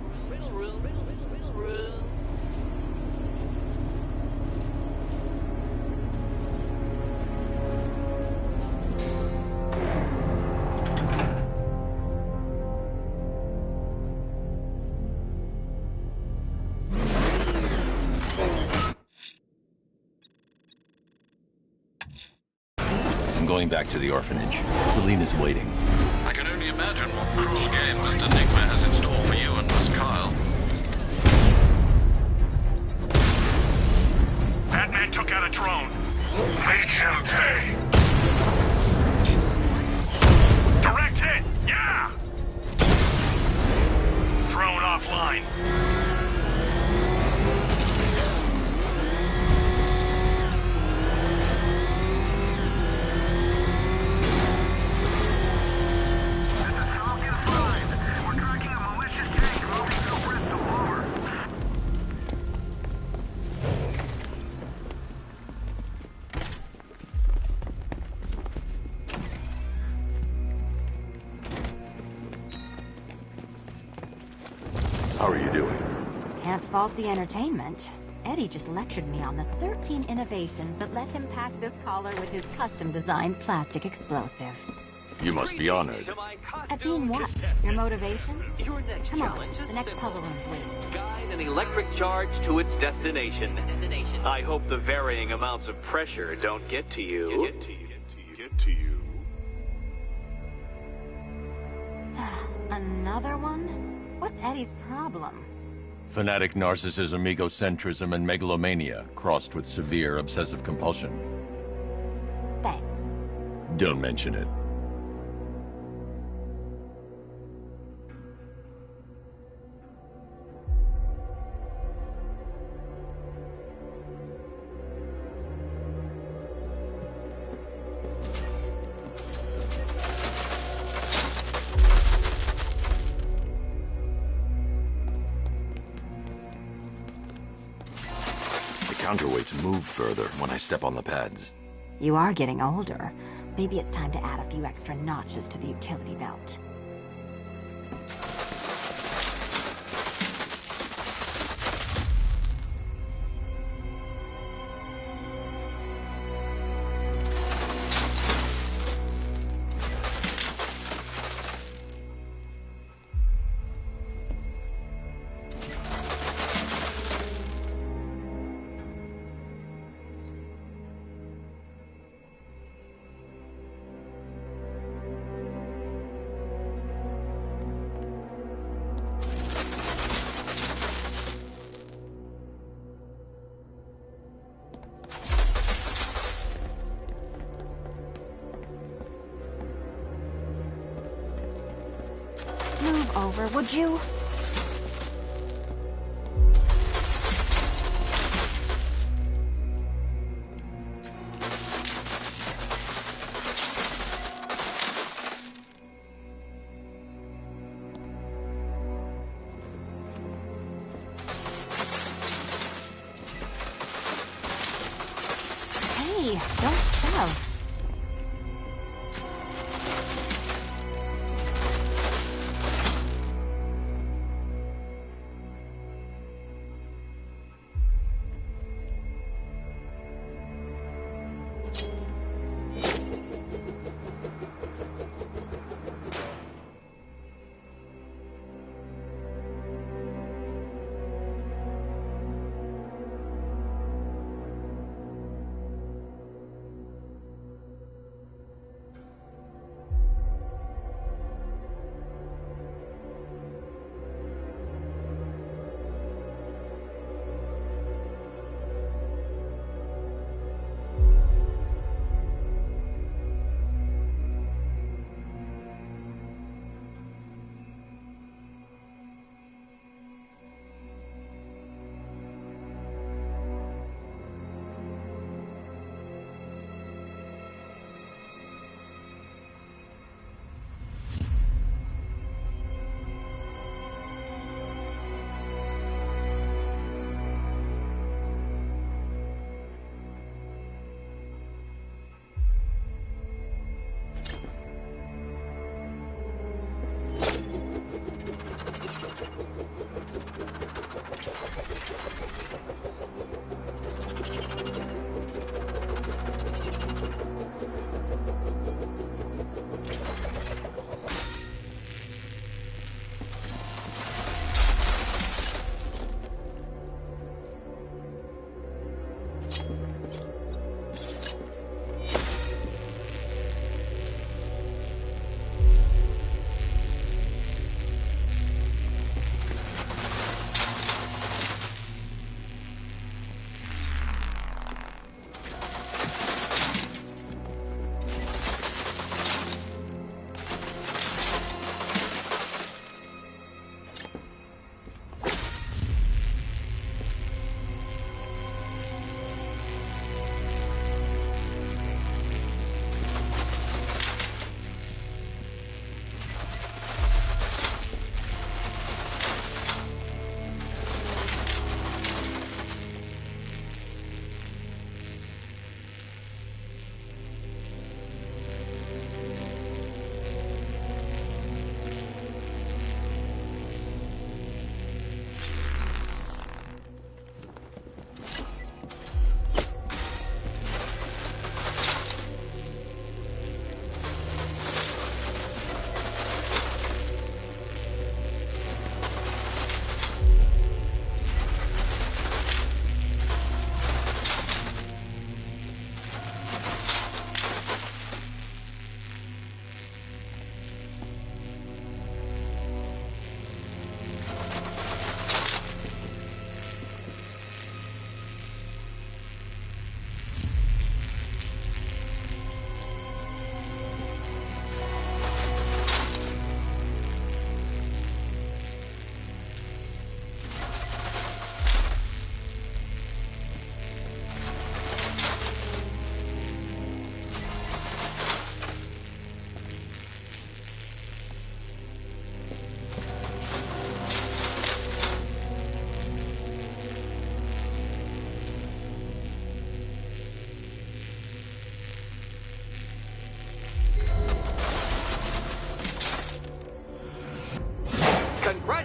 Going back to the orphanage. Selena's waiting. I can only imagine what cruel game Mr. Nigma has in store for you and Miss Kyle. Batman took out a drone. Make him pay. Direct hit! Yeah! Drone offline. How are you doing? Can't fault the entertainment. Eddie just lectured me on the 13 innovations that let him pack this collar with his custom-designed plastic explosive. You must be honored. At being what? Your motivation? Your next Come on, challenge is the next simple. puzzle room's waiting. Guide an electric charge to its destination. I hope the varying amounts of pressure don't get to you. Get to you. Another one? What's Eddie's problem? Fanatic narcissism, egocentrism, and megalomania, crossed with severe obsessive compulsion. Thanks. Don't mention it. Counterweights move further when I step on the pads. You are getting older. Maybe it's time to add a few extra notches to the utility belt. Move over, would you? Hey, don't shove.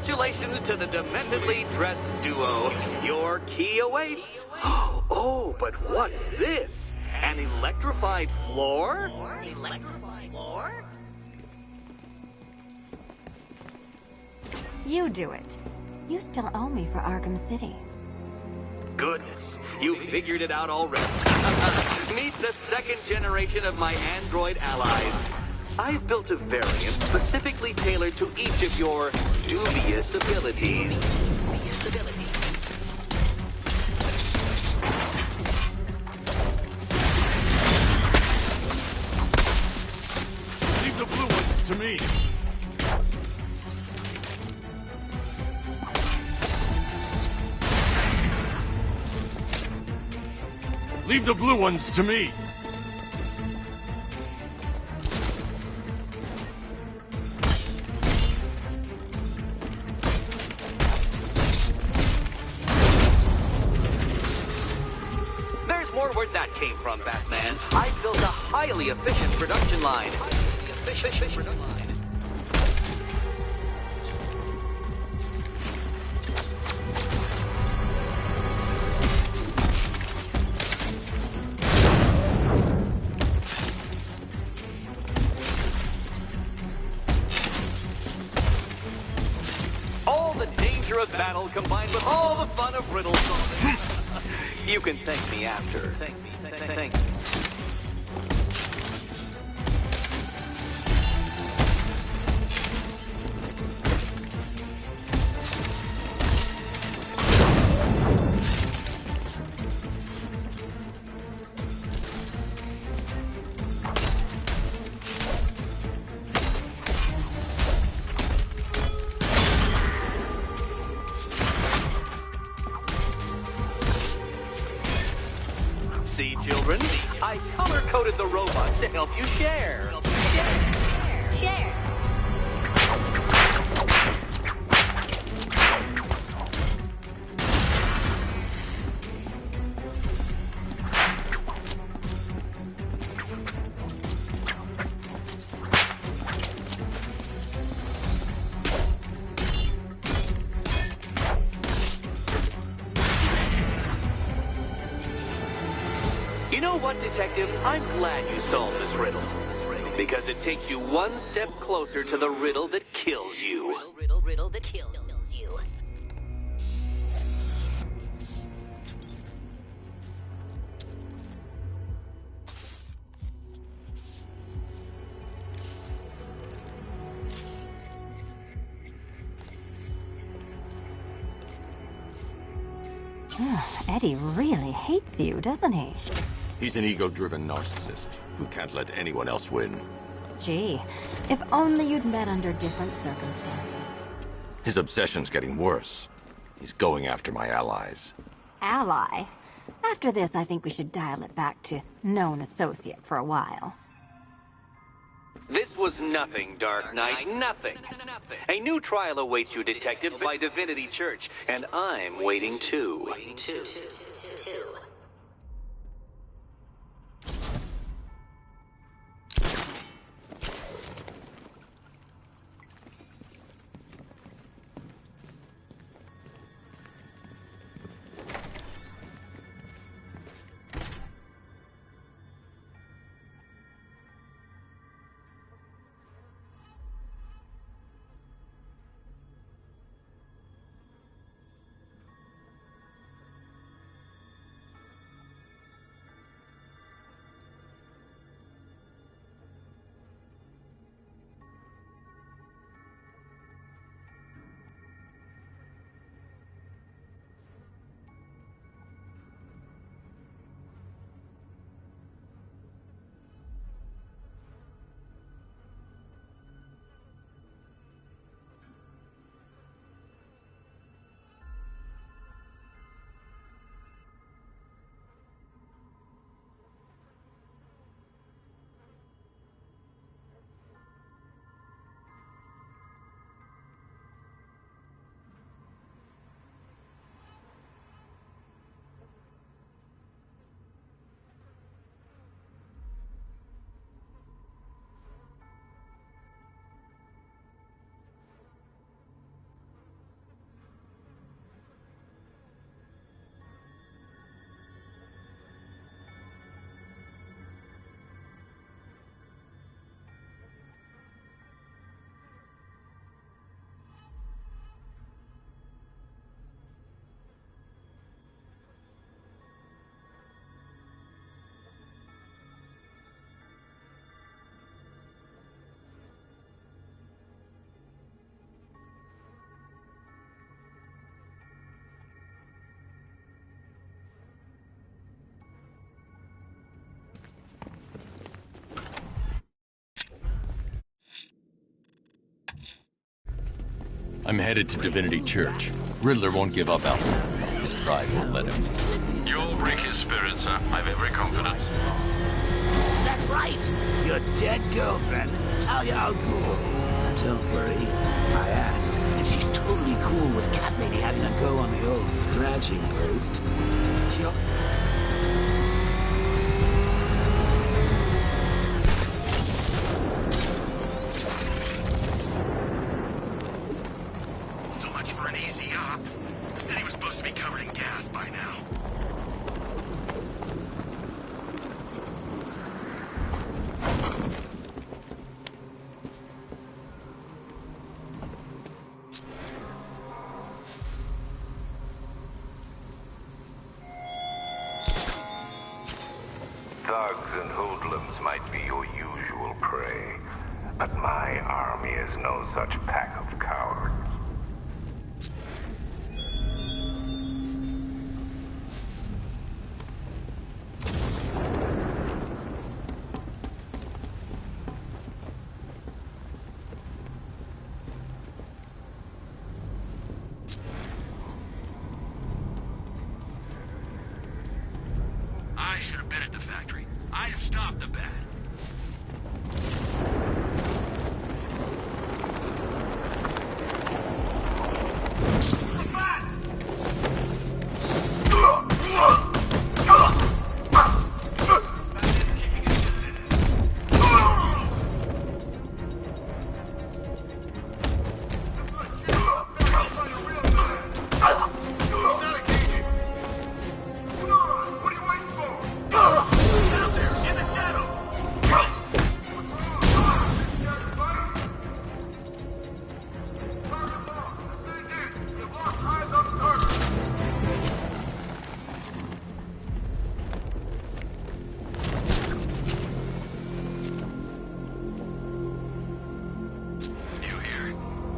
Congratulations to the dementedly dressed duo. Your key awaits. Oh, but what's this? An electrified floor? Electrified floor? You do it. You still owe me for Arkham City. Goodness, you figured it out already. Meet the second generation of my android allies. I've built a variant specifically tailored to each of your dubious abilities. Leave the blue ones to me. Leave the blue ones to me. There's more where that came from, Batman. I built a highly efficient production line. All the danger of battle combined with all the fun of riddle solving. You can thank me after. Thank me. See, children? I color-coded the robots to help you share. Share. You know what, Detective? I'm glad you solved this riddle. Because it takes you one step closer to the riddle that kills you. Riddle that kills you. Eddie really hates you, doesn't he? He's an ego-driven narcissist who can't let anyone else win. Gee, if only you'd met under different circumstances. His obsession's getting worse. He's going after my allies. Ally? After this, I think we should dial it back to known associate for a while. This was nothing, Dark Knight, nothing. A new trial awaits you, Detective, by Divinity Church, and I'm waiting too. I'm headed to Divinity Church. Riddler won't give up, Alfred. His pride won't let him. You'll break his spirit, sir. I've every confidence. That's right. Your dead girlfriend, Talia al Ghul. Don't worry. I asked, and she's totally cool with Cat Lady having a go on the old scratching post. She'll... So much for an easy op. The city was supposed to be covered in gas by now. Thugs and hoodlums might be your usual prey, but my army is no such pack of cowards. I should have been at the factory. I'd have stopped the bat.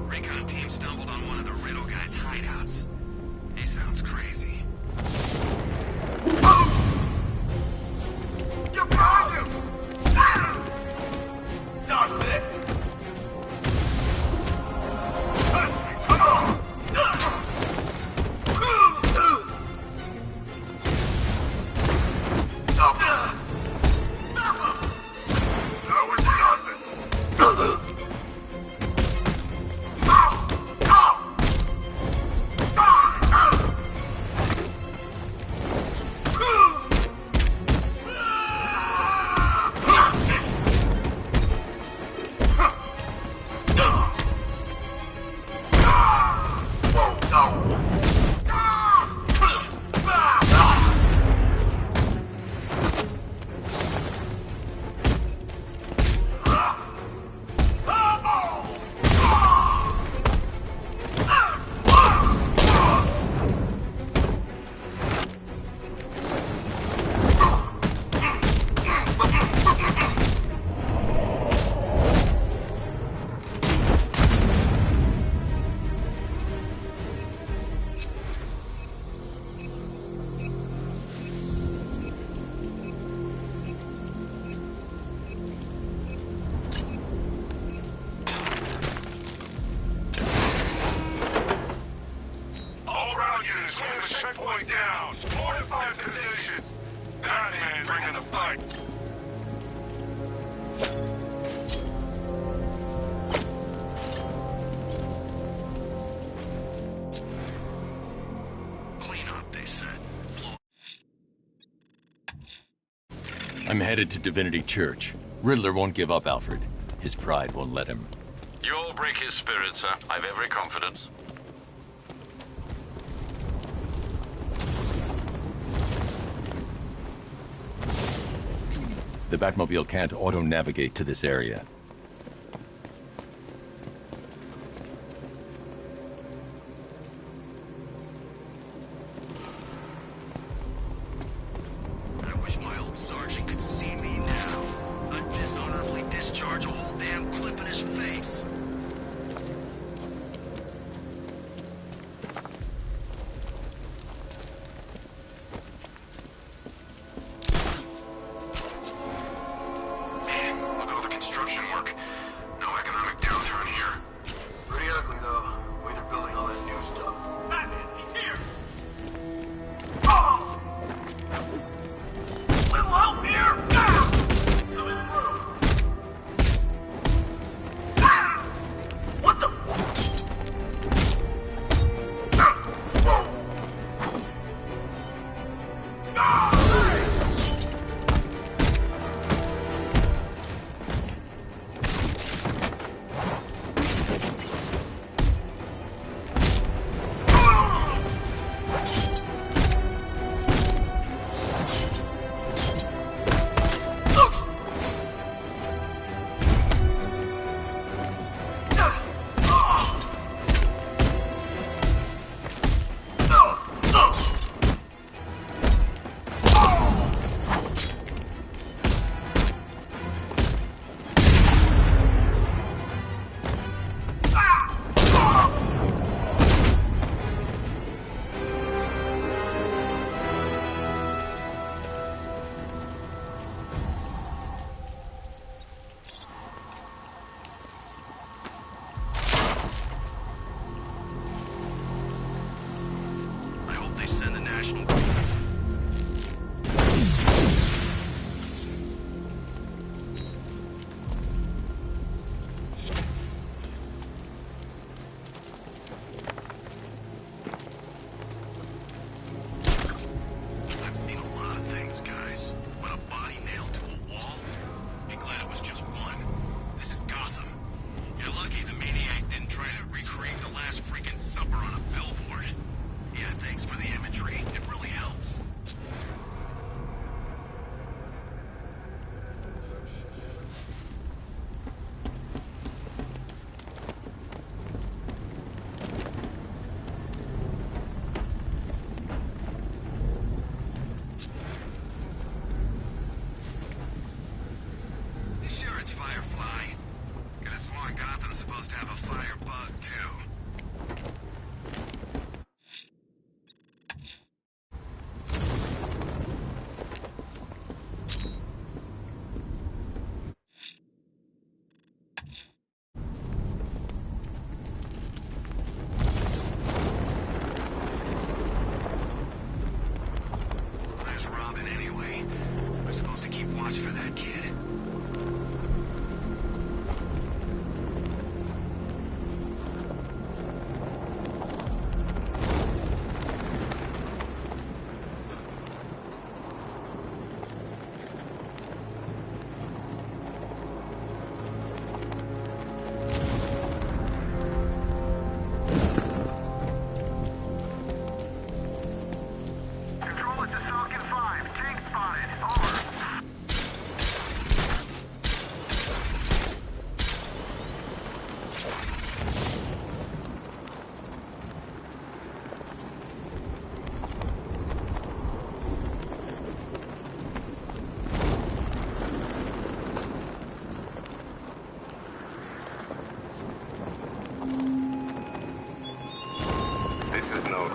Recon team stumbled on one of the Riddle guy's hideouts. He sounds crazy. Get behind him! Dodge this! Come on! Stop him! That was nothing! Checkpoint down! Fortify positions! Batman's bringing the fight! Clean up, they said. I'm headed to Divinity Church. Riddler won't give up, Alfred. His pride won't let him. You'll break his spirit, sir. I've every confidence. The Batmobile can't auto-navigate to this area. I wish my old sergeant could see me now. I'd dishonorably discharge a whole damn clip in his face. Construction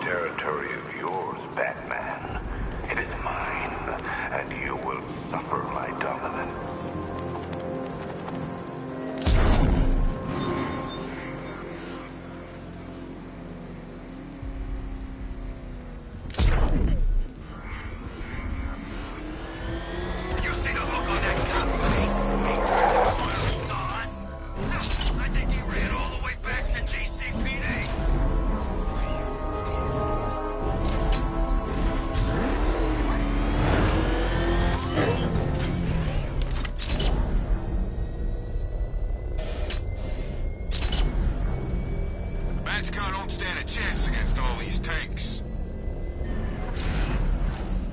territory of yours, Batman. It is mine, and you will suffer my dominance. You see the look on that cop's face? He saw us. I think he ran all the way back to GCPD. Batska don't stand a chance against all these tanks.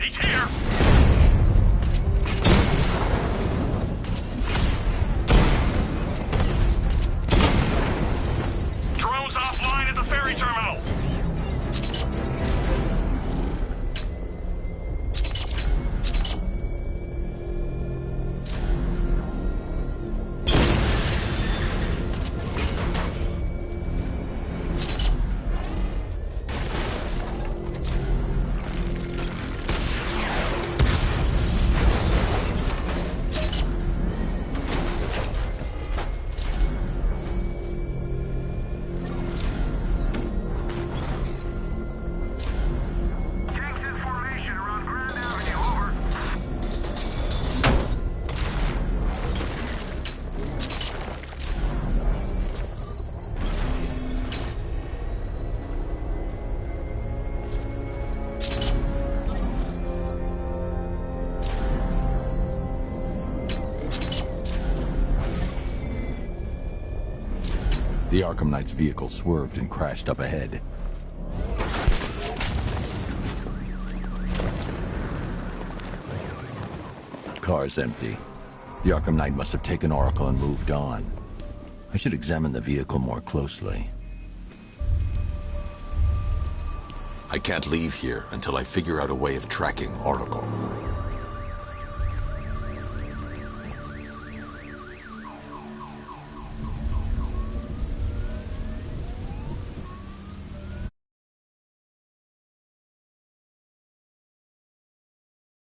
He's here! Drones offline at the ferry terminal! The Arkham Knight's vehicle swerved and crashed up ahead. Car's empty. The Arkham Knight must have taken Oracle and moved on. I should examine the vehicle more closely. I can't leave here until I figure out a way of tracking Oracle.